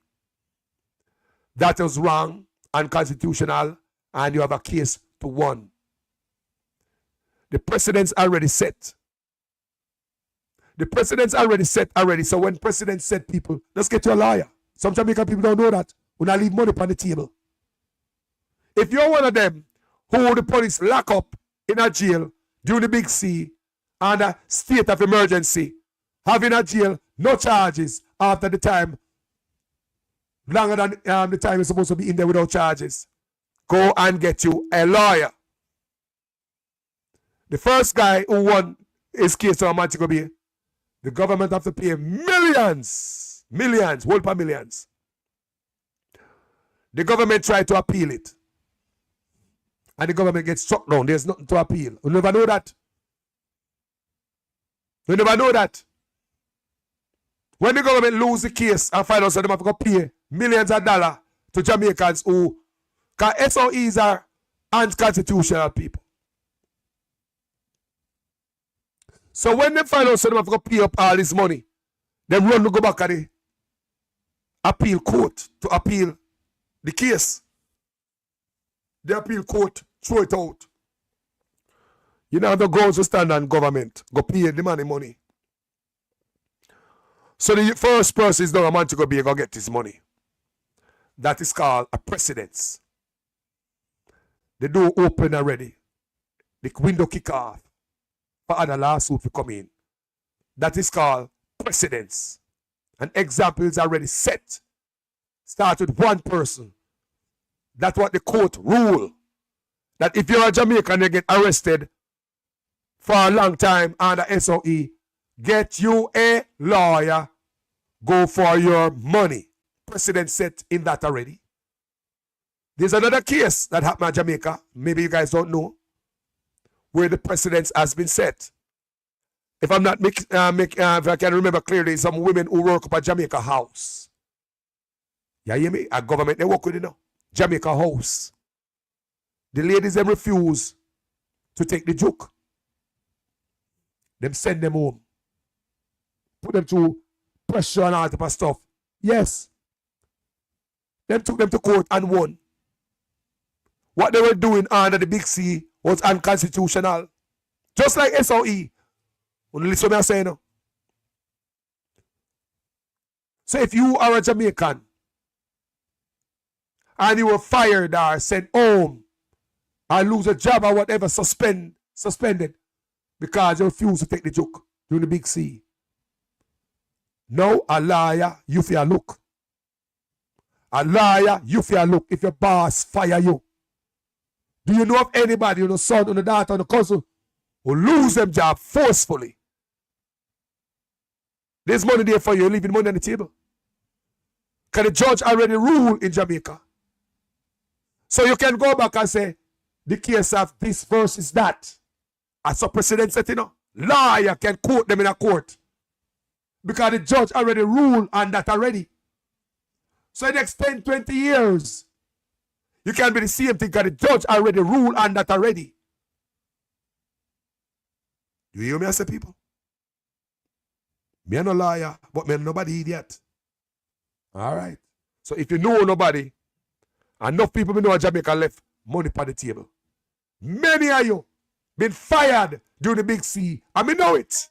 That is wrong, unconstitutional, and you have a case to win. The precedent's already set. The precedent's already set already. So when precedent set, people, let's get to a lawyer. Some Jamaican people don't know that. When I leave money on the table. If you're one of them who the police lock up in a jail during the big C and a state of emergency, having a jail, no charges after the time, longer than the time you're supposed to be in there without charges, go and get you a lawyer. The first guy who won his case to Montego Bay, the government have to pay millions, whole per millions. The government tried to appeal it. And the government gets struck down. There's nothing to appeal. You never know that. You never know that. When the government lose the case and find out so they have to pay millions of dollars to Jamaicans who, because SOEs are unconstitutional people. So when they find out so they have to pay up all this money, they run to go back at the appeal court to appeal the case. The appeal court throw it out. You know the grounds to stand on government, go pay the money. So the first person is now a man to go be go get his money. That is called a precedence. The door open already. The window kick off for other lawsuit to come in. That is called precedence. An example is already set. Start with one person. That's what the court rule. That if you're a Jamaican, you get arrested for a long time under SOE, get you a lawyer, go for your money. Precedent set in that already. There's another case that happened in Jamaica, maybe you guys don't know, where the precedent has been set. If I'm not if I can remember clearly, some women who work up at Jamaica House. You hear me? A government, they work with it now. Jamaica House. The ladies, them refuse to take the joke. Them send them home. Put them through pressure and all type of stuff. Yes. Them took them to court and won. What they were doing under the big C was unconstitutional. Just like SOE. Only listen to me I say now. So if you are a Jamaican and you were fired or sent home or lose a job or whatever, suspended because you refuse to take the joke during the big C. Now a liar, you fear look. A liar, you fear look if your boss fire you. Do you know of anybody, you know, son, or the daughter, or the cousin who lose them job forcefully? There's money there for you, you're leaving money on the table. Because the judge already ruled in Jamaica. So you can go back and say, the case of this versus that. As a precedent set, you know, lawyer can quote them in a court. Because the judge already ruled on that already. So the next 10, 20 years, you can be the same thing because the judge already ruled on that already. Do you hear me, I say, people? Me no lawyer, but me nobody idiot. All right. So if you know nobody, enough people me know in Jamaica left money on the table. Many of you been fired during the big C, and me know it.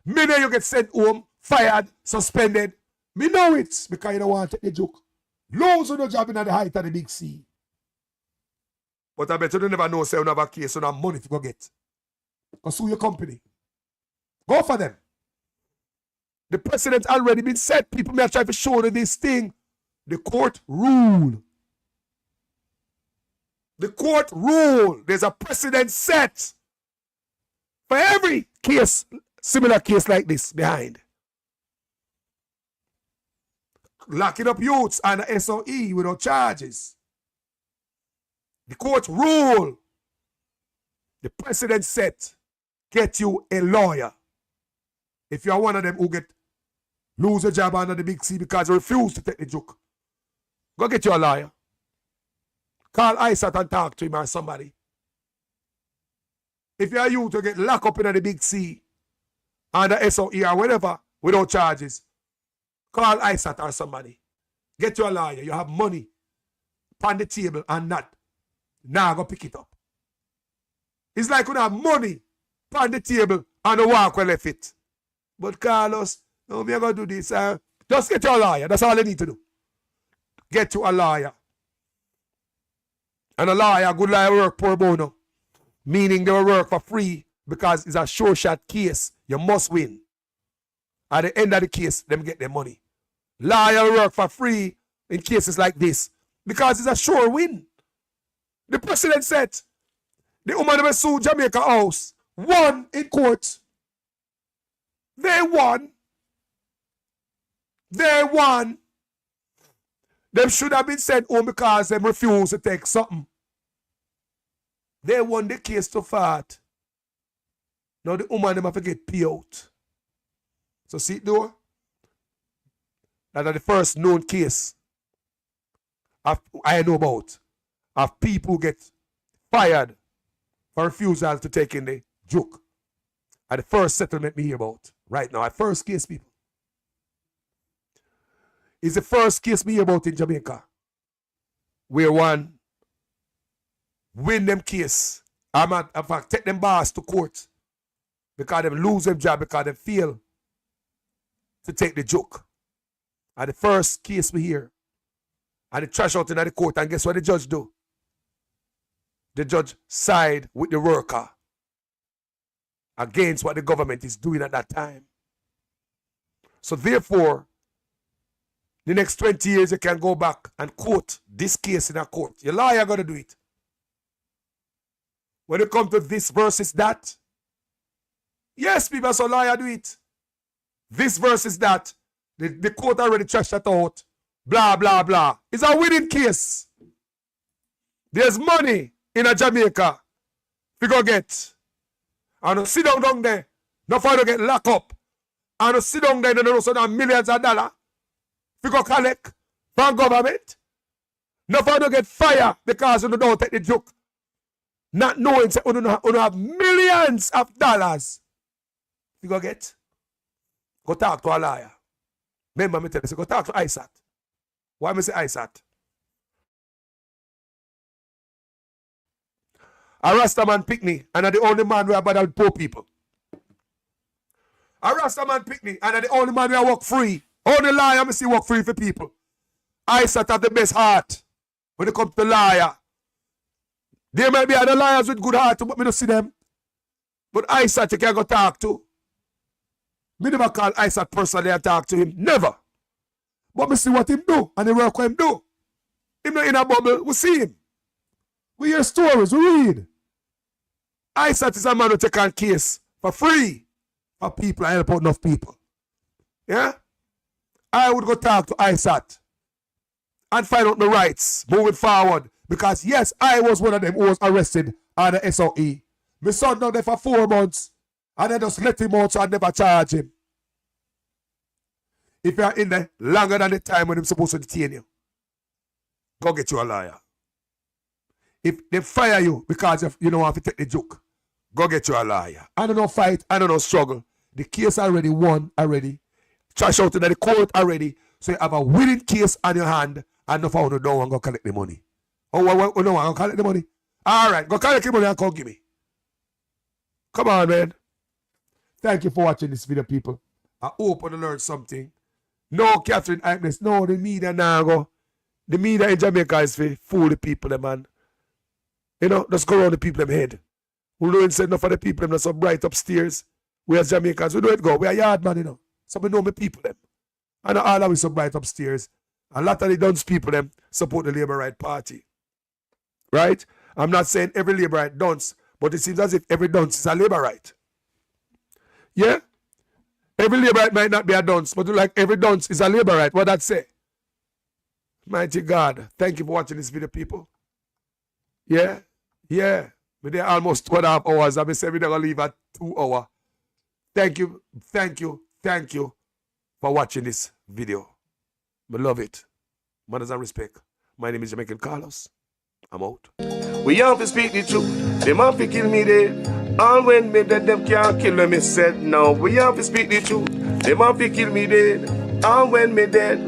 Many of you get sent home fired, suspended. Me know it because you don't want to take the joke. Lose on the job in the height of the big C. But I bet you don't never know, say you have a case, you don't have money to go get. Go sue your company. Go for them. The precedent already been set. People may have tried to show you this thing. The court rule. The court rule. There's a precedent set for every case, similar case like this behind. Locking up youths under SOE without charges. The court rule. The precedent set. Get you a lawyer. If you are one of them who lose a job under the big C because you refuse to take the joke, go get you a lawyer. Call ISAT and talk to him or somebody. If you are you to get locked up in the big C under SOE or whatever without charges, call ISAT or somebody. Get you a lawyer. You have money on the table and not. Now go pick it up. It's like you have money on the table and the walk well left it. But Carlos, no, we are going to do this. Just get you a lawyer. That's all you need to do. Get you a lawyer. And a lawyer, good lawyer work pro bono. Meaning they will work for free because it's a sure shot case. You must win. At the end of the case, them get their money. Lawyer will work for free in cases like this because it's a sure win. The president said the woman who sued Jamaica House won in court. They won. They won. Them should have been sent home because them refused to take something. They won the case too far. Now the woman them have to get paid out. So see it though? That's the first known case I know about of people get fired for refusal to take in the joke. And the first settlement we hear about right now. Our first case, people. Is the first case we hear about in Jamaica. Where one win them case. In fact, take them bars to court. Because them lose them job because they fail to take the joke. And the first case we hear. And they trash out in the court. And guess what the judge do? The judge side with the worker against what the government is doing at that time. So therefore, the next 20 years you can go back and quote this case in a court. Your lawyer got to do it. When it comes to this versus that, yes, people, so lawyer do it. This versus that, the court already trashed that out. Blah, blah, blah. It's a winning case. There's money in a Jamaica. We go get. And sit down there. Not for to get locked up. And sit down there and know so millions of dollars. We go collect from government. Not for to get fired because you don't take the joke. Not knowing that you have millions of dollars. You go get. Go talk to a lawyer. Remember me tell you, go talk to ISAT. Why me say ISAT? A Rastaman pick me, and I'm the only man who bother with poor people. A Rastaman pick me, and I'm the only man who work free. Only liar I see work free for people. ISAT have the best heart when it comes to liar. There might be other liars with good heart, but me don't see them. But ISAT you can go talk to. Me never call ISAT personally and talk to him. Never. But me see what him do, and the work what him do. Him not in a bubble, we see him. We hear stories, we read. ISAT is a man who take on case for free for people and help out enough people. Yeah? I would go talk to ISAT and find out the rights moving forward. Because yes, I was one of them who was arrested on the SOE. My son down there for 4 months and I just let him out so I never charge him. If you are in there longer than the time when I'm supposed to detain you, go get you a lawyer. If they fire you because you don't want to take the joke, go get you a lawyer. I don't know fight, I don't know struggle. The case already won already. Trash out in the court already. So you have a winning case on your hand and no found don't want to go collect the money. Oh, no want to collect the money? All right, go collect the money and come give me. Come on, man. Thank you for watching this video, people. I hope I learn something. No, Catherine Ackness, no, the media now go. The media in Jamaica is for fool the people, them, man. You know, just go around the people them head. We don't say enough for the people them, so bright upstairs. We as Jamaicans, we don't go. We are yard man, you know. So we know me people them. And all of us so bright upstairs. A lot of the dunce people them support the Labour Right Party. Right? I'm not saying every Labour Right dunce, but it seems as if every dunce is a Labour Right. Yeah? Every Labour Right might not be a dunce, but like every dunce is a Labour Right. What that say? Mighty God. Thank you for watching this video, people. Yeah? Yeah. We're there almost 2.5 hours. I said we're going to leave at 2 hours. Thank you for watching this video. I love it. Manners and respect. My name is Jamaican Carlos. I'm out. We have to speak the truth. Them have to kill me dead. All when me dead, them can't kill me said. No, we have to speak the truth. Them have to kill me dead. All when me dead.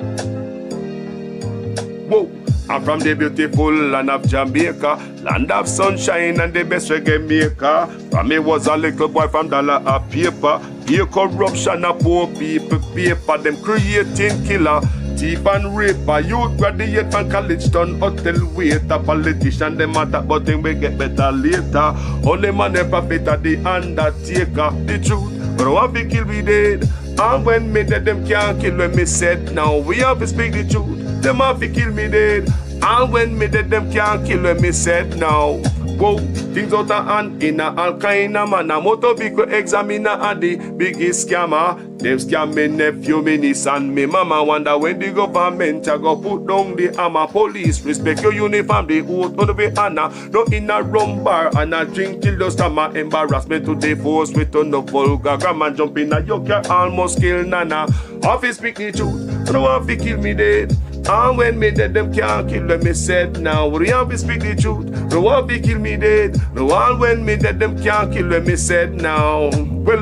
Whoa. I'm from the beautiful land of Jamaica, land of sunshine and the best reggae maker. From me was a little boy from dollar a paper. Here corruption a poor people paper. Them creating killer, thief and raper. Youth graduate from college done hotel waiter. Politician them attack but them we get better later. Only man the prophet of the undertaker. The truth, but I want to kill me dead. And when me dead them can't kill when me said. Now we have to speak the truth. Them have to kill me dead. And when me dead, them can't kill when me said now. Whoa, things out of hand in a all kind of manner. Motor vehicle examiner and the biggest scammer. Them scam me nephew, me niece and me mama. Wonder when the government a go put down the hammer. Police respect your uniform, the oath on the way honor. No in a rum bar and a drink till the stomach. Embarrassment to the force with no vulgar grammar. Jump in a yoke, almost kill nana. Office speak the truth, no one fi kill me dead. And when me dead, them can't kill when me said. Now we have to speak the truth. No one fi kill me dead. No one when me dead, them can't kill when me said. Now, well,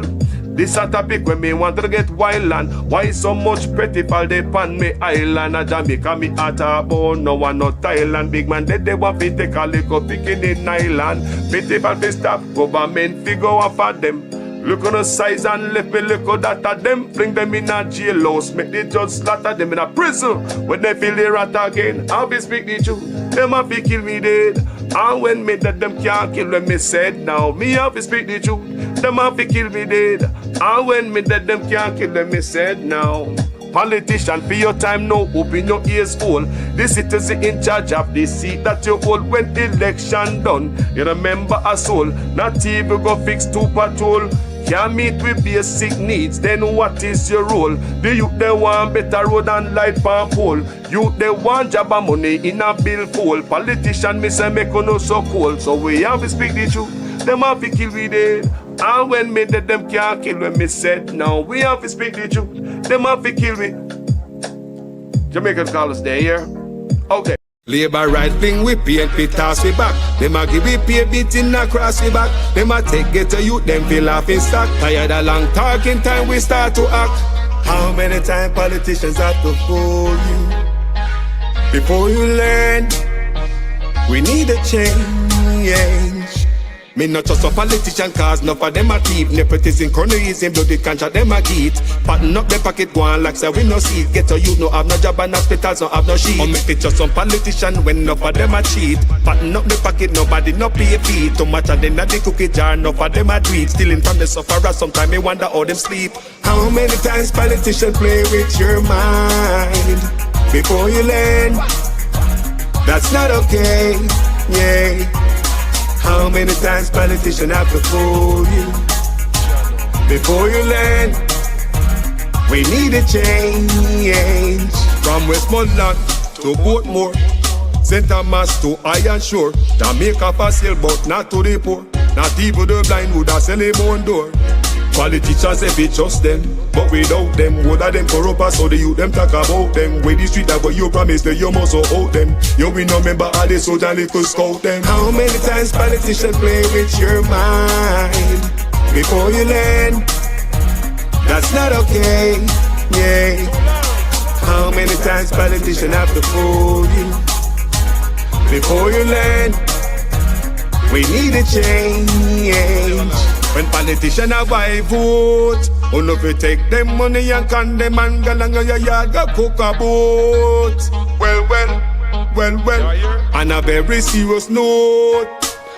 this a topic when me want to get wild and why so much pretty fall they pan me island. A Jamaica me at a bone, no one no Thailand. Big man dead, they want to take a little picking in island. Pity for the stop, government figure off at them. Look on the size and left me look at that of them. Bring them in a jailhouse, make the judge slaughter them in a prison. When they feel the rat again, I'll be speak the truth. Them have to kill me dead. And when me dead, them can't kill when me said. Now me have to speak the truth. Them have to kill me dead. And when me dead, them can't kill when me said. Now politician, for your time now, open your ears all. The citizen in charge of the seat that you hold when election done. You remember a soul, not even go fix to patrol. Can't meet with basic needs, then what is your role? The youth they want better road and light palm pole. Youth they want job and money in a bill full. Politician me say make no so cold. So we have to speak the truth. Them have to kill we dead. And when me dead, them can't kill when me said. Now we have to speak the truth. Them have to kill me. Jamaicans call us there, here. Okay. Labour right thing we paint we toss we back. Them a give we pay beating across we back. Them a take get to youth, them feel off in stock. Tired of long talking time we start to act. How many times politicians have to fool you before you learn? We need a change. Me not just a politician cause enough of them a thief. Nepotism, colonialism, bloody contract them a get. Pattern up the pocket go on like say we no see it. Get to you no have no job and hospitals no have no sheet. Or make it just some politician when enough of them a cheat. Pattern up the pocket nobody no pay fee. Too much of them at the cookie jar enough of them a do it. Stealing from the sufferer sometime me wonder how them sleep. How many times politicians play with your mind before you learn? That's not okay, yeah. How many times politicians have to fool you before you learn? We need a change. From Westmoreland to Portmore, St. Thomas to Iron Shore, Jamaica for sale but not to the poor. Not even the blind would have sell him on door. Politicians if we trust them, but without them, would have them corrupt us so the youth them talk about them. With the street that but you promise that you must hold them. You we no remember all the soldier little scout them. How many times politicians play with your mind before you learn? That's not okay, yeah. How many times politicians have to fool you before you learn? We need a change. When politicians are buy vote, who no fi take them money and condemn and go along your yard go cook a boat. Well, on a very serious note,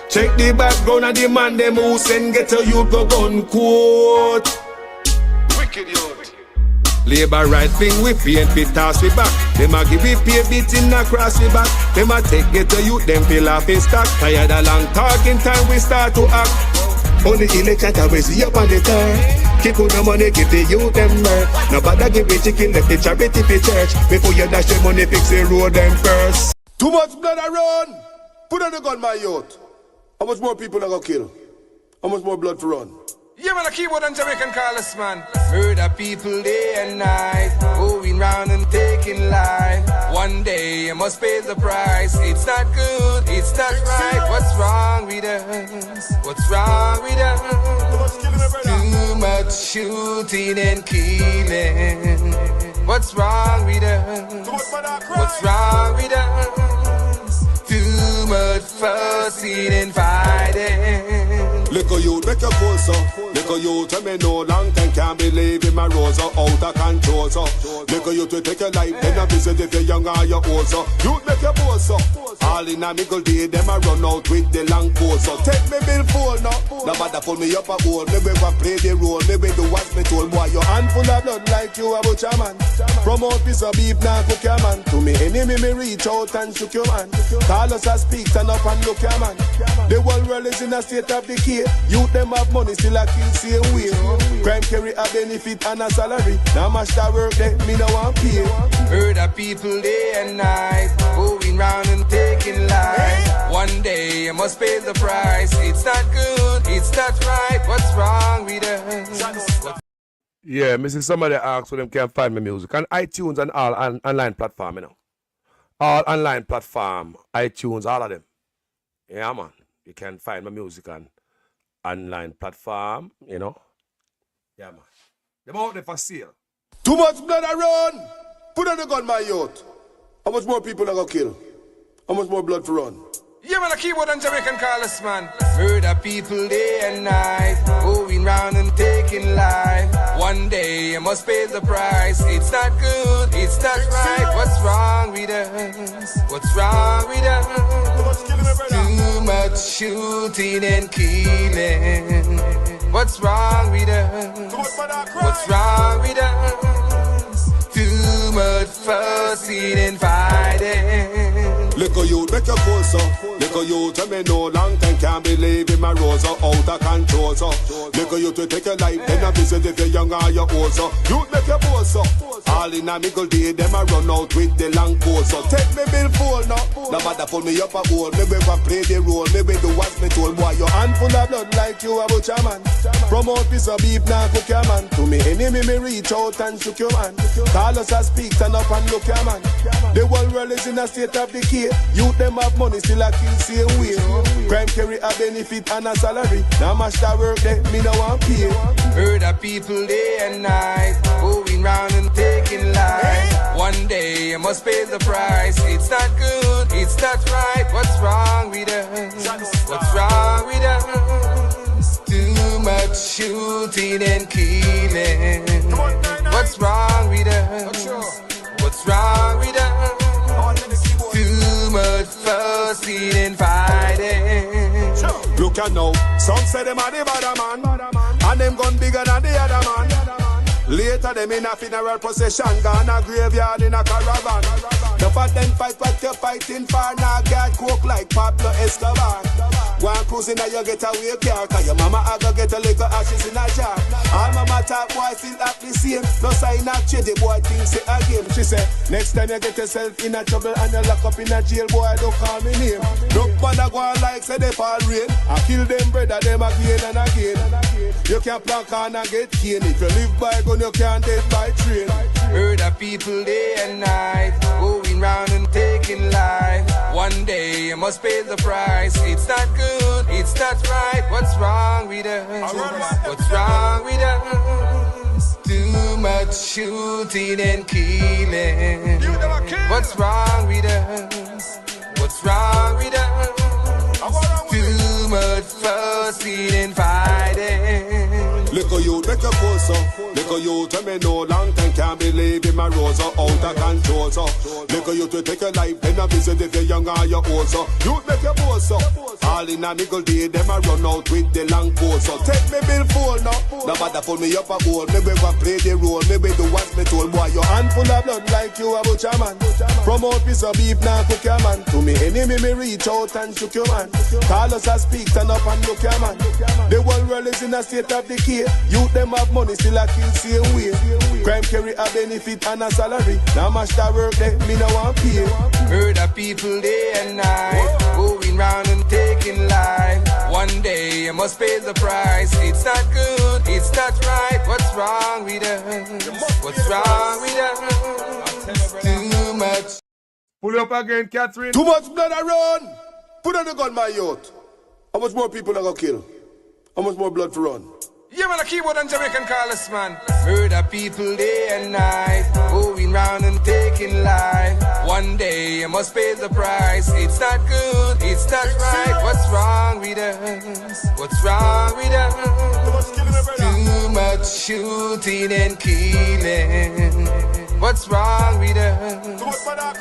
check the background of the man them who send get a youth go gun quote. Wicked youth. Labor right thing we paint fi toss we back. Them a give we pay beating across we back. Them a take get a youth them fill off in stock. Tired of long talking time we start to act. Only election time we see up on the turn. Keep on the money, give the youth them work. Nobody give the chicken, left the charity for church. Before you dash the money, fix the road them first. Too much blood around. Put on the gun, my youth. How much more people are gonna kill? How much more blood to run? Yeah, man, a keyboard and Jamaican callers, man. Murder people day and night, going round and taking life. One day you must pay the price. It's not good, it's not right. What's wrong with us? What's wrong with us? Too much shooting and killing. What's wrong with us? What's wrong with us? Too much fussing and fighting. Little youth, make your pulse up. Little youth, tell me no long time can't believe in my rose out of control. So little youth, will take your life, then I visit if you're young or you're old. So youth, make your pulse up. All in a middle day, them I run out with the long pole. So take me bill full now. No matter pull me up a goal. Maybe if I play the role, maybe do what's me told. Boy, your hand full of blood like you a butcher man. Promote piece of beef, now cook your man. To me enemy, me reach out and shook your man. Call us a speak, turn up and look your man. The whole world is in a state of decay. Youth them have money, still a kill same way. Crime carry a benefit and a salary. Now much that work there, me no want pay. Murder people day and night, going round and taking life. One day you must pay the price. It's not good, it's not right. What's wrong with us? Yeah, me see somebody ask where them can find my music on iTunes and all online platform, you know. All online platform, iTunes, all of them. Yeah, man. You can find my music on online platform, you know. Yeah, man. Them out there for sale. Too much blood around. Put on the gun, my youth. How much more people are gonna kill? How much more blood to run? Yeah, man, a keyboard and Jamaican callers, man. Murder people day and night, going round and taking life. One day you must pay the price. It's not good, it's not right. What's wrong with us? What's wrong with us? Too much shooting and killing. What's wrong with us? What's wrong with us? Too much fussing and fighting. Little youth, make your pulse up. Little youth, tell me no long time can't believe in my rose out of control. So little youth will take your life, then I visit if you're young or you're old. So youth, make your pulse up. All in a middle day, them I run out with the long pole. So take me bill full now. No matter pull me up a goal. Maybe if I play the role, maybe do what's me told. Boy, your hand full of blood like you a butcher man. Promote piece of beef, now cook your man. To me enemy, me reach out and shook your man. Call us a speak, turn up and look your man. The whole world is in a state of decay. Youth them have money, still a kill same way. Crime carry a benefit and a salary. Now much that work there, me no want pay. Murder people day and night, going round and taking life. One day you must pay the price. It's not good, it's not right. What's wrong with us? What's wrong with us? Too much shooting and killing. What's wrong with us? What's wrong with us? Too much fussing and fighting. Look at now, some say them are the bad man, and them gun bigger than the other man. Later them in a funeral procession, gone a graveyard in a caravan. The fat then fight what you're fighting for. Now get coke like Pablo Escobar. One cruising now you get away car, cause your mama a go get a little ashes in a jar. All mama talk boy still act the same. No sign of change, the boy thinks it again. She say, next time you get yourself in a trouble and you lock up in a jail, boy don't call me name. Don't bother go on like say they fall rain. I kill them brother them again and again. You can't plank on and get cane. If you live by gun you can't dead by train. Murder people day and night, going round and taking life. One day you must pay the price. It's not good, it's not right. What's wrong with us? What's wrong with us? Too much shooting and killing. What's wrong with us? What's wrong with us? Too much fussing and fighting. Little youth make a pose up. Little youth when me know long time can't believe in my rose out of control. So little youth will take your life then a visit if you're young or you're old. So youth make your pose up. All in a nickel day them a run out with the long pose. So take me bill full now. No matter pull me up a goal. Maybe we play the role. Maybe do what me told. Boy your hand full of blood like you a butcher man. Promote piece of beef now cook your man. To me enemy me reach out and shook your man. Call us a speak turn up and look your man. The whole world is in a state of decay. Youth them have money still a kill same way. Crime carry a benefit and a salary. Now mash that work there me no want pay. Murder people day and night, going round and taking life. One day you must pay the price. It's not good, it's not right. What's wrong with us? What's wrong with us? Too much. Pull up again, Catherine. Too much blood around. Put on the gun, my youth. How much more people are gonna kill? How much more blood for run? Yeah, man, a keyboard and Jamaican callers, man. Murder people day and night, going round and taking life. One day you must pay the price. It's not good, it's not right. What's wrong with us? What's wrong with us? Too much shooting and killing. What's wrong with us?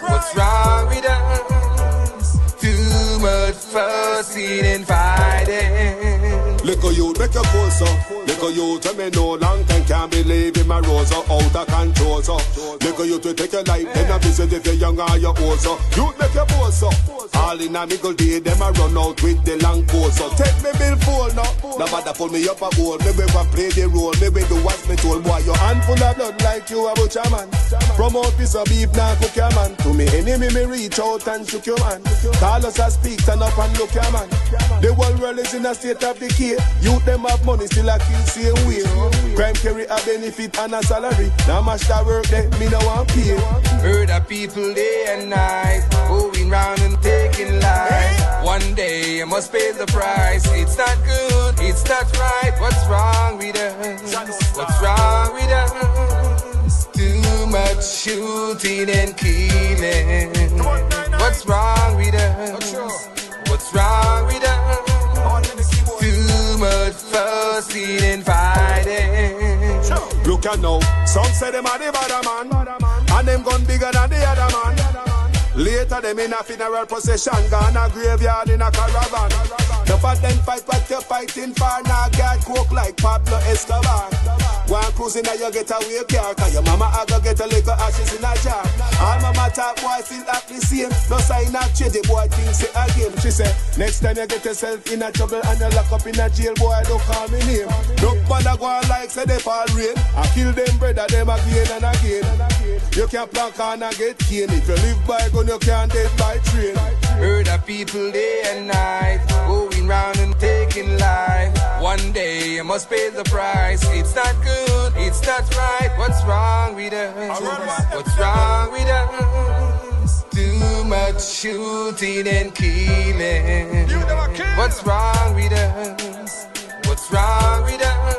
What's wrong with us? Too much fussing and fighting. Little youth make a pose up. Little youth when me know long time can't believe in my rose out of control. So little youth will take your life then a visit if you're young or you're old. So youth make your pose up. All in a nickel day them a run out with the long pose. So take me bill full now. No matter pull me up a goal. Maybe we play the role. Maybe do what me told. Boy your hand full of blood like you a butcher man. Promote piece of beef now cook your man. To me enemy me reach out and shook your man. Call us a speak turn up and look your man. The whole world is in a state of decay. Youth them have money still a kill same way. Crime carry a benefit and a salary. Now mash that work there me no want pay. Murder people day and night, going round and taking life. One day you must pay the price. It's not good, it's not right. What's wrong with us? What's wrong with us? Too much shooting and killing. What's wrong with us? What's wrong with us? Too much fussing and fighting. Look at now, some say them are the bad man, and them gun bigger than the other man. Later them in a funeral procession, gone a graveyard in a caravan. The fat them fight what you're fighting for. Now God coke like Pablo Escobar. One cruising now you get away car, cause your mama a go get a little ashes in a jar. All mama talk boy still act the same. No sign of change, the boy thinks it again. She say, next time you get yourself in a trouble and you lock up in a jail, boy don't call me name. Don't bother go on like say they fall rain. I kill them brother them again and again. You can't plank on and get cane. If you live by gun you can't dead by train. Murder people day and night, going round and taking life. One day you must pay the price. It's not good, it's not right. What's wrong with us? What's wrong with us? Too much shooting and killing. What's wrong with us? What's wrong with us?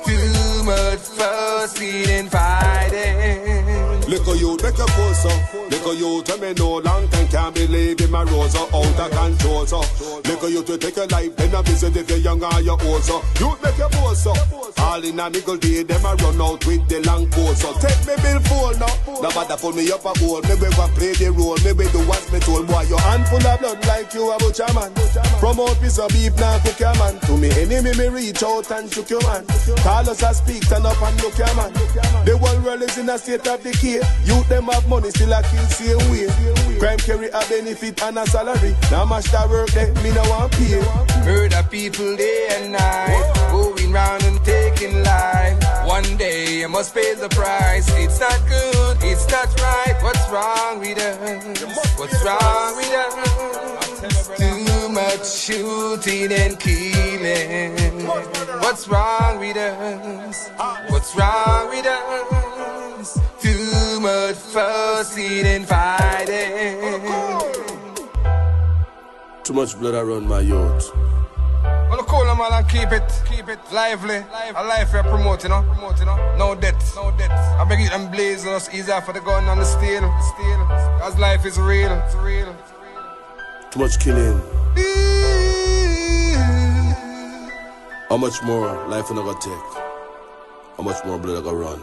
Too much fussing and fighting. Little youth make a pose up. Little youth when me know long time can't believe in my rose out of control. So little youth will take your life then a visit if you're young or you're old. So youth make your pose up. All in a nickel day them a run out with the long pose. So take me bill full now. No matter pull me up a goal. Maybe we play the role. Maybe do what me told. Boy your hand full of blood like you a butcher man. Promote piece of beef now cook your man. To me enemy me reach out and shook your man. Call us a speak turn up and look your man. The whole world is in a state of decay. Youth them have money still a kill same way. Crime carry a benefit and a salary. Now mash that work there me no want pay. Murder people day and night, going round and taking life. One day you must pay the price. It's not good, it's not right. What's wrong with us? What's wrong with us? Too much shooting and killing. What's wrong with us? What's wrong with us? Too much fussing and fighting. Too much blood around my youth. Well, call them all and keep it lively. A life we're promoting, no death. I beg you them blazing us easier for the gun and the steel. Cause life is real. Too much killing. How much more life I gonna take? How much more blood I gonna run?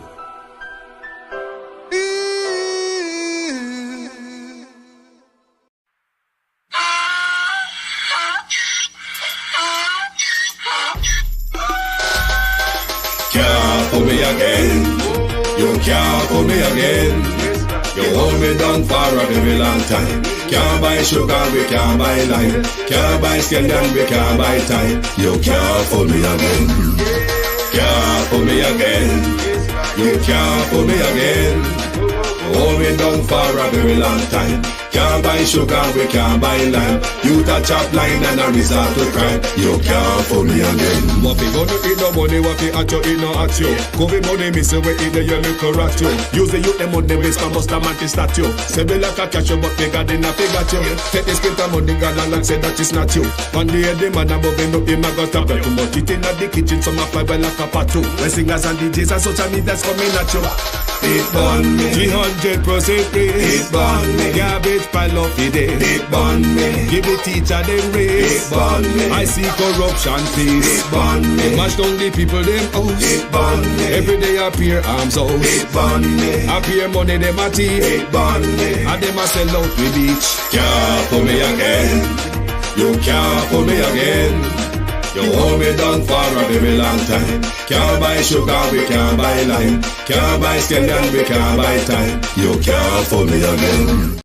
Can't pull me again. You can't pull me again. You hold me down for a very long time. Can't buy sugar, we can't buy lime. Can't buy scallion, we can't buy time. You can't fool me again. Can't fool me again. You can't fool me again. Hold me down for a very long time. Can't buy sugar, we can't buy lime. You touch up line and a resort to crime. You can't fool me again. What we gonna eat no money, what we at you, eat no at you. COVID money, me say we eat the yellow correct you. Use the youth, them money, waste and bust a man to statue. Say we like a cash, but they got in a figure you. Take the spit of money, God and say that is not you. On the head, the man above him, him a got a belt too much. It in the kitchen, some a fly well like a pot too. When singers and DJs and social media's coming at you. It burn me. 300% free. It burn me. Garbage pile up the day. It burn me. Give the teacher them raise. It burn me. I see corruption please. It burn me. Mash down the people them house. It burn me. Every day appear arms out. It burn me. Appear money them a thief. It burn me. And them a sell out with each. Can't pull me again. You can't pull me again. You hold me down for a very long time. Can't buy sugar, we can't buy lime. Can't buy scallion, we can't buy time. You can't fool me again.